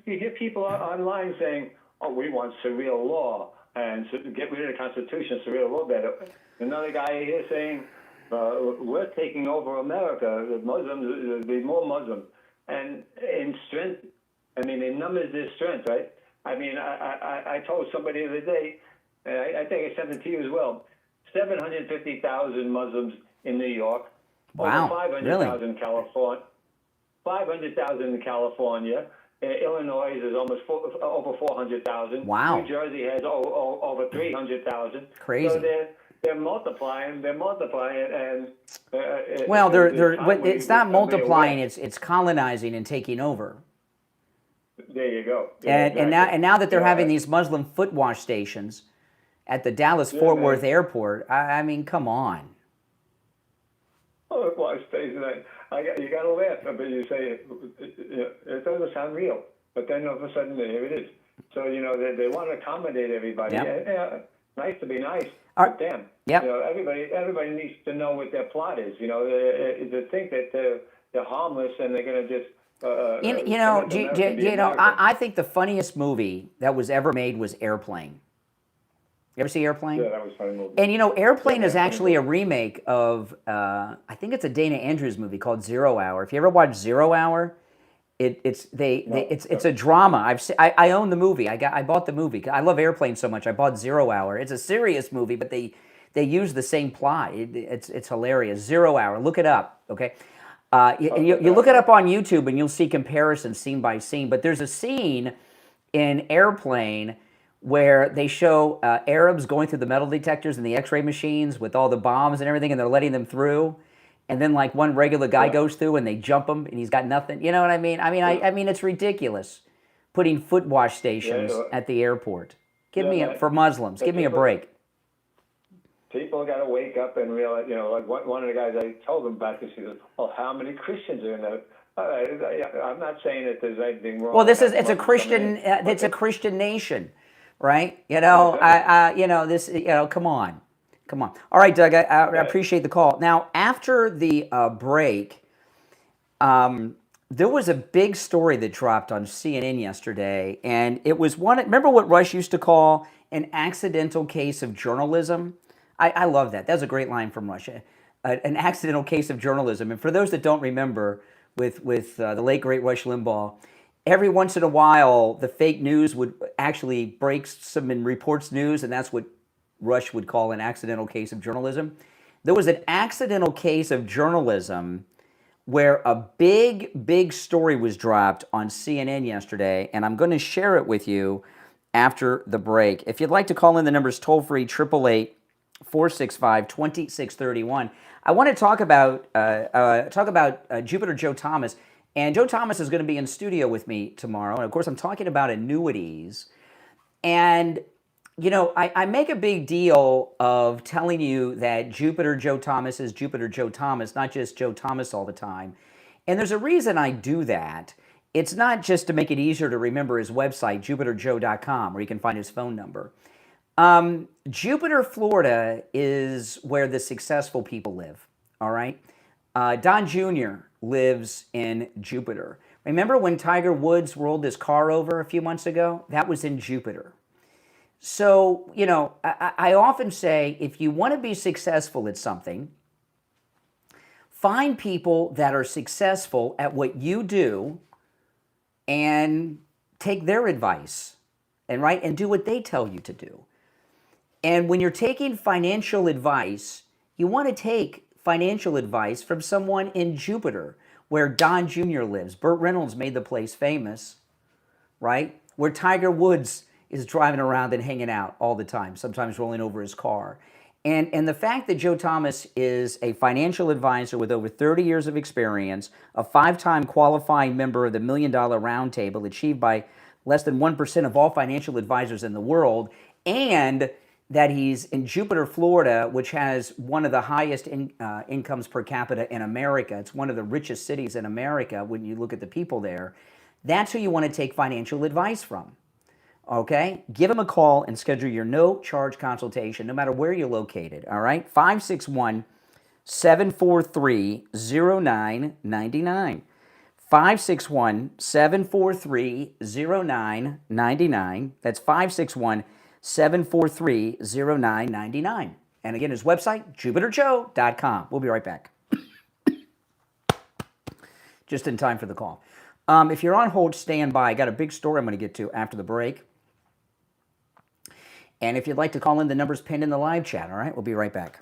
You hear people online saying, "Oh, we want surreal law and get rid of the Constitution, surreal law better." Another guy here saying, "We're taking over America. The Muslims, there'll be more Muslims." And in strength, I mean, in numbers, there's strength, right? I mean, I told somebody the other day, I think I sent it to you as well, 750,000 Muslims in New York. Wow, over 500,000 in California. 500,000 in California. Illinois is almost over 400,000. Wow. New Jersey has over 300,000. Crazy. So they're multiplying, and well, it's not multiplying; it's colonizing and taking over. There you go. Yeah, exactly. and now that they're having these Muslim foot wash stations at the Dallas-Fort Worth airport, I mean, come on. Foot wash station, you got to laugh, but you say it doesn't sound real, but then all of a sudden here it is. So they want to accommodate everybody. Yep. Yeah, nice to be nice. Right. Damn. Yep. Everybody needs to know what their plot is. To think that they're harmless and they're going to just. I think the funniest movie that was ever made was Airplane. You ever see Airplane? Yeah, that was a funny movie. And Airplane is actually a remake of I think it's a Dana Andrews movie called 0 Hour. If you ever watched 0 Hour, it's a drama. I own the movie. I bought the movie. I love Airplane so much. I bought 0 Hour. It's a serious movie, but they use the same plot. It's hilarious. 0 Hour. Look it up. Okay. You look it up on YouTube and you'll see comparisons scene by scene. But there's a scene in Airplane where they show Arabs going through the metal detectors and the X-ray machines with all the bombs and everything, and they're letting them through. And then like one regular guy goes through and they jump him and he's got nothing. You know what I mean? I mean it's ridiculous putting foot wash stations at the airport. For Muslims, give me a break. People got to wake up and realize, like one of the guys I told him about this, he goes, "Well, how many Christians are in there?" I'm not saying that there's anything wrong. Well, it's a Christian nation, right? Come on. All right, Doug, I appreciate the call. Now, after the break, there was a big story that dropped on CNN yesterday, and it was remember what Rush used to call an accidental case of journalism? I love that. That was a great line from Rush. An accidental case of journalism. And for those that don't remember, with the late, great Rush Limbaugh, every once in a while, the fake news would actually break some and reports news, and that's what Rush would call an accidental case of journalism. There was an accidental case of journalism where a big story was dropped on CNN yesterday, and I'm going to share it with you after the break. If you'd like to call in, the number's toll-free, 888-465-2631. I want to talk about Jupiter Joe Thomas, and Joe Thomas is going to be in studio with me tomorrow, and of course I'm talking about annuities. And you know, I make a big deal of telling you that Jupiter Joe Thomas is Jupiter Joe Thomas, not just Joe Thomas all the time. And there's a reason I do that. It's not just to make it easier to remember his website, jupiterjoe.com, where you can find his phone number. Jupiter, Florida is where the successful people live, all right? Don Jr. lives in Jupiter. Remember when Tiger Woods rolled his car over a few months ago? That was in Jupiter. So, you know, I often say, if you want to be successful at something, find people that are successful at what you do and take their advice and do what they tell you to do. And when you're taking financial advice, you want to take financial advice from someone in Jupiter, where Don Jr. lives. Burt Reynolds made the place famous, right? Where Tiger Woods is driving around and hanging out all the time, sometimes rolling over his car. And the fact that Joe Thomas is a financial advisor with over 30 years of experience, a 5-time qualifying member of the $1 Million Roundtable, achieved by less than 1% of all financial advisors in the world, and that he's in Jupiter, Florida, which has one of the highest incomes per capita in America. It's one of the richest cities in America when you look at the people there. That's who you want to take financial advice from. Okay? Give him a call and schedule your no-charge consultation, no matter where you're located, all right? 561-743-0999. 561-743-0999. That's 561-743-0999. And again, his website, jupiterjoe.com. We'll be right back. Just in time for the call. If you're on hold, stand by. I got a big story I'm going to get to after the break. And if you'd like to call in, the number's pinned in the live chat, all right? We'll be right back.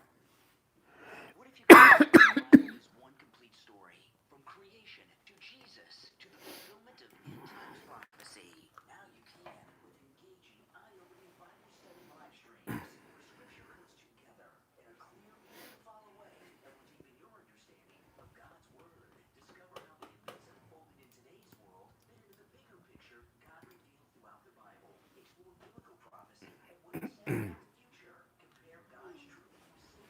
What if you could is one complete story, from creation to Jesus to the fulfillment of end times prophecy. Now you can with engaging, eye-opening Bible study live streams, where Scripture comes together in a clear, unified way that will deepen your understanding of God's Word. Discover how events unfolded in today's world fit into the bigger picture God revealed throughout the Bible. Explore biblical prophecy and what it says about the future. Compare God's truth with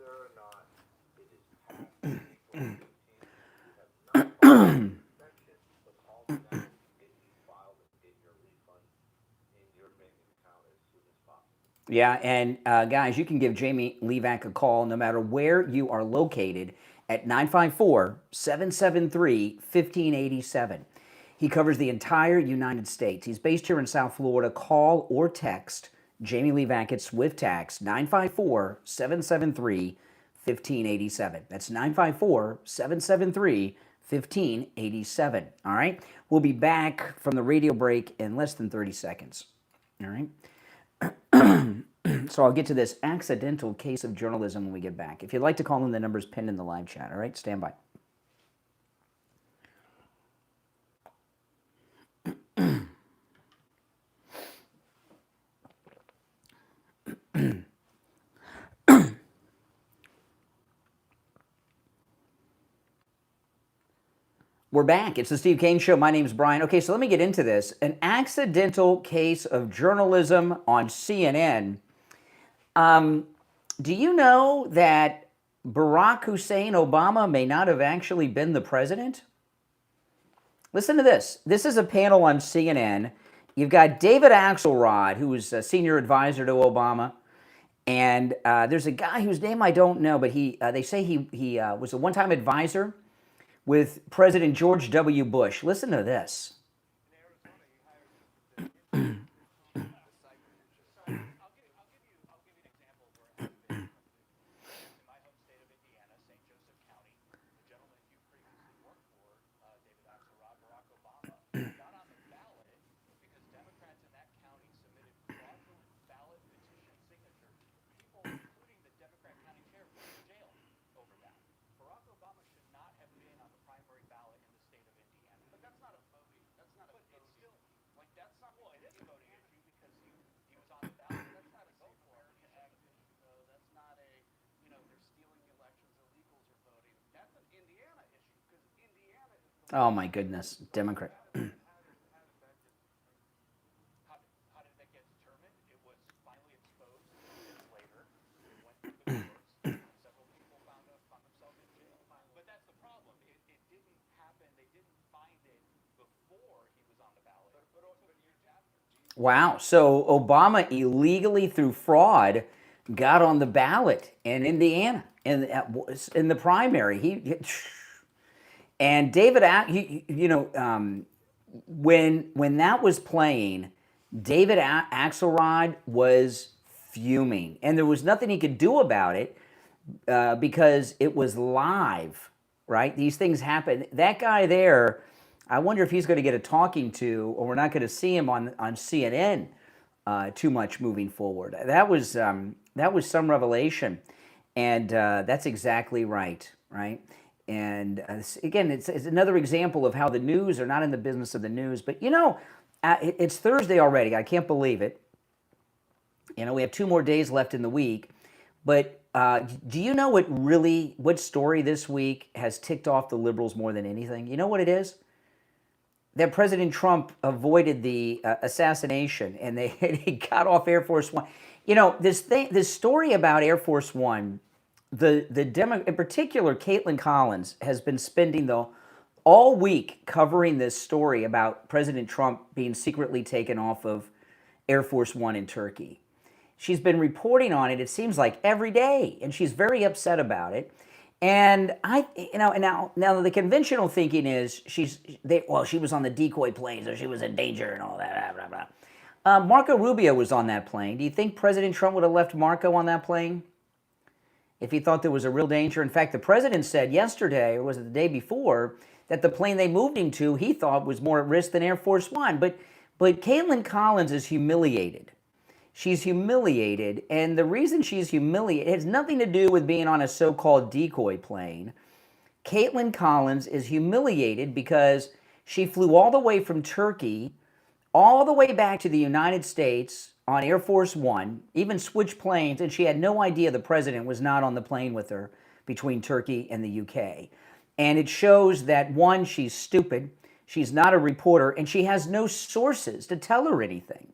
or not it is past April 15th, you have not filed an inspection, but call me now and get you filed and get your refund in your bank account as soon as possible. Yeah, and guys, you can give Jamie Levac a call no matter where you are located at 954-773-1587. He covers the entire United States. He's based here in South Florida. Call or text Jamie Levac at Swift Tax, 954-773-1587. That's 954-773-1587. All right? We'll be back from the radio break in less than 30 seconds. All right? So I'll get to this accidental case of journalism when we get back. If you'd like to call in, the number's pinned in the live chat. All right? Stand by. We're back. It's the Steve Kane Show. My name's Brian. Okay, so let me get into this. An accidental case of journalism on CNN. Do you know that Barack Hussein Obama may not have actually been the president? Listen to this. This is a panel on CNN. You've got David Axelrod, who is a senior advisor to Obama. And there's a guy whose name I don't know, but they say he was a one-time advisor with President George W. Bush. Listen to this. Oh my goodness, Democrat. How did that get determined? It was finally exposed years later. It went through the courts. Several people found themselves in jail. But that's the problem. It didn't happen. They didn't find it before he was on the ballot. But years after. Wow. So Obama illegally, through fraud, got on the ballot in Indiana in the primary. And David, when that was playing, David Axelrod was fuming, and there was nothing he could do about it because it was live, right? These things happen. That guy there, I wonder if he's going to get a talking to, or we're not going to see him on CNN too much moving forward. That was some revelation, and that's exactly right, right? And again, it's another example of how the news are not in the business of the news. But it's Thursday already. I can't believe it. We have 2 more days left in the week. But do you know what story this week has ticked off the liberals more than anything? You know what it is? That President Trump avoided the assassination, and he got off Air Force One. This story about Air Force One. In particular, Caitlin Collins has been spending all week covering this story about President Trump being secretly taken off of Air Force One in Turkey. She's been reporting on it, it seems like, every day, and she's very upset about it. And now the conventional thinking is she was on the decoy planes, or she was in danger and all that, blah, blah, blah. Marco Rubio was on that plane. Do you think President Trump would have left Marco on that plane if he thought there was a real danger? In fact, the president said yesterday, or was it the day before, that the plane they moved him to, he thought was more at risk than Air Force One. But Caitlin Collins is humiliated. She's humiliated, and the reason she's humiliated has nothing to do with being on a so-called decoy plane. Caitlin Collins is humiliated because she flew all the way from Turkey, all the way back to the United States on Air Force One, even switched planes, and she had no idea the president was not on the plane with her between Turkey and the UK. And it shows that, one, she's stupid, she's not a reporter, and she has no sources to tell her anything.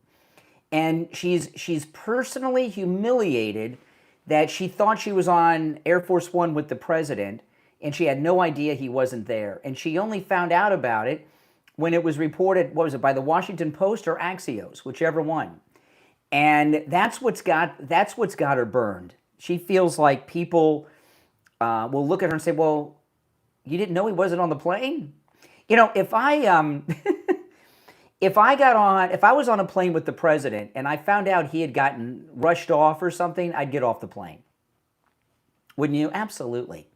And she's personally humiliated that she thought she was on Air Force One with the president, and she had no idea he wasn't there. And she only found out about it when it was reported, what was it, by the Washington Post or Axios, whichever one. And that's what's got her burned. She feels like people will look at her and say, well, you didn't know he wasn't on the plane? You know, if I was on a plane with the president and I found out he had gotten rushed off or something, I'd get off the plane. Wouldn't you? Absolutely.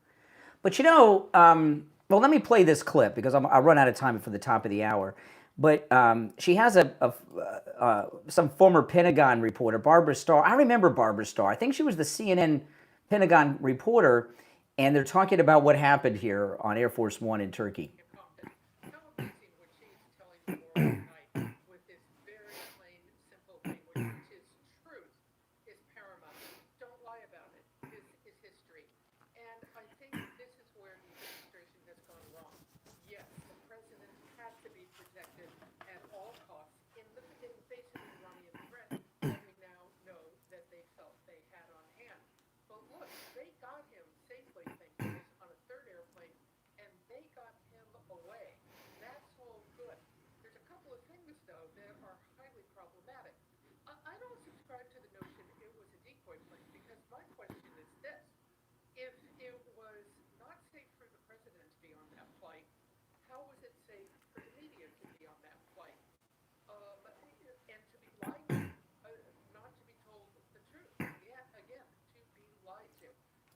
But you know, well, let me play this clip because I'll run out of time for the top of the hour. But she has some former Pentagon reporter, Barbara Starr. I remember Barbara Starr. I think she was the CNN Pentagon reporter, and they're talking about what happened here on Air Force One in Turkey.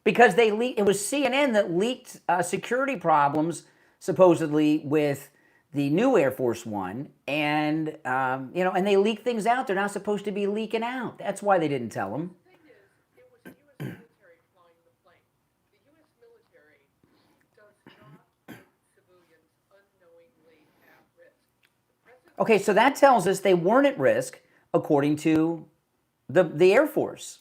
Because it was CNN that leaked security problems, supposedly, with the new Air Force One, and you know, and they leak things out they're not supposed to be leaking out. That's why they didn't tell them. The thing is, it was the U.S. military flying the plane. The U.S. military does not put civilians unknowingly at risk. Okay, so that tells us they weren't at risk, according to the Air Force.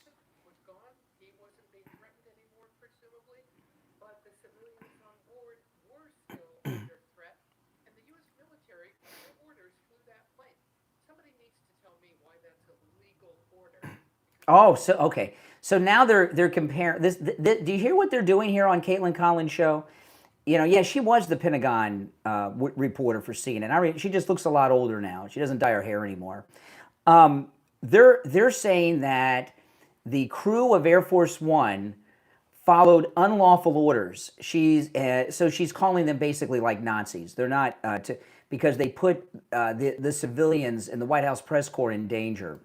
Oh, so okay. So now they're comparing this. Do you hear what they're doing here on Caitlin Collins' show? You know, yeah, she was the Pentagon reporter for CNN. She just looks a lot older now. She doesn't dye her hair anymore. They're saying that the crew of Air Force One followed unlawful orders. She's calling them basically like Nazis. They're not because they put the civilians in the White House press corps in danger.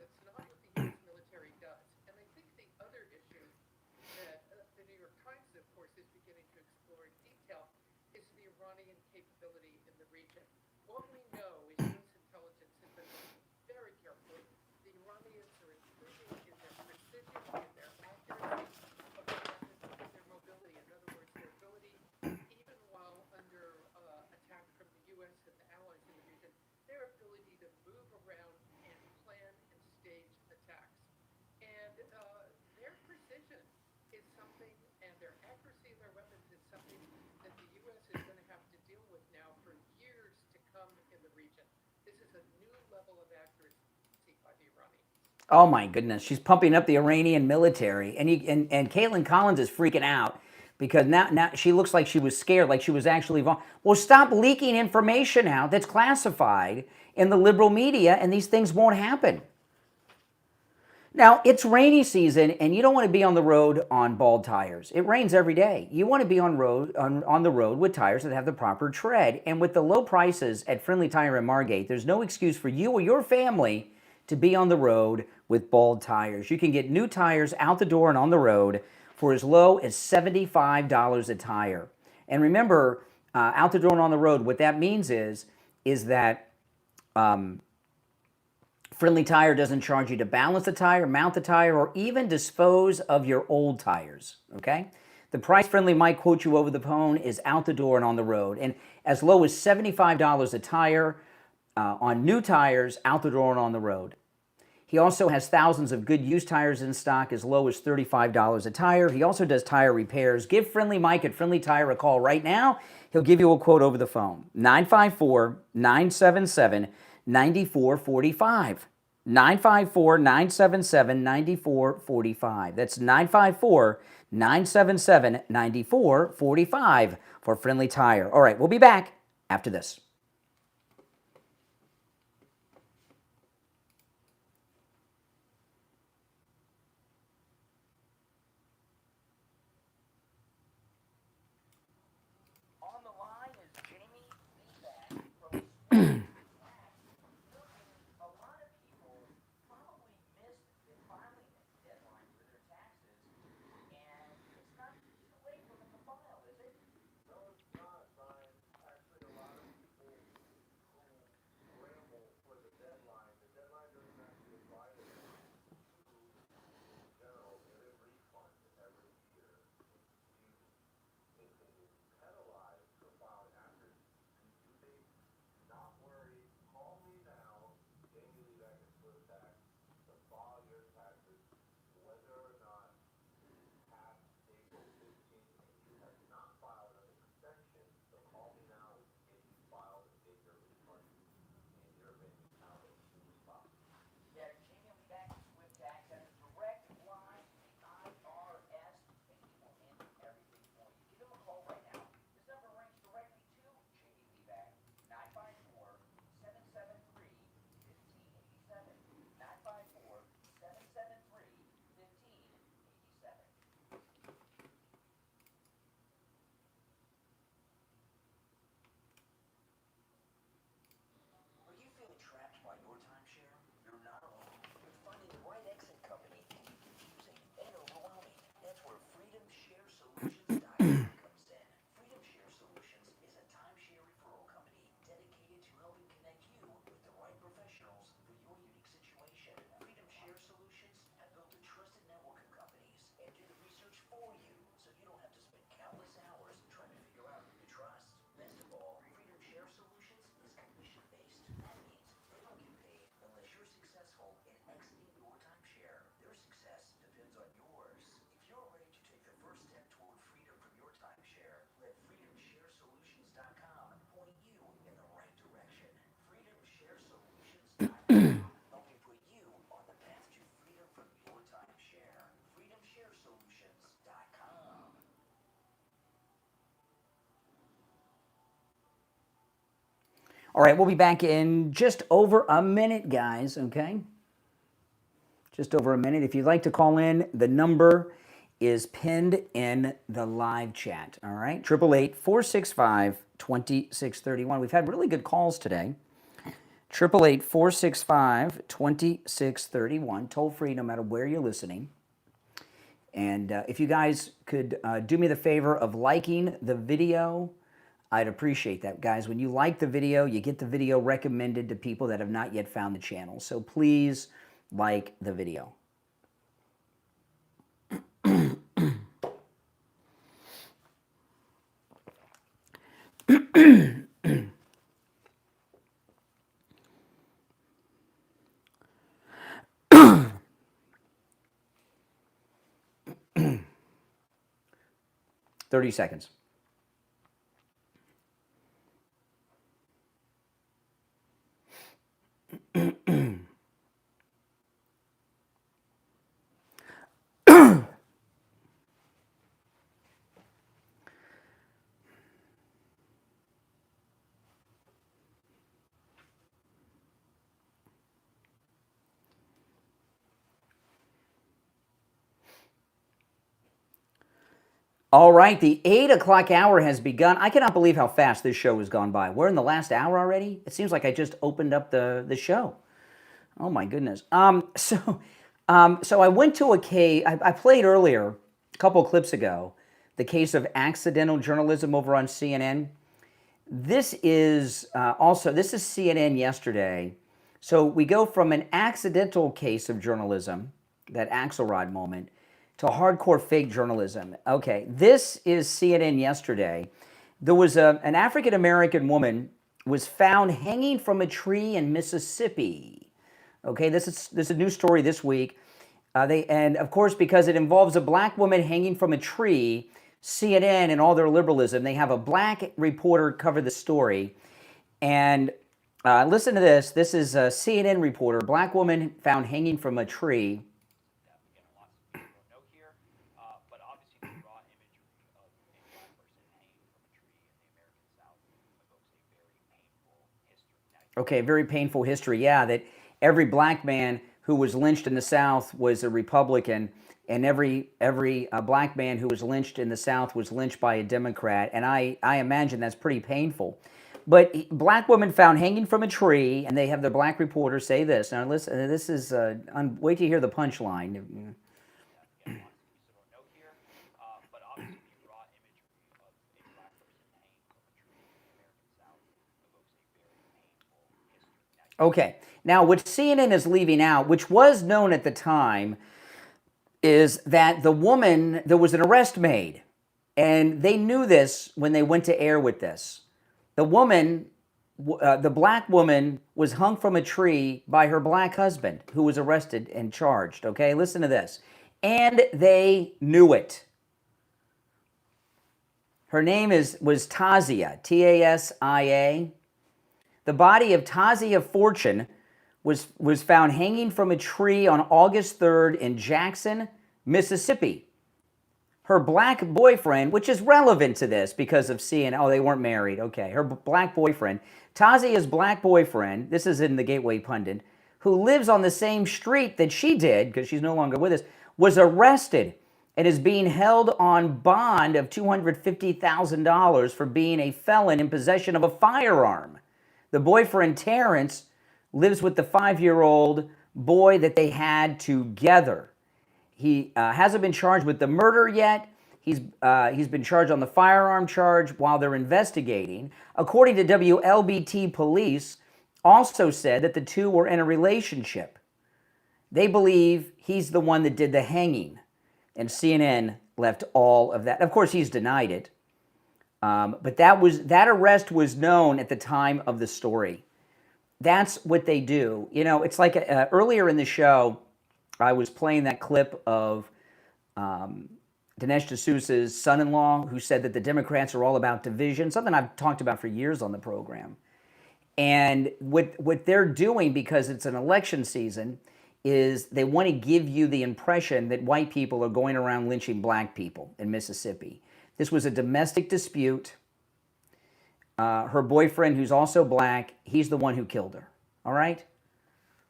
Oh my goodness, she's pumping up the Iranian military, and Caitlin Collins is freaking out because now she looks like she was scared, like she was actually well, stop leaking information out that's classified in the liberal media, and these things won't happen. Now, it's rainy season, and you don't want to be on the road on bald tires. It rains every day. You want to be on the road with tires that have the proper tread. And with the low prices at Friendly Tire and Margate, there's no excuse for you or your family to be on the road with bald tires. You can get new tires out the door and on the road for as low as $75 a tire. And remember, out the door and on the road, what that means is that Friendly Tire doesn't charge you to balance the tire, mount the tire, or even dispose of your old tires, okay? The price Friendly might quote you over the phone is out the door and on the road. And as low as $75 a tire on new tires, out the door and on the road. He also has thousands of good used tires in stock as low as $35 a tire. He also does tire repairs. Give Friendly Mike at Friendly Tire a call right now. He'll give you a quote over the phone. 954-977-9445. 954-977-9445. That's 954-977-9445 for Friendly Tire. All right, we'll be back after this. All right, we'll be back in just over a minute, guys, okay? Just over a minute. If you'd like to call in, the number is pinned in the live chat, all right? 888-465-2631. We've had really good calls today. 888-465-2631. Toll free no matter where you're listening. And if you guys could do me the favor of liking the video, I'd appreciate that. Guys, when you like the video, you get the video recommended to people that have not yet found the channel. So please like the video. Thirty seconds. All right, the 8 o'clock hour has begun. I cannot believe how fast this show has gone by. We're in the last hour already. It seems like I just opened up the show. Oh my goodness. So I went to a case. I played earlier, a couple clips ago, the case of accidental journalism over on CNN. This is this is CNN yesterday. So we go from an accidental case of journalism, that Axelrod moment, to hardcore fake journalism. Okay, this is CNN yesterday. There was an African-American woman was found hanging from a tree in Mississippi. Okay, this is a new story this week. And of course, because it involves a black woman hanging from a tree, CNN and all their liberalism, they have a black reporter cover the story. And Listen to this. This is a CNN reporter. Black woman found hanging from a tree. Again, lots of people don't know here, but obviously the raw imagery of a black person hanging from a tree in the American South evokes a very painful history. Okay, very painful history. Yeah, that every black man who was lynched in the South was a Republican, and every black man who was lynched in the South was lynched by a Democrat. And I imagine that's pretty painful. But black woman found hanging from a tree, and they have the black reporter say this. Now listen, this is, wait till you hear the punchline. Again, lots of people don't know here, but obviously the raw imagery of a black person hanging from a tree in the American South evokes a very painful history. Okay, now what CNN is leaving out, which was known at the time, is that the woman, there was an arrest made, and they knew this when they went to air with this. The woman, the black woman, was hung from a tree by her black husband, who was arrested and charged. Okay, listen to this. And they knew it. Her name was Tasia, T-A-S-I-A. The body of Tasia Fortune was found hanging from a tree on August 3rd in Jackson, Mississippi. Her black boyfriend, which is relevant to this because of seeing, oh, they weren't married. Okay, her black boyfriend, Tasia's black boyfriend, this is in the Gateway Pundit, who lives on the same street that she did, because she's no longer with us, was arrested and is being held on bond of $250,000 for being a felon in possession of a firearm. The boyfriend, Terrence, lives with the 5-year-old boy that they had together. He hasn't been charged with the murder yet. He's been charged on the firearm charge while they're investigating. According to WLBT police, also said that the two were in a relationship. They believe he's the one that did the hanging, and CNN left all of that. Of course, he's denied it, but that arrest was known at the time of the story. That's what they do. You know, it's like earlier in the show, I was playing that clip of Dinesh D'Souza's son-in-law, who said that the Democrats are all about division, something I've talked about for years on the program. And what they're doing, because it's an election season, is they want to give you the impression that white people are going around lynching black people in Mississippi. This was a domestic dispute. Her boyfriend, who's also black, he's the one who killed her. All right?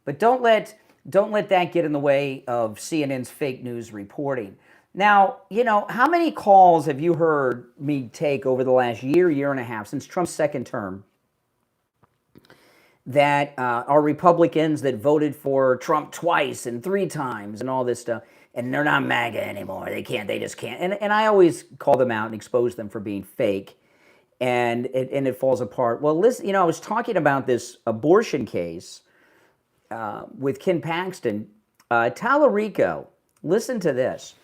But don't let that get in the way of CNN's fake news reporting. Now, you know, how many calls have you heard me take over the last year and a half, since Trump's second term, that are Republicans that voted for Trump twice and 3 times and all this stuff, and they're not MAGA anymore. They just can't. And I always call them out and expose them for being fake, and it falls apart. Well, listen, you know, I was talking about this abortion case with Ken Paxton, Tallarico. Listen to this.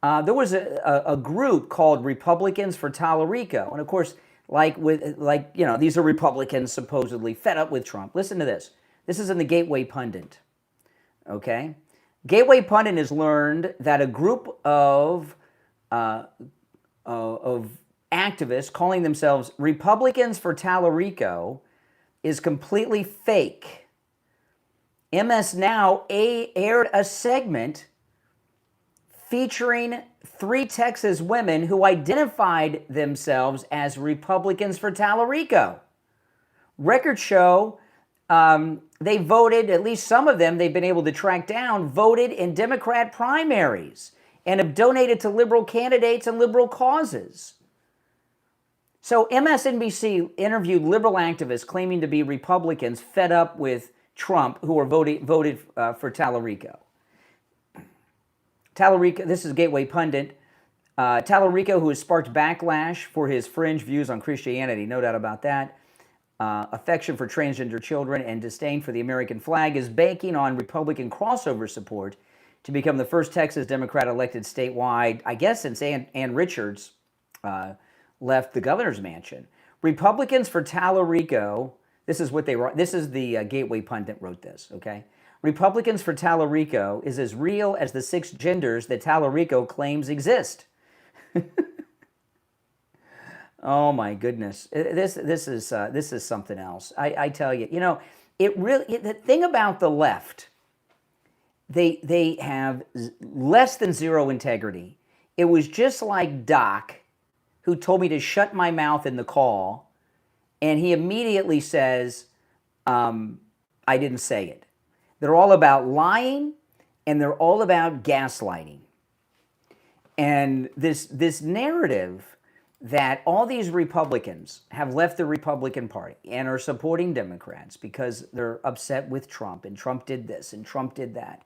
There was a group called Republicans for Tallarico, and of course, these are Republicans supposedly fed up with Trump. Listen to this. This is in the Gateway Pundit. Okay, Gateway Pundit has learned that a group of activists calling themselves Republicans for Tallarico is completely fake. MS Now aired a segment featuring 3 Texas women who identified themselves as Republicans for Tallarico. Records show they voted, at least some of them they've been able to track down, voted in Democrat primaries and have donated to liberal candidates and liberal causes. So MSNBC interviewed liberal activists claiming to be Republicans fed up with Trump who were voted for Tallarico. Tallarico, this is Gateway Pundit. Tallarico, who has sparked backlash for his fringe views on Christianity, no doubt about that, affection for transgender children, and disdain for the American flag, is banking on Republican crossover support to become the first Texas Democrat elected statewide, I guess since Ann Richards left the governor's mansion. Republicans for Tallarico, this is what they wrote. This is the Gateway Pundit wrote this, okay? Republicans for Tallarico is as real as the 6 genders that Tallarico claims exist. Oh my goodness, this is something else. I tell you, the thing about the left, they have less than zero integrity. It was just like Doc, who told me to shut my mouth in the call, and he immediately says, I didn't say it. They're all about lying, and they're all about gaslighting. And this narrative that all these Republicans have left the Republican Party and are supporting Democrats because they're upset with Trump, and Trump did this and Trump did that.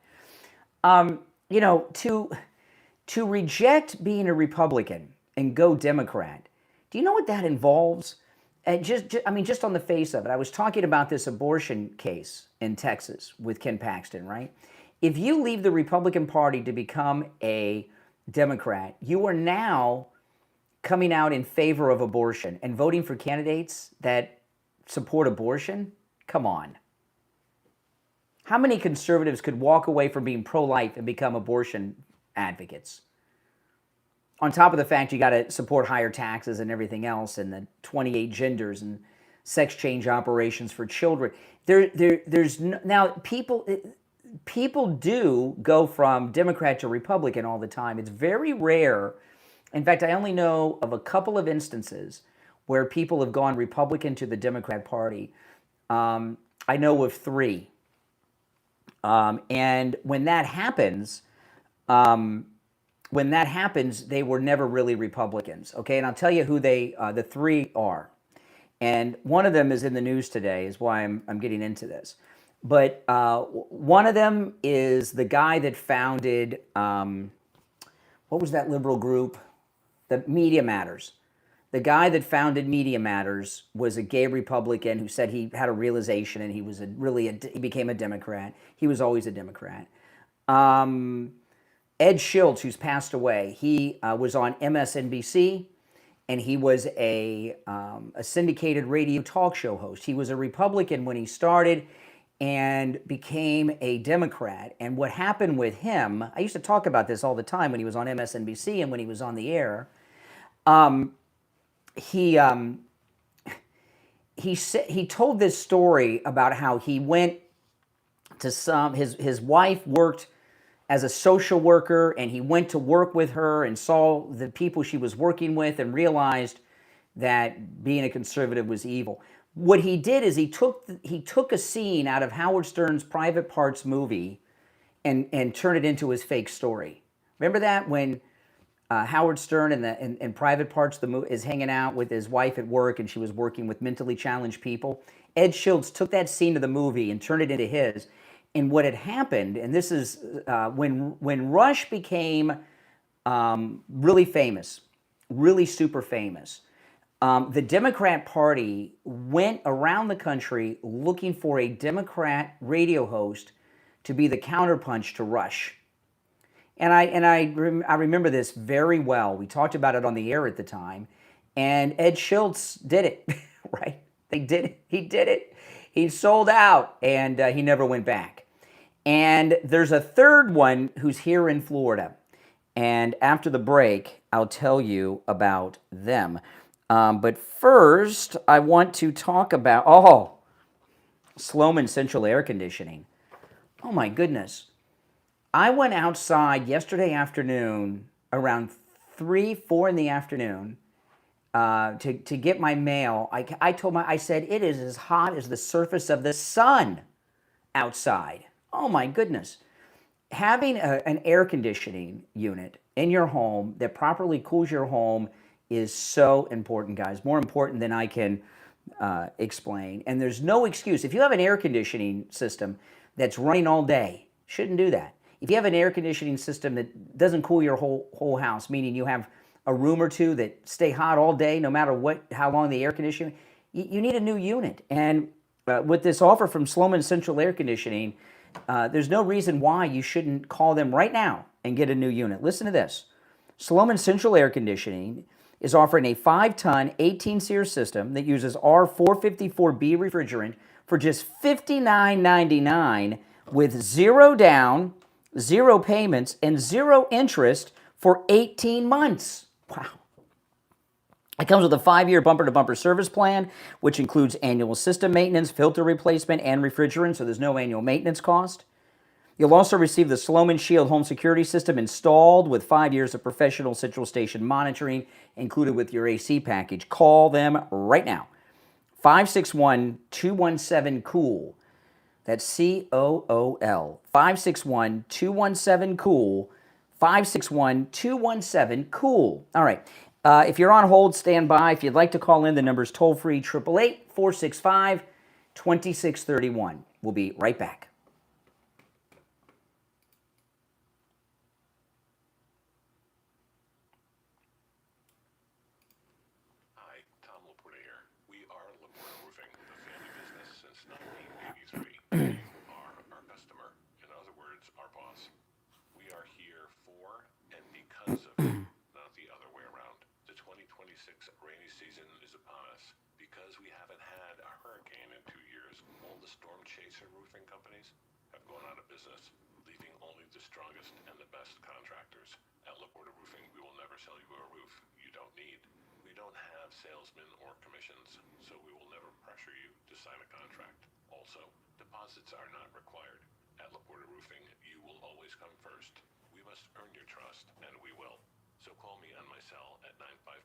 To reject being a Republican and go Democrat, do you know what that involves? Just on the face of it, I was talking about this abortion case in Texas with Ken Paxton, right? If you leave the Republican Party to become a Democrat, you are now coming out in favor of abortion and voting for candidates that support abortion. Come on. How many conservatives could walk away from being pro-life and become abortion advocates? On top of the fact you got to support higher taxes and everything else, and the 28 genders and sex change operations for children. Now people do go from Democrat to Republican all the time. It's very rare. In fact, I only know of a couple of instances where people have gone Republican to the Democrat Party. I know of 3. And when that happens, they were never really Republicans. Okay, and I'll tell you who the 3 are. And one of them is in the news today, is why I'm getting into this. But one of them is the guy that founded, what was that liberal group? The Media Matters. The guy that founded Media Matters was a gay Republican who said he had a realization and he was he became a Democrat. He was always a Democrat. Ed Schultz, who's passed away, he was on MSNBC, and he was a syndicated radio talk show host. He was a Republican when he started and became a Democrat. And what happened with him, I used to talk about this all the time when he was on MSNBC and when he was on the air. He told this story about how he went to his wife worked as a social worker, and he went to work with her and saw the people she was working with and realized that being a conservative was evil. What he did is he took a scene out of Howard Stern's Private Parts movie and turned it into his fake story. Remember that when Howard Stern in Private Parts is hanging out with his wife at work, and she was working with mentally challenged people? Ed Schultz took that scene of the movie and turned it into his. And what had happened, and this is when Rush became really famous, really super famous, the Democrat Party went around the country looking for a Democrat radio host to be the counterpunch to Rush. And I remember this very well. We talked about it on the air at the time, and Ed Schultz did it, right? They did it. He did it. He sold out, and he never went back. And there's a third one who's here in Florida. And after the break, I'll tell you about them. But first, I want to talk about, Sloman Central Air Conditioning. Oh my goodness. I went outside yesterday afternoon around 3, 4 in the afternoon to get my mail. I said, it is as hot as the surface of the sun outside. Oh my goodness. Having an air conditioning unit in your home that properly cools your home is so important, guys. More important than I can explain. And there's no excuse. If you have an air conditioning system that's running all day, shouldn't do that. If you have an air conditioning system that doesn't cool your whole house, meaning you have a room or two that stay hot all day, no matter how long the air conditioning, you need a new unit. And with this offer from Sloman Central Air Conditioning, there's no reason why you shouldn't call them right now and get a new unit. Listen to this. Sloman Central Air Conditioning is offering a 5-ton, 18-SEER system that uses R454B refrigerant for just $59.99 with 0 down, 0 payments, and 0 interest for 18 months. Wow. It comes with a 5-year bumper-to-bumper service plan, which includes annual system maintenance, filter replacement, and refrigerant, so there's no annual maintenance cost. You'll also receive the Sloman Shield home security system installed with 5 years of professional central station monitoring included with your AC package. Call them right now. 561-217-COOL. That's COOL. 561-217-COOL. 561-217-COOL. All right. If you're on hold, stand by. If you'd like to call in, the number's toll-free, 888-465-2631. We'll be right back. Are our customer. In other words, our boss. We are here for and because of you, not the other way around. The 2026 rainy season is upon us. Because we haven't had a hurricane in 2 years, all the storm chaser roofing companies have gone out of business, leaving only the strongest and the best contractors. At LaPorta Roofing, we will never sell you a roof you don't need. We don't have salesmen or commissions, so we will never pressure you to sign a contract. Also, deposits are not required. At LaPorta Roofing, you will always come first. We must earn your trust, and we will. So call me on my cell at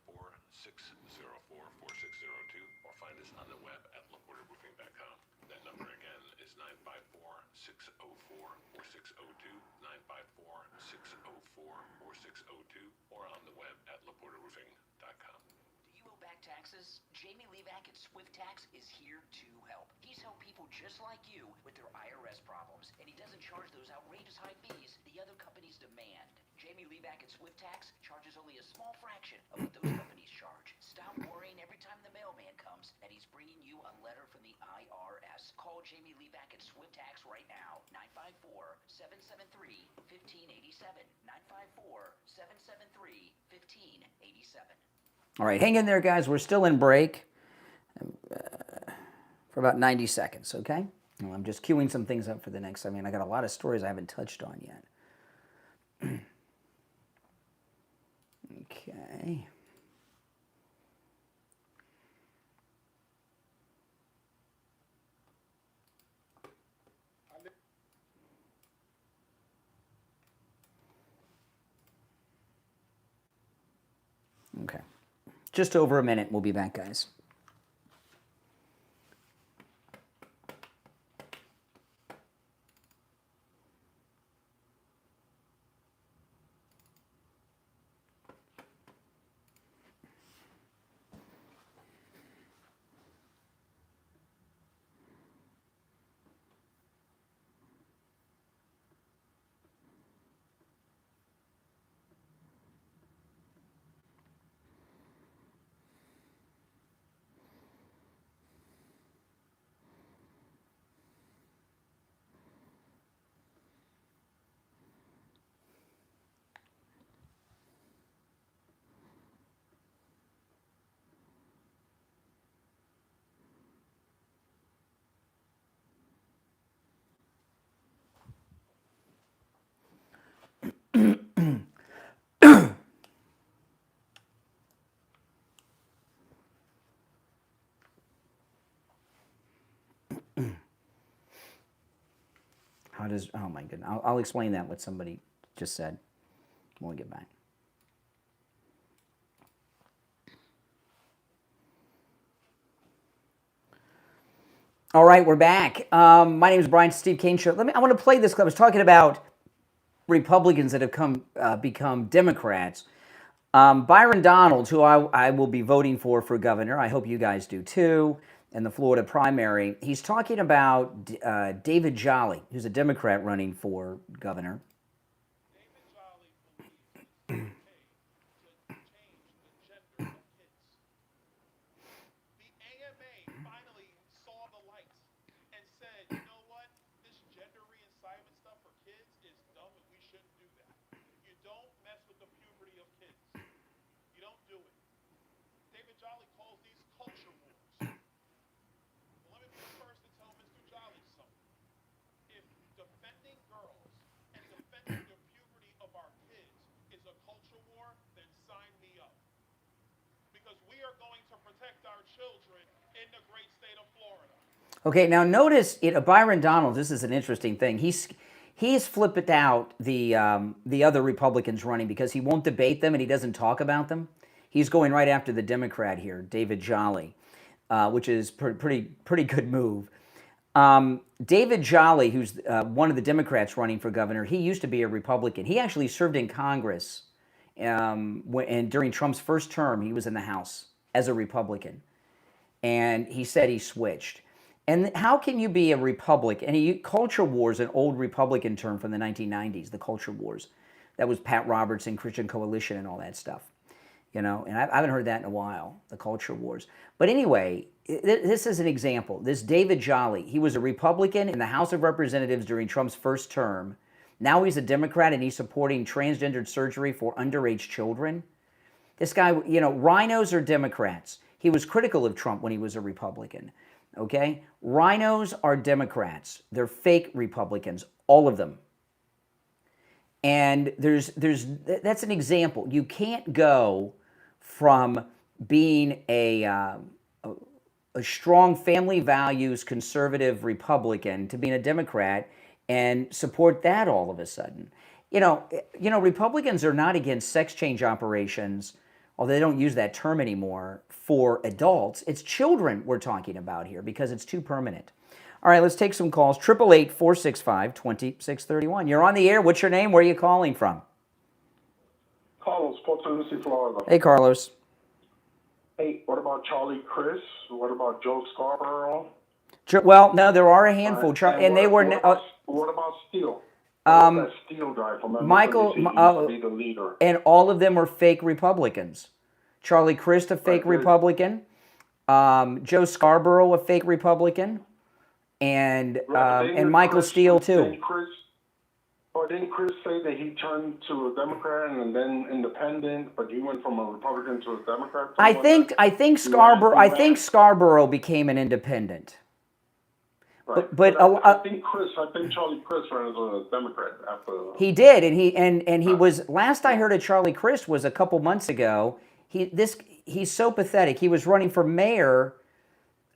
954-604-4602 or find us on the web at laportaroofing.com. That number again is 954-604-4602, 954-604-4602, or on the web at laportaroofing.com. Back taxes? Jamie Levac at Swift Tax is here to help. He's helped people just like you with their IRS problems, and he doesn't charge those outrageous high fees the other companies demand. Jamie Levac at Swift Tax charges only a small fraction of what those companies charge. Stop worrying every time the mailman comes and he's bringing you a letter from the IRS. Call Jamie Levac at Swift Tax right now. 954-773-1587. 954-773-1587. All right, hang in there, guys. We're still in break for about 90 seconds, okay? I'm just queuing some things up for the next. I got a lot of stories I haven't touched on yet. Okay. Okay. Just over a minute. We'll be back, guys. How does, oh my goodness, I'll explain that, what somebody just said when we get back. All right, we're back. My name is Brian, Steve Kane Show. I want to play this clip. I was talking about Republicans that have become Democrats. Byron Donalds, who I will be voting for governor, I hope you guys do too, in the Florida primary, he's talking about David Jolly, who's a Democrat running for governor. are going to protect our children in the great state of Florida. Okay, now notice Byron Donalds. This is an interesting thing. He's flipped out the other Republicans running because he won't debate them and he doesn't talk about them. He's going right after the Democrat here, David Jolly, which is pretty good move. David Jolly, who's one of the Democrats running for governor, he used to be a Republican. He actually served in Congress, and during Trump's first term, he was in the House as a Republican. And he said he switched. And how can you be a Republican? And culture wars, an old Republican term from the 1990s, the culture wars. That was Pat Robertson, Christian Coalition, and all that stuff. And I haven't heard that in a while, the culture wars. But anyway, this is an example. This David Jolly, he was a Republican in the House of Representatives during Trump's first term. Now he's a Democrat and he's supporting transgendered surgery for underage children. This guy, rhinos are Democrats. He was critical of Trump when he was a Republican. Okay? Rhinos are Democrats. They're fake Republicans, all of them. And that's an example. You can't go from being a strong family values conservative Republican to being a Democrat and support that all of a sudden. Republicans are not against sex change operations, although they don't use that term anymore, for adults. It's children we're talking about here because it's too permanent. All right, let's take some calls. 888-465-2631. You're on the air. What's your name? Where are you calling from? Carlos, Port St. Lucie, Florida. Hey, Carlos. Hey, what about Charlie Chris? What about Joe Scarborough? Well, no, there are a handful. And they were... What about Steele? That Steele guy from Michael... He used to be the leader. And all of them are fake Republicans. Charlie Crist, a fake Republican. Joe Scarborough, a fake Republican. And Michael Steele, too. Didn't Chris say that he turned to a Democrat and then independent, but he went from a Republican to a Democrat? I think Scarborough became an independent. Right. But I think Charlie Chris ran as a Democrat after. He did, and he was. Last I heard of Charlie Crist was a couple months ago. He's so pathetic. He was running for mayor.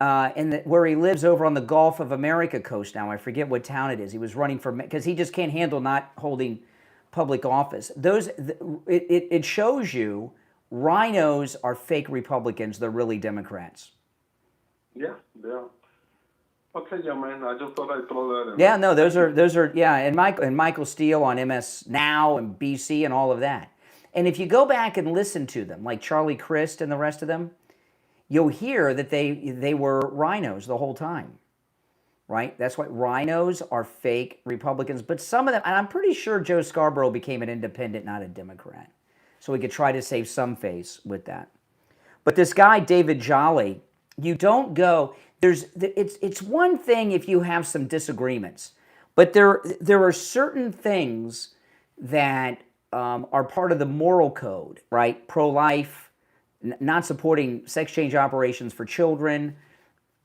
Where he lives over on the Gulf of America coast now. I forget what town it is. He was running for, because he just can't handle not holding public office. It shows you rhinos are fake Republicans. They're really Democrats. Yeah. Okay, yeah, man. I just thought I'd throw that in. Yeah, no, those are yeah, and Michael Steele on MS Now and BC and all of that. And if you go back and listen to them, like Charlie Crist and the rest of them, you'll hear that they were rhinos the whole time, right? That's why rhinos are fake Republicans. But some of them, and I'm pretty sure Joe Scarborough became an independent, not a Democrat. So we could try to save some face with that. But this guy, David Jolly, you don't go, it's one thing if you have some disagreements, but there are certain things that are part of the moral code, right? Pro-life, not supporting sex change operations for children,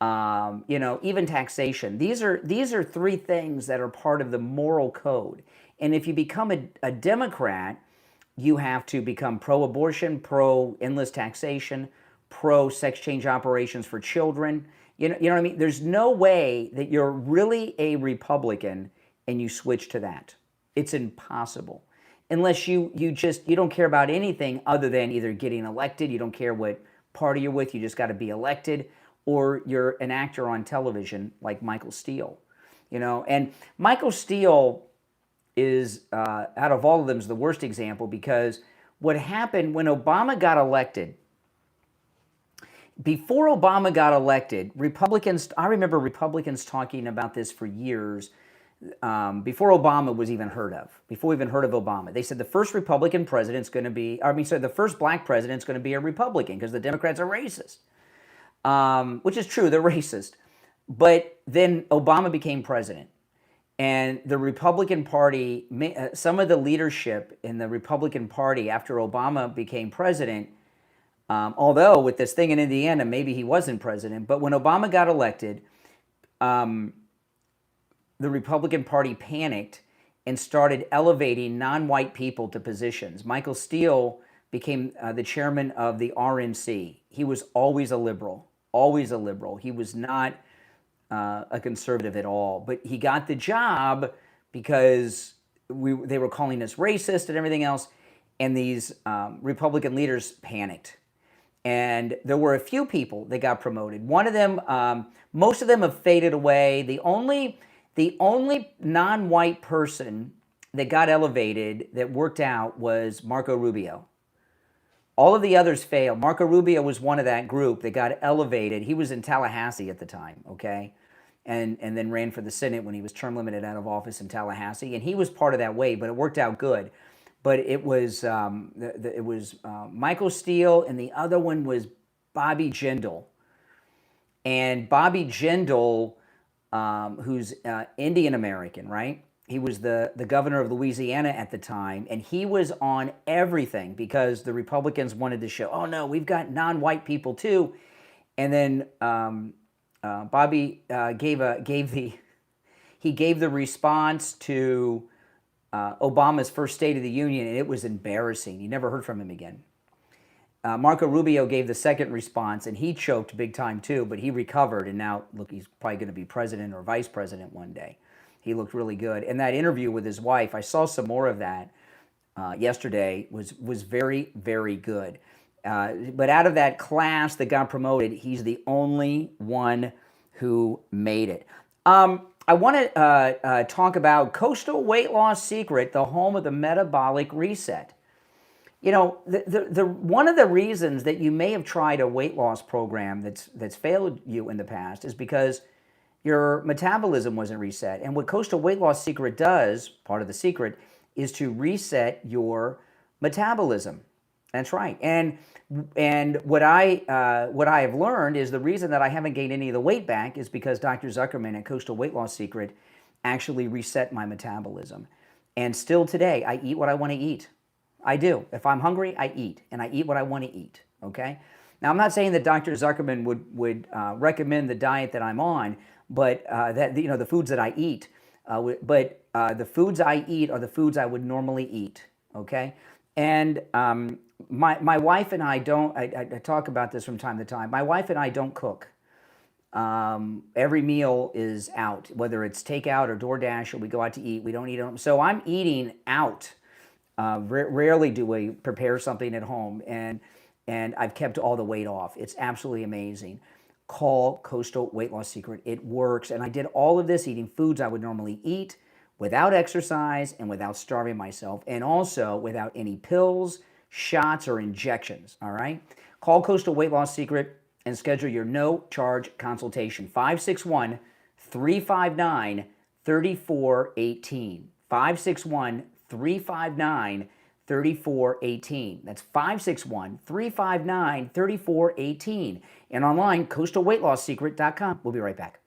even taxation. These are three things that are part of the moral code. And if you become a Democrat, you have to become pro-abortion, pro-endless taxation, pro-sex change operations for children. You know what I mean? There's no way that you're really a Republican and you switch to that. It's impossible. Unless you don't care about anything other than either getting elected, you don't care what party you're with, you just got to be elected, or you're an actor on television like Michael Steele. And Michael Steele is, out of all of them, is the worst example, because what happened when Obama got elected, before Obama got elected, I remember Republicans talking about this for years, before Obama was even heard of, before we even heard of Obama. They said the first Republican president's going to be, the first black president's going to be a Republican because the Democrats are racist, which is true, they're racist. But then Obama became president, and the Republican Party, some of the leadership in the Republican Party after Obama became president, although with this thing in Indiana, maybe he wasn't president, but when Obama got elected, the Republican Party panicked and started elevating non-white people to positions. Michael Steele became the chairman of the RNC. He was always a liberal, always a liberal. He was not a conservative at all. But he got the job because they were calling us racist and everything else. And these Republican leaders panicked. And there were a few people that got promoted. One of them, most of them have faded away. The only non-white person that got elevated that worked out was Marco Rubio. All of the others failed. Marco Rubio was one of that group that got elevated. He was in Tallahassee at the time, okay? And then ran for the Senate when he was term limited out of office in Tallahassee. And he was part of that wave, but it worked out good. But it was Michael Steele, and the other one was Bobby Jindal. And Bobby Jindal, who's Indian American, right? He was the governor of Louisiana at the time, and he was on everything because the Republicans wanted to show, oh no, we've got non-white people too. And then Bobby gave the response to Obama's first State of the Union, and it was embarrassing. You never heard from him again. Marco Rubio gave the second response, and he choked big time too, but he recovered, and now, look, he's probably going to be president or vice president one day. He looked really good. And that interview with his wife, I saw some more of that yesterday, was very, very good. But out of that class that got promoted, he's the only one who made it. I want to talk about Coastal Weight Loss Secret, the home of the metabolic reset. You know, one of the reasons that you may have tried a weight loss program that's failed you in the past is because your metabolism wasn't reset. And what Coastal Weight Loss Secret does, part of the secret, is to reset your metabolism. That's right. And what I have learned is the reason that I haven't gained any of the weight back is because Dr. Zuckerman at Coastal Weight Loss Secret actually reset my metabolism. And still today, I eat what I want to eat. I do. If I'm hungry, I eat, and I eat what I want to eat. Okay. Now, I'm not saying that Dr. Zuckerman would recommend the diet that I'm on, but that the foods that I eat. The foods I eat are the foods I would normally eat. Okay. And my wife and I don't. I talk about this from time to time. My wife and I don't cook. Every meal is out, whether it's takeout or DoorDash, or we go out to eat. We don't eat at home. So I'm eating out. Rarely do we prepare something at home, and I've kept all the weight off. It's absolutely amazing. Call Coastal Weight Loss Secret. It works. And I did all of this eating foods I would normally eat without exercise and without starving myself, and also without any pills, shots, or injections. All right? Call Coastal Weight Loss Secret and schedule your no-charge consultation. 561-359-3418. 561-359-3418. That's 561-359-3418. And online, coastalweightlossecret.com. We'll be right back.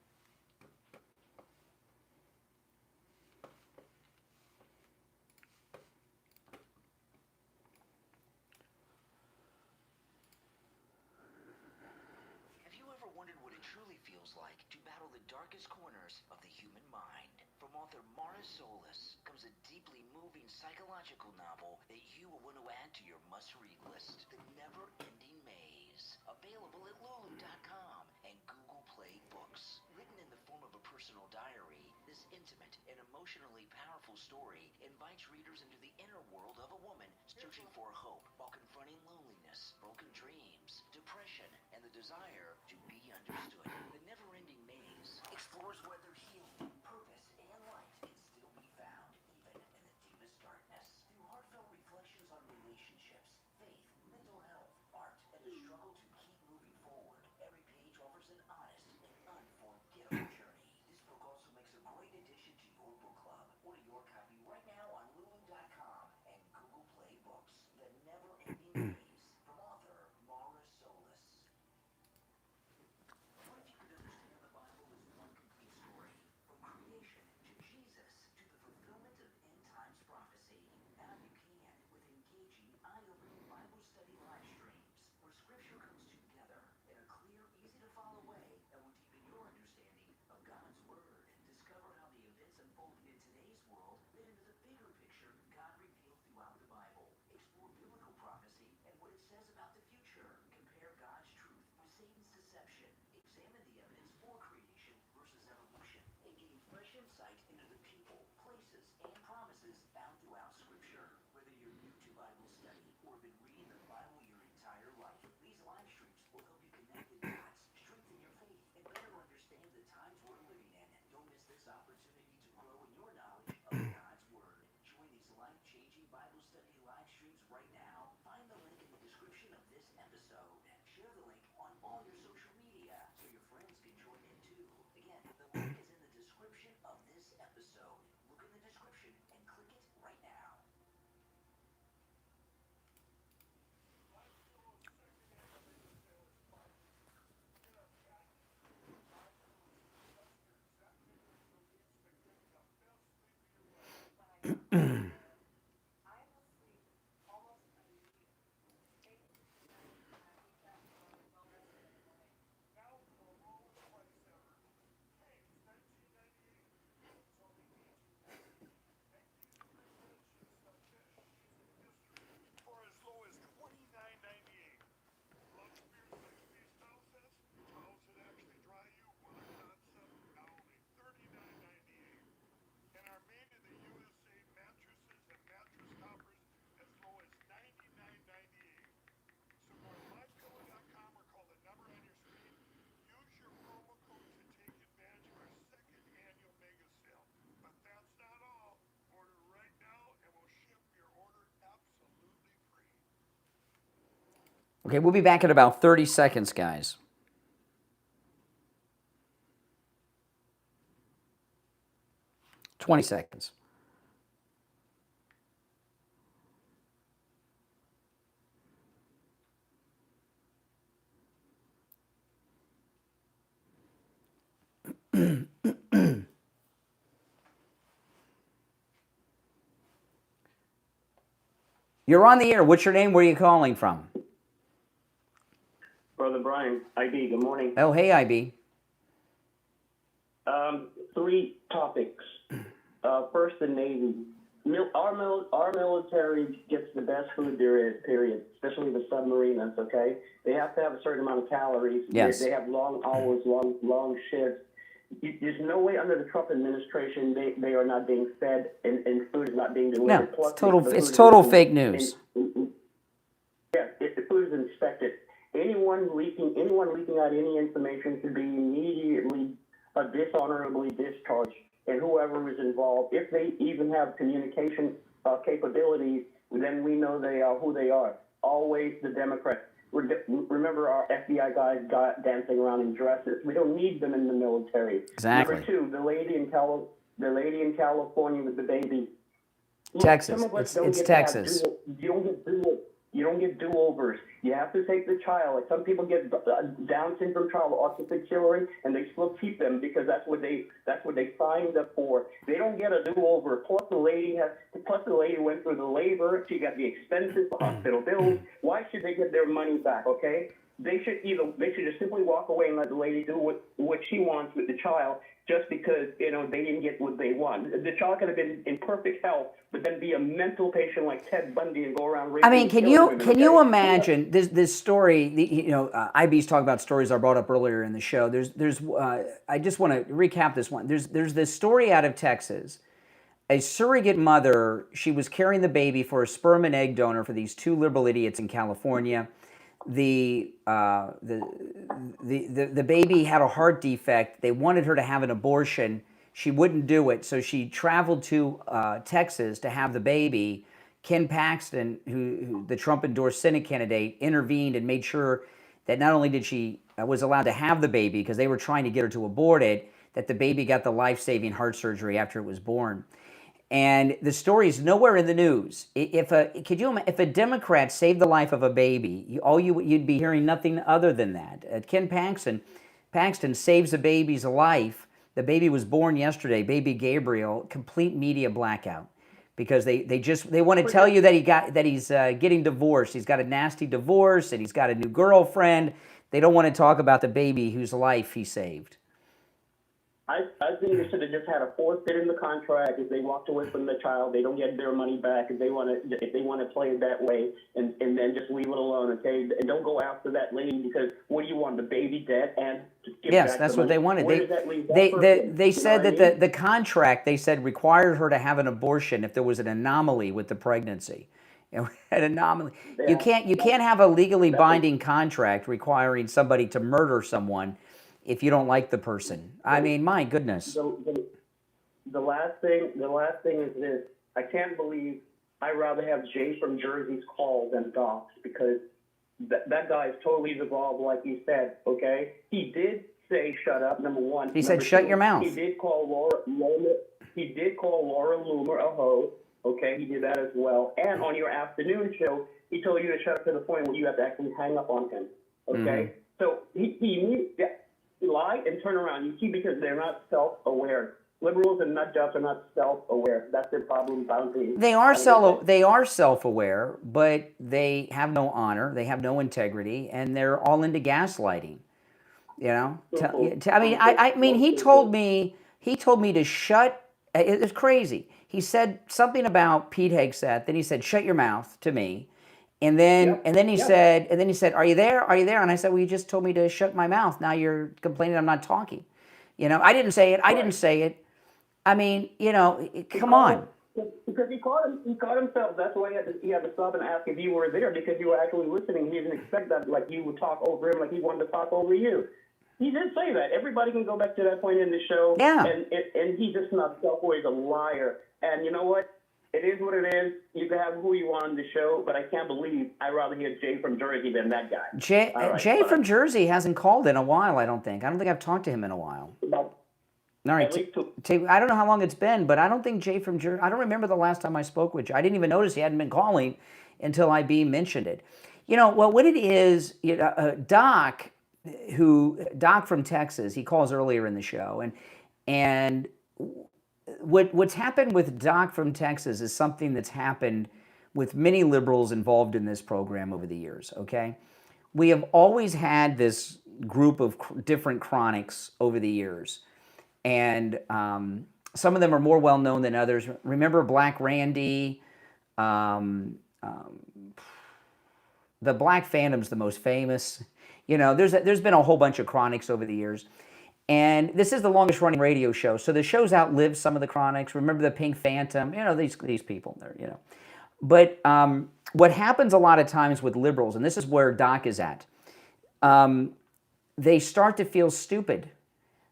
Have you ever wondered what it truly feels like to battle the darkest corners of the human mind? From author Mara Solis comes a deeply moving psychological novel that you will want to add to your must-read list, The Never-Ending Maze. Available at Lulu.com and Google Play Books. Written in the form of a personal diary, this intimate and emotionally powerful story invites readers into the inner world of a woman searching for hope while confronting loneliness, broken dreams, depression, and the desire to be understood. The Never-Ending Maze explores whether healing, purpose, and light can still be found even in the deepest darkness. Through heartfelt reflections on relationships, faith, mental health, art, and the struggle to keep moving forward, every page offers an honest and unforgettable journey. This book also makes a great addition to your book club. Order your copy right now on Lulu.com and Google Play Books. The Never-Ending Maze from author Mara Solis. What if you could understand the Bible as one complete story? opportunity to grow in your knowledge of God's Word. Join these life-changing Bible study live streams right now. Find the link in the description of this episode. Share the link on all your social media so your friends can join in too. Again, the link is in the description of this episode. Look in the description and click it right now. For as low as $29.98. Love Spearfish these towels that actually dry you with a concept now only $39.98. And are made in the USA mattresses and mattress toppers as low as $99.98. So go to mypillow.com or call the number on your screen. Use your promo code to take advantage of our second annual mega sale. But that's not all. Order right now and we'll ship your order absolutely free. Okay, we'll be back in about 30 seconds, guys. $20 seconds. You're on the air. What's your name? Where are you calling from? Brother Brian, IB, good morning. Oh, hey, IB. Three topics. First, the Navy. Our military gets the best food there is, period, especially the submariners, okay? They have to have a certain amount of calories. Yes. They have long hours, long shifts. There's no way under the Trump administration they are not being fed and food is not being delivered. No, it's total fake news. Yeah, the food is inspected. Anyone leaking out any information should be immediately dishonorably discharged, and whoever is involved, if they even have communication capabilities, then we know they are who they are. Always the Democrats. Remember our FBI guys dancing around in dresses. We don't need them in the military. Exactly. Number two, the lady in California with the baby. Look, Texas. some of us It's Texas. You don't get do-overs. You have to take the child. Like some people get Down syndrome child, autistic children, and they still keep them because that's what they signed up for. They don't get a do-over. Plus the lady went through the labor. She got the expenses, the hospital bills. Why should they get their money back? Okay, they should just simply walk away and let the lady do what she wants with the child. Just because they didn't get what they want. The child could have been in perfect health, but then be a mental patient like Ted Bundy and go around raping. I mean, can you imagine this story? IB's talking about stories I brought up earlier in the show. I just want to recap this one. There's this story out of Texas. A surrogate mother, she was carrying the baby for a sperm and egg donor for these two liberal idiots in California. The baby had a heart defect. They wanted her to have an abortion. She wouldn't do it, so she traveled to Texas to have the baby. Ken Paxton, who the Trump-endorsed Senate candidate, intervened and made sure that not only did she was allowed to have the baby because they were trying to get her to abort it, that the baby got the life-saving heart surgery after it was born. And the story is nowhere in the news. If a Democrat saved the life of a baby, you'd be hearing nothing other than that. Ken Paxton saves a baby's life. The baby was born yesterday, baby Gabriel. Complete media blackout because they want to tell you that he's getting divorced. He's got a nasty divorce and he's got a new girlfriend. They don't want to talk about the baby whose life he saved. I think they should have just had a forfeit in the contract. If they walked away from the child, they don't get their money back. If they want to play it that way, and then just leave it alone, okay? And don't go after that lady because what do you want, the baby dead and to give yes, back that's the what money? they wanted. Where does that leave that They person? said You know that the contract they said required her to have an abortion if there was an anomaly with the pregnancy. An anomaly. Yeah. You can't have a legally binding contract requiring somebody to murder someone if you don't like the person. I mean, my goodness. the last thing is this. I can't believe I'd rather have Jay from Jersey's call than Doc's, because that guy is totally devolved, like you said, okay? He did say shut up, number one. He said shut your mouth. He did call Laura Loomer a hoe, okay? He did that as well. And on your afternoon show, he told you to shut up to the point where you have to actually hang up on him, okay? So he lie and turn around. You see, because they're not self-aware. Liberals and nut jobs are not self-aware. That's their problem. They are self-aware, but they have no honor, they have no integrity, and they're all into gaslighting. You know, I mean, he told me to shut. It's crazy. He said something about Pete Hegseth. Then he said, "Shut your mouth" to me, and then he said, "Are you there? Are you there?" And I said, "Well, you just told me to shut my mouth. Now you're complaining I'm not talking." You know, I didn't say it. I didn't say it. I mean, you know, come on. Because he caught himself. That's why he had to stop and ask if you were there, because you were actually listening. He didn't expect that, like you would talk over him, like he wanted to talk over you. He did say that. Everybody can go back to that point in the show. Yeah. And he's just not self-aware. He's a liar. And you know what? It is what it is. You can have who you want on the show, but I can't believe I'd rather hear Jay from Jersey than that guy. Jay from Jersey hasn't called in a while, I don't think. I don't think I've talked to him in a while. All right, I don't know how long it's been, but I don't think Jay from Jersey, I don't remember the last time I spoke with Jay. I didn't even notice he hadn't been calling until IB mentioned it. You know, well, what it is, Doc from Texas, he calls earlier in the show, and what's happened with Doc from Texas is something that's happened with many liberals involved in this program over the years, okay? We have always had this group of different chronics over the years, and some of them are more well-known than others. Remember Black Randy? The Black Phantom's the most famous. You know, there's been a whole bunch of chronics over the years. And this is the longest running radio show. So the show's outlived some of the chronics. Remember the Pink Phantom? You know, these people, you know. But what happens a lot of times with liberals, and this is where Doc is at, they start to feel stupid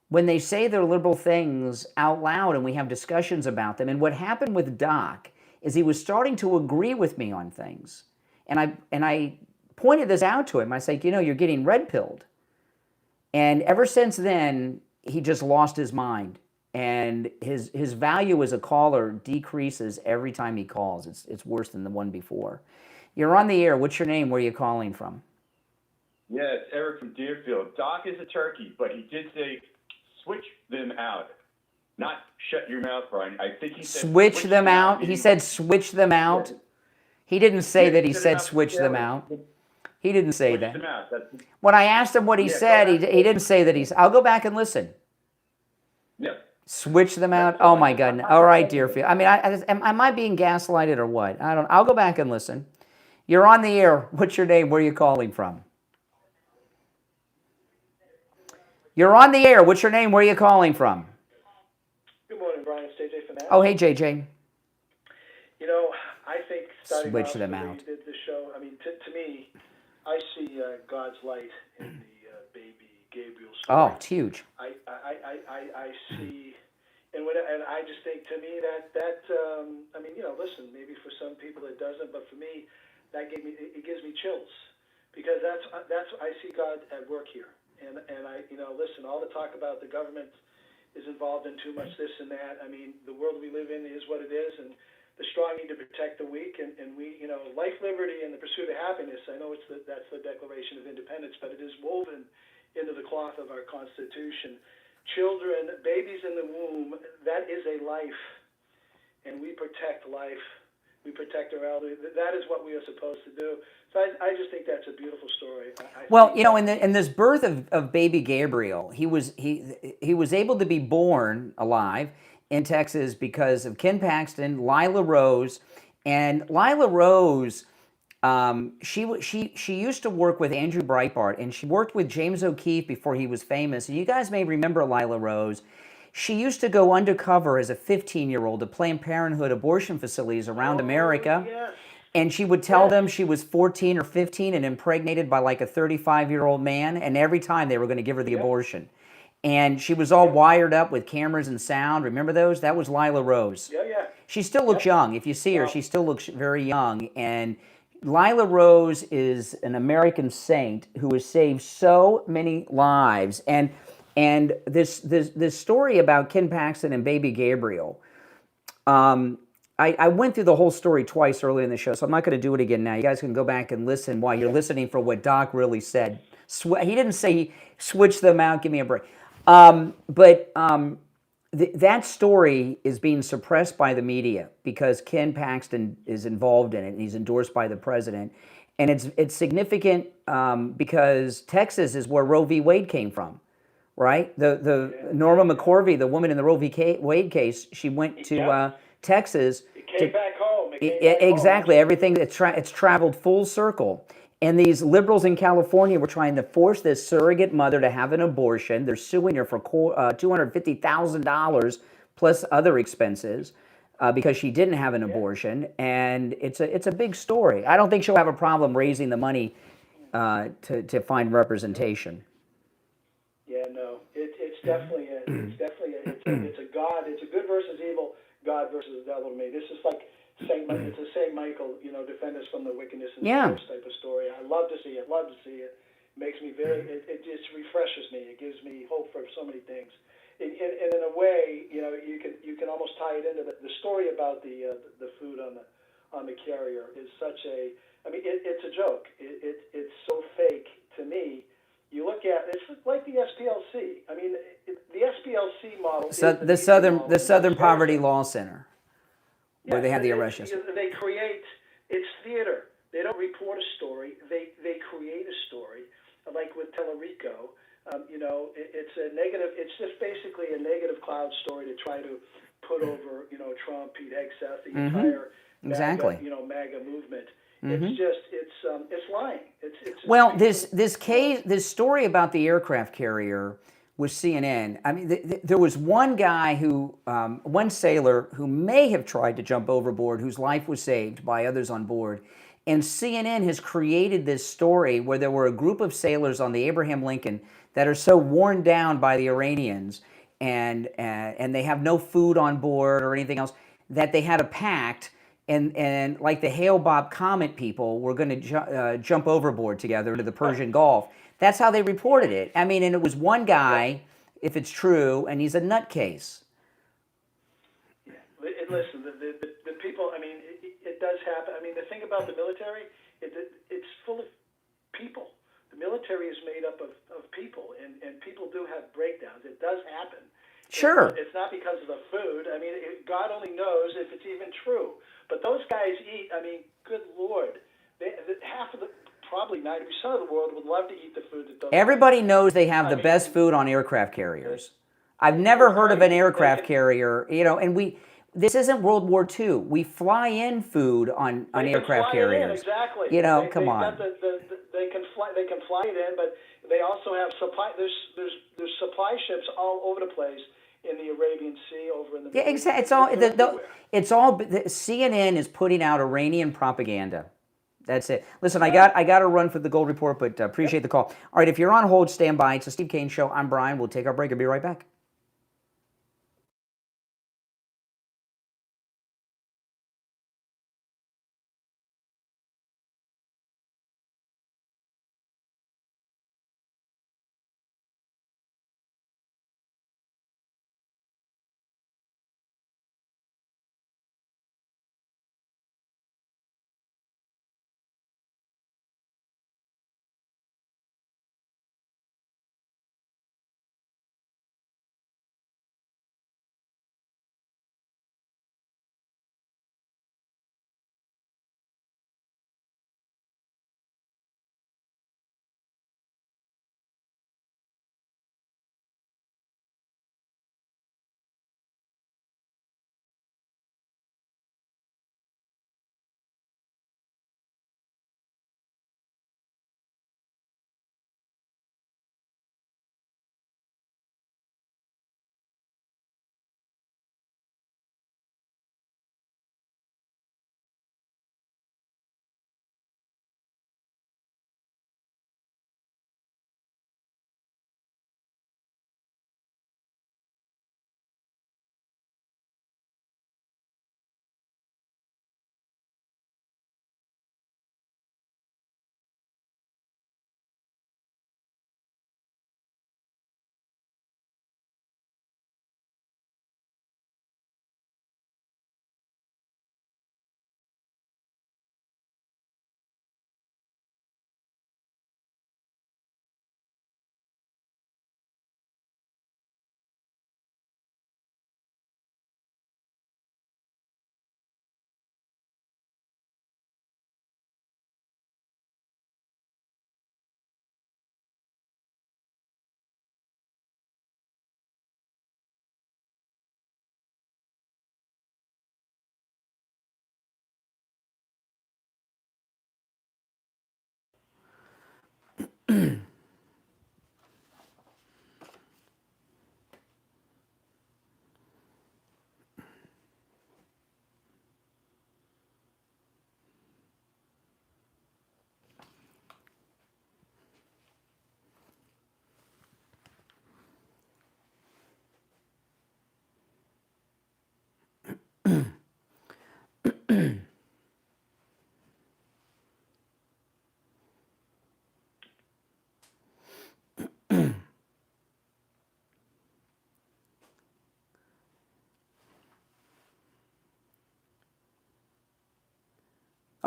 when they say their liberal things out loud and we have discussions about them. And what happened with Doc is he was starting to agree with me on things. And I pointed this out to him. I said, you know, you're getting red-pilled. And ever since then, he just lost his mind. And his value as a caller decreases every time he calls. It's worse than the one before. You're on the air. What's your name? Where are you calling from? Yeah, it's Eric from Deerfield. Doc is a turkey, but he did say switch them out. Not shut your mouth, Brian. I think he said switch them out. He said switch them out. He didn't say that he said switch them out. He didn't say that. When I asked him what he said, he didn't say that he's... I'll go back and listen. Yeah. Switch them out? Oh, my God. All right, Deerfield. I mean, am I being gaslighted or what? I'll go back and listen. You're on the air. What's your name? Where are you calling from? You're on the air. What's your name? Where are you calling from? Good morning, Brian. It's JJ from Nashville. Oh, hey, JJ. You know, I think starting Switch off them the way out. you did the show, I mean, to me, I see God's light in the baby Gabriel story. Oh, it's huge. I see, and I just think, to me, that I mean, you know, listen, maybe for some people it doesn't, but for me, it gives me chills, because that's I see God at work here. And I, you know, listen, all the talk about the government is involved in too much this and that. I mean, the world we live in is what it is, and the strong need to protect the weak. And we, you know, life, liberty, and the pursuit of happiness, I know that's the Declaration of Independence, but it is woven into the cloth of our Constitution. Children, babies in the womb, that is a life, and we protect life. We protect our elderly. That is what we are supposed to do. So I just think that's a beautiful story. Well, you know, in this birth of baby Gabriel, he was able to be born alive in Texas because of Ken Paxton, Lila Rose, and Lila Rose. She used to work with Andrew Breitbart, and she worked with James O'Keefe before he was famous. And you guys may remember Lila Rose. She used to go undercover as a 15-year-old to Planned Parenthood abortion facilities around America. Yes. And she would tell them she was 14 or 15 and impregnated by like a 35-year-old man, and every time they were going to give her the abortion. And she was all wired up with cameras and sound. Remember those? That was Lila Rose. Yeah, yeah. She still looks young. If you see her, she still looks very young. And Lila Rose is an American saint who has saved so many lives. And this story about Ken Paxton and baby Gabriel, I went through the whole story twice earlier in the show, so I'm not going to do it again now. You guys can go back and listen while you're listening for what Doc really said. He didn't say switch them out, give me a break. That story is being suppressed by the media because Ken Paxton is involved in it and he's endorsed by the president. And it's significant because Texas is where Roe v. Wade came from, right? The Norma McCorvey, the woman in the Roe v. Wade case, she went to Texas. It came back home. Exactly. Everything, it's traveled full circle. And these liberals in California were trying to force this surrogate mother to have an abortion. They're suing her for $250,000 plus other expenses because she didn't have an abortion. And it's a big story. I don't think she'll have a problem raising the money to find representation. Yeah, no, it's definitely it's a God. It's a good versus evil, God versus the devil to me. This is like it's a Saint Michael, defend us from the wickedness and the type of story. I love to see it. It makes me it just refreshes me. It gives me hope for so many things. And in a way, you can almost tie it into the story about the food on the carrier is such a. I mean, it's a joke. It's so fake to me. You look at it's like the SPLC. I mean, the SPLC model. So the Southern Poverty Law Center, where they have the arrest. They create. It's theater. They don't report a story. They create a story, like with Tellerico. It's a negative. It's just basically a negative cloud story to try to put over, Trump, Pete Hegseth, the entire MAGA movement. It's just it's lying. This story about the aircraft carrier with CNN. I mean, there was one guy one sailor who may have tried to jump overboard, whose life was saved by others on board. And CNN has created this story where there were a group of sailors on the Abraham Lincoln that are so worn down by the Iranians and they have no food on board or anything else that they had a pact. And like the Hale-Bopp Comet people were going to jump overboard together into the Persian Gulf. That's how they reported it. I mean, and it was one guy, if it's true, and he's a nutcase. Yeah. Listen, the people, I mean, it does happen. I mean, the thing about the military, it's full of people. The military is made up of people, and people do have breakdowns. It does happen. Sure. It's not because of the food. I mean, God only knows if it's even true. But those guys eat, I mean, good Lord. Probably 90% of the world would love to eat the food that those Everybody knows they have the best food on aircraft carriers. I've never heard of an aircraft carrier, and this isn't World War II. We fly in food on aircraft carriers. Exactly. Come on. They can fly it in, but they also have supply. There's supply ships all over the place in the Arabian Sea, over in the Middle East. It's all CNN is putting out Iranian propaganda. That's it. Listen, I got to run for the Gold Report, but appreciate the call. All right, if you're on hold, stand by. It's the Steve Kane Show. I'm Brian. We'll take our break. I'll be right back. All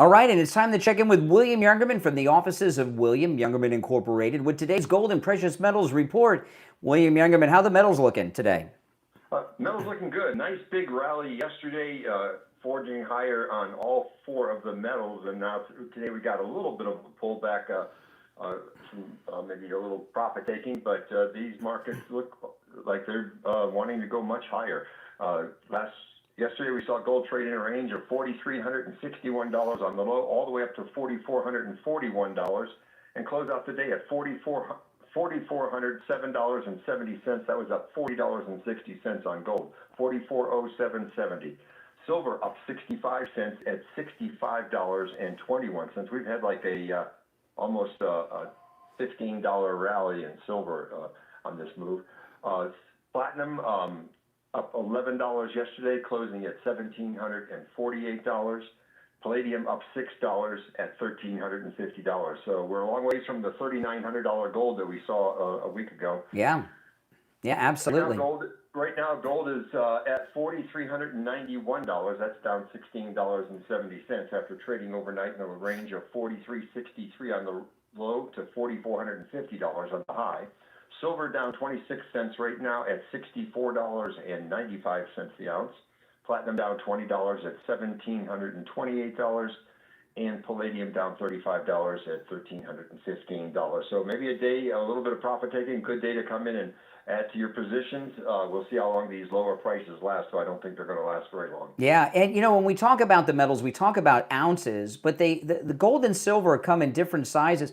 right, and it's time to check in with William Youngerman from the offices of William Youngerman Incorporated with today's gold and precious metals report. William Youngerman, how the metals looking today? Metals looking good. Nice big rally yesterday, forging higher on all four of the metals, and now today we got a little bit of a pullback, maybe a little profit taking, but these markets look like they're wanting to go much higher. Yesterday we saw gold trade in a range of $4,361 on the low, all the way up to $4,441, and close out the day at $4,407.70. That was up $40.60 on gold, $44.0770. Silver up 65 cents at $65.21. We've had like almost a $15 rally in silver on this move. Platinum up $11 yesterday, closing at $1,748. Palladium up $6 at $1,350. So we're a long ways from the $3,900 gold that we saw a week ago. Yeah, absolutely. Right now, gold is at $4,391. That's down $16.70 after trading overnight in a range of $4,363 on the low to $4,450 on the high. Silver down 26 cents right now at $64.95 the ounce. Platinum down $20 at $1,728, and palladium down $35 at $1,315. So maybe a little bit of profit taking, good day to come in and add to your positions. We'll see how long these lower prices last, so I don't think they're going to last very long. Yeah, and when we talk about the metals, we talk about ounces, but the gold and silver come in different sizes.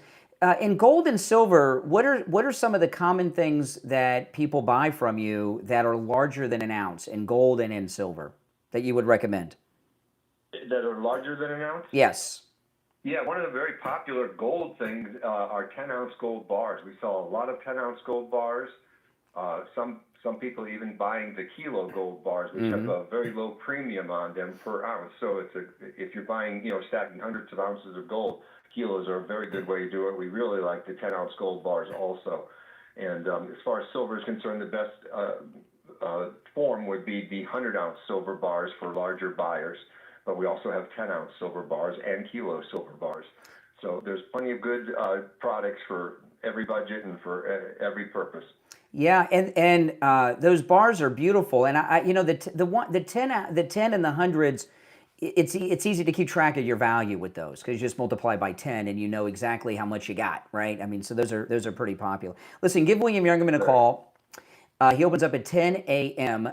In gold and silver, what are some of the common things that people buy from you that are larger than an ounce in gold and in silver that you would recommend? That are larger than an ounce? Yes. Yeah, one of the very popular gold things are 10-ounce gold bars. We saw a lot of 10-ounce gold bars. Some people even buying the kilo gold bars, which have a very low premium on them per ounce. So if you're buying, stacking hundreds of ounces of gold, kilos are a very good way to do it. We really like the 10-ounce gold bars also. And as far as silver is concerned, the best form would be the 100-ounce silver bars for larger buyers. But we also have 10-ounce silver bars and kilo silver bars. So there's plenty of good products for every budget and for every purpose. Yeah, and those bars are beautiful. And the 10 and the hundreds, it's easy to keep track of your value with those because you just multiply by 10 and you know exactly how much you got, right? I mean, so those are pretty popular. Listen, give William Youngerman a call. He opens up at 10 a.m.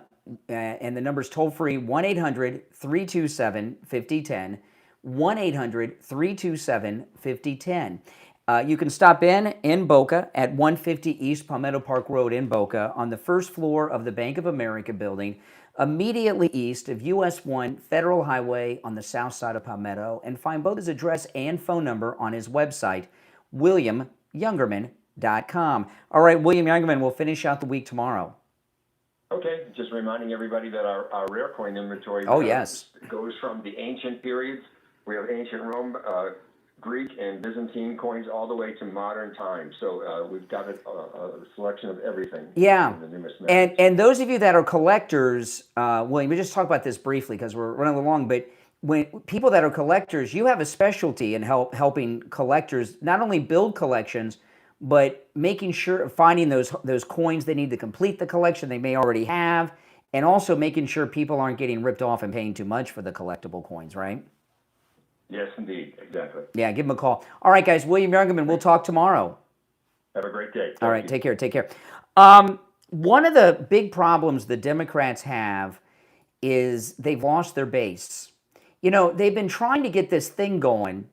And the number's toll free 1-800-327-5010. 1-800-327-5010. You can stop in Boca at 150 East Palmetto Park Road in Boca on the first floor of the Bank of America building, immediately east of US 1 Federal Highway on the south side of Palmetto, and find both his address and phone number on his website, WilliamYoungerman.com. All right, William Youngerman, we'll finish out the week tomorrow. Okay, just reminding everybody that our rare coin inventory goes from the ancient periods. We have ancient Rome, Greek, and Byzantine coins all the way to modern times. So we've got a selection of everything. Yeah, and those of you that are collectors, William, we just talk about this briefly because we're running along, but when people that are collectors, you have a specialty in helping collectors not only build collections, but making sure, finding those coins they need to complete the collection they may already have, and also making sure people aren't getting ripped off and paying too much for the collectible coins, right? Yes, indeed. Exactly. Yeah, give him a call. All right, guys, William Youngerman, we'll talk tomorrow. Have a great day. All right, take care. One of the big problems the Democrats have is they've lost their base. They've been trying to get this thing going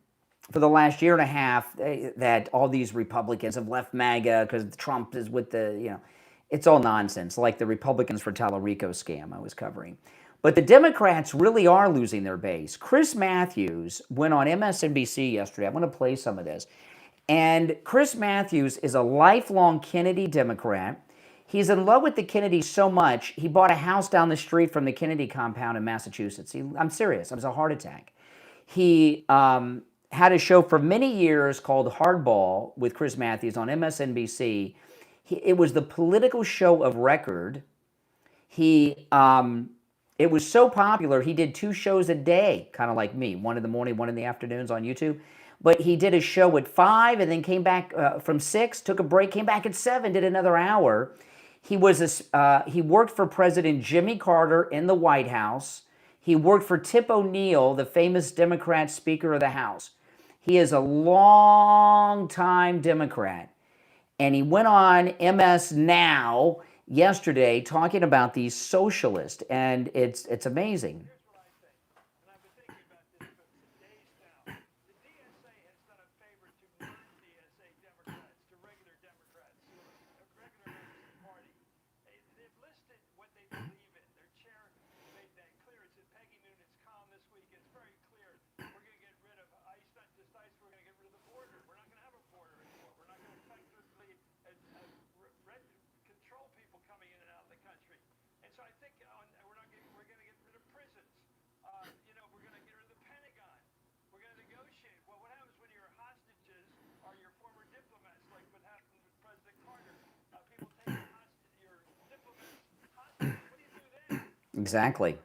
for the last year and a half that all these Republicans have left MAGA because Trump is with it's all nonsense, like the Republicans for Tallarico scam I was covering. But the Democrats really are losing their base. Chris Matthews went on MSNBC yesterday. I'm going to play some of this. And Chris Matthews is a lifelong Kennedy Democrat. He's in love with the Kennedys so much, he bought a house down the street from the Kennedy compound in Massachusetts. I'm serious. It was a heart attack. He had a show for many years called Hardball with Chris Matthews on MSNBC. It was the political show of record. It was so popular, he did 2 shows a day, kind of like me, one in the morning, one in the afternoons on YouTube. But he did a show at 5 and then came back from 6, took a break, came back at 7, did another hour. He worked for President Jimmy Carter in the White House. He worked for Tip O'Neill, the famous Democrat Speaker of the House. He is a long-time Democrat. And he went on MS Now yesterday talking about these socialists, and it's amazing. Exactly.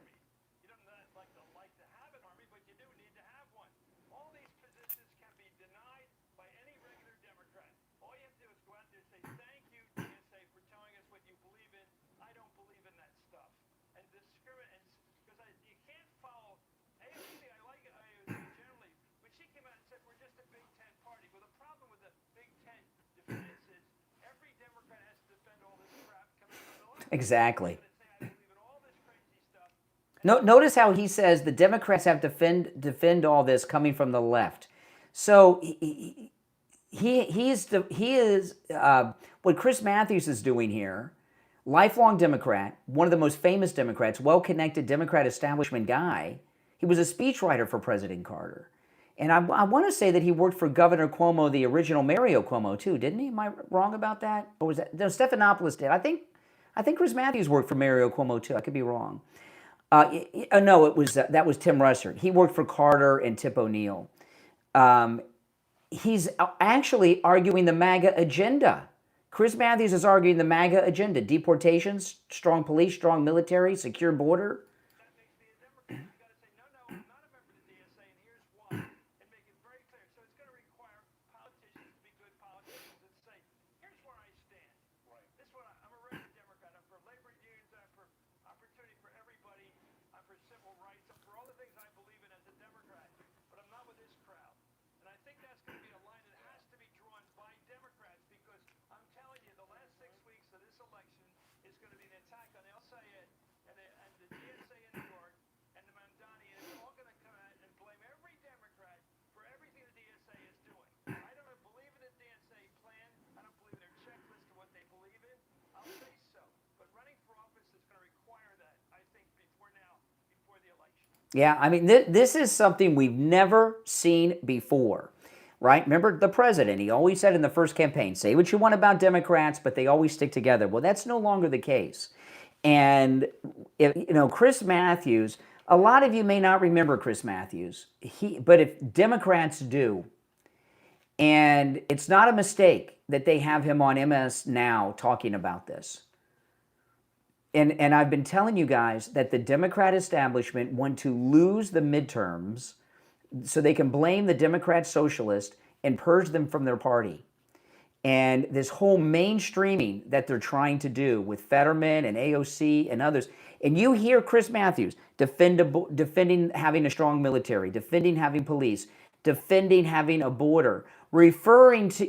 Exactly. Notice how he says the Democrats have to defend all this coming from the left. So he is what Chris Matthews is doing here. Lifelong Democrat, one of the most famous Democrats, well-connected Democrat establishment guy. He was a speechwriter for President Carter. And I want to say that he worked for Governor Cuomo, the original Mario Cuomo, too, didn't he? Am I wrong about that? Or was that? No, Stephanopoulos did. I think Chris Matthews worked for Mario Cuomo, too. I could be wrong. No, that was Tim Russert. He worked for Carter and Tip O'Neill. He's actually arguing the MAGA agenda. Chris Matthews is arguing the MAGA agenda. Deportations, strong police, strong military, secure border. Yeah, I mean, this is something we've never seen before, right? Remember the president, he always said in the first campaign, say what you want about Democrats, but they always stick together. Well, that's no longer the case. And, Chris Matthews, a lot of you may not remember Chris Matthews, but if Democrats do, and it's not a mistake that they have him on MS Now talking about this. And I've been telling you guys that the Democrat establishment want to lose the midterms so they can blame the Democrat socialist and purge them from their party. And this whole mainstreaming that they're trying to do with Fetterman and AOC and others. And you hear Chris Matthews defending having a strong military, defending having police, defending having a border, referring to,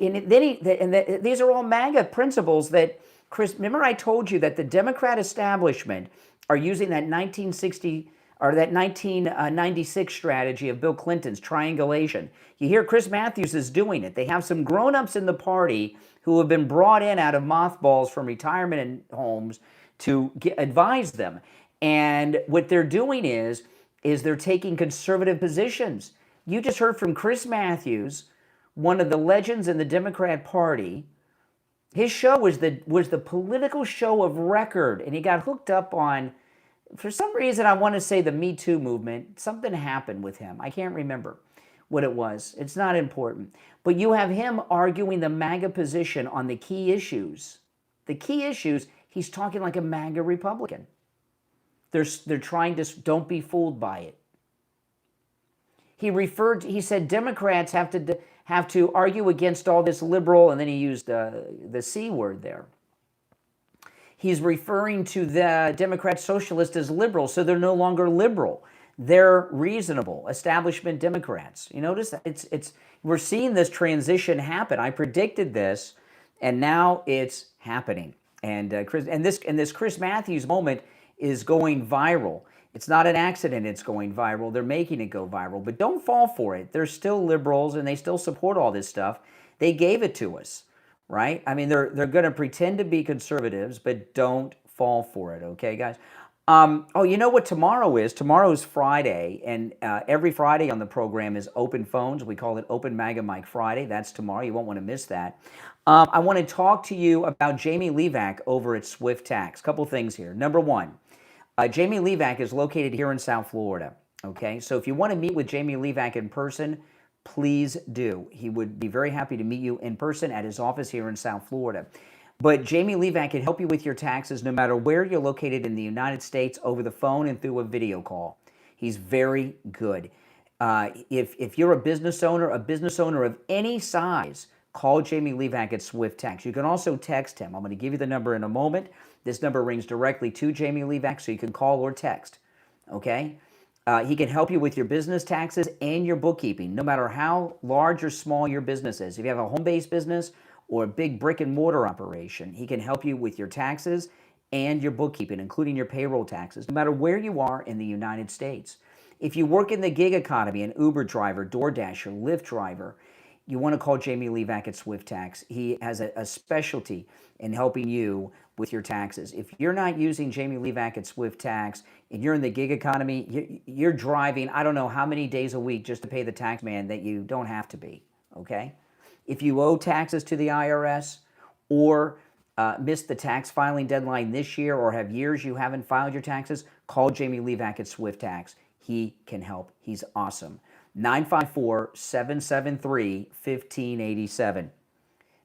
these are all MAGA principles that Chris, remember I told you that the Democrat establishment are using that 1960 or that 1996 strategy of Bill Clinton's triangulation. You hear Chris Matthews is doing it. They have some grown-ups in the party who have been brought in out of mothballs from retirement homes to advise them. And what they're doing is they're taking conservative positions. You just heard from Chris Matthews, one of the legends in the Democrat Party. His show was the political show of record, and he got hooked up on, for some reason, I want to say the Me Too movement. Something happened with him. I can't remember what it was. It's not important. But you have him arguing the MAGA position on the key issues. The key issues, he's talking like a MAGA Republican. They're trying to, don't be fooled by it. He said Democrats have to argue against all this liberal, and then he used the C word there. He's referring to the Democrat socialists as liberal, so they're no longer liberal. They're reasonable, establishment Democrats. You notice we're seeing this transition happen. I predicted this, and now it's happening. And this Chris Matthews moment is going viral. It's not an accident it's going viral. They're making it go viral. But don't fall for it. They're still liberals, and they still support all this stuff. They gave it to us, right? I mean, they're going to pretend to be conservatives, but don't fall for it, okay, guys? Oh, you know what tomorrow is? Tomorrow is Friday, and every Friday on the program is Open Phones. We call it Open MAGA Mike Friday. That's tomorrow. You won't want to miss that. I want to talk to you about Jamie Levac over at Swift Tax. Couple things here. Number one, Jamie Levac is located here in South Florida, okay? So if you want to meet with Jamie Levac in person, please do. He would be very happy to meet you in person at his office here in South Florida. But Jamie Levac can help you with your taxes no matter where you're located in the United States, over the phone and through a video call. He's very good. If you're a business owner of any size, call Jamie Levac at Swift Tax. You can also text him. I'm going to give you the number in a moment. This number rings directly to Jamie Levac, so you can call or text, okay? He can help you with your business taxes and your bookkeeping, no matter how large or small your business is. If you have a home-based business or a big brick-and-mortar operation, he can help you with your taxes and your bookkeeping, including your payroll taxes, no matter where you are in the United States. If you work in the gig economy, an Uber driver, DoorDash, or Lyft driver, you want to call Jamie Levac at Swift Tax. He has a specialty in helping you with your taxes. If you're not using Jamie Levac at Swift Tax and you're in the gig economy, you're driving I don't know how many days a week just to pay the tax man that you don't have to be, okay? If you owe taxes to the IRS or missed the tax filing deadline this year or have years you haven't filed your taxes, call Jamie Levac at Swift Tax. He can help. He's awesome. 954-773-1587.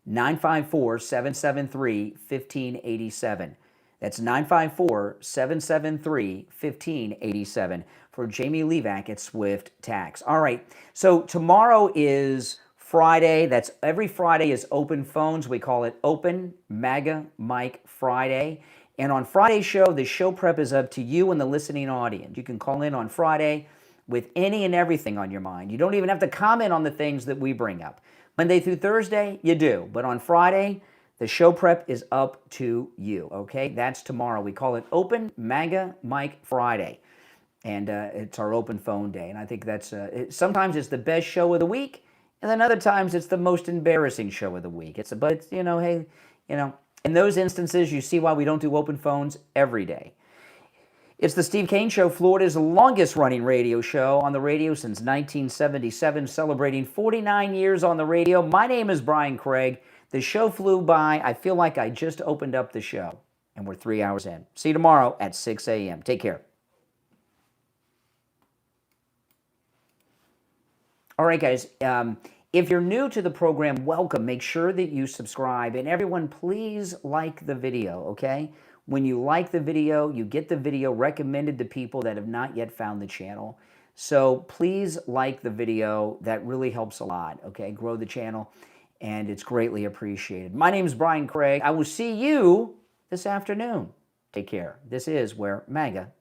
954-773-1587. That's 954-773-1587 for Jamie Levac at Swift Tax. All right, so tomorrow is Friday. That's every Friday is Open Phones. We call it Open MAGA Mike Friday. And on Friday's show, the show prep is up to you and the listening audience. You can call in on Friday with any and everything on your mind. You don't even have to comment on the things that we bring up. Monday through Thursday, you do. But on Friday, the show prep is up to you, okay? That's tomorrow. We call it Open MAGA Mike Friday. And it's our open phone day. And I think that's, sometimes it's the best show of the week, and then other times it's the most embarrassing show of the week. But, you know, hey, you know, in those instances, you see why we don't do open phones every day. It's the Steve Kane Show, Florida's longest-running radio show on the radio since 1977, celebrating 49 years on the radio. My name is Brian Craig. The show flew by. I feel like I just opened up the show, and we're 3 hours in. See you tomorrow at 6 a.m. Take care. All right, guys. If you're new to the program, welcome. Make sure that you subscribe. And everyone, please like the video, okay? When you like the video, you get the video recommended to people that have not yet found the channel. So please like the video. That really helps a lot, okay? Grow the channel, and it's greatly appreciated. My name is Brian Craig. I will see you this afternoon. Take care. This is where MAGA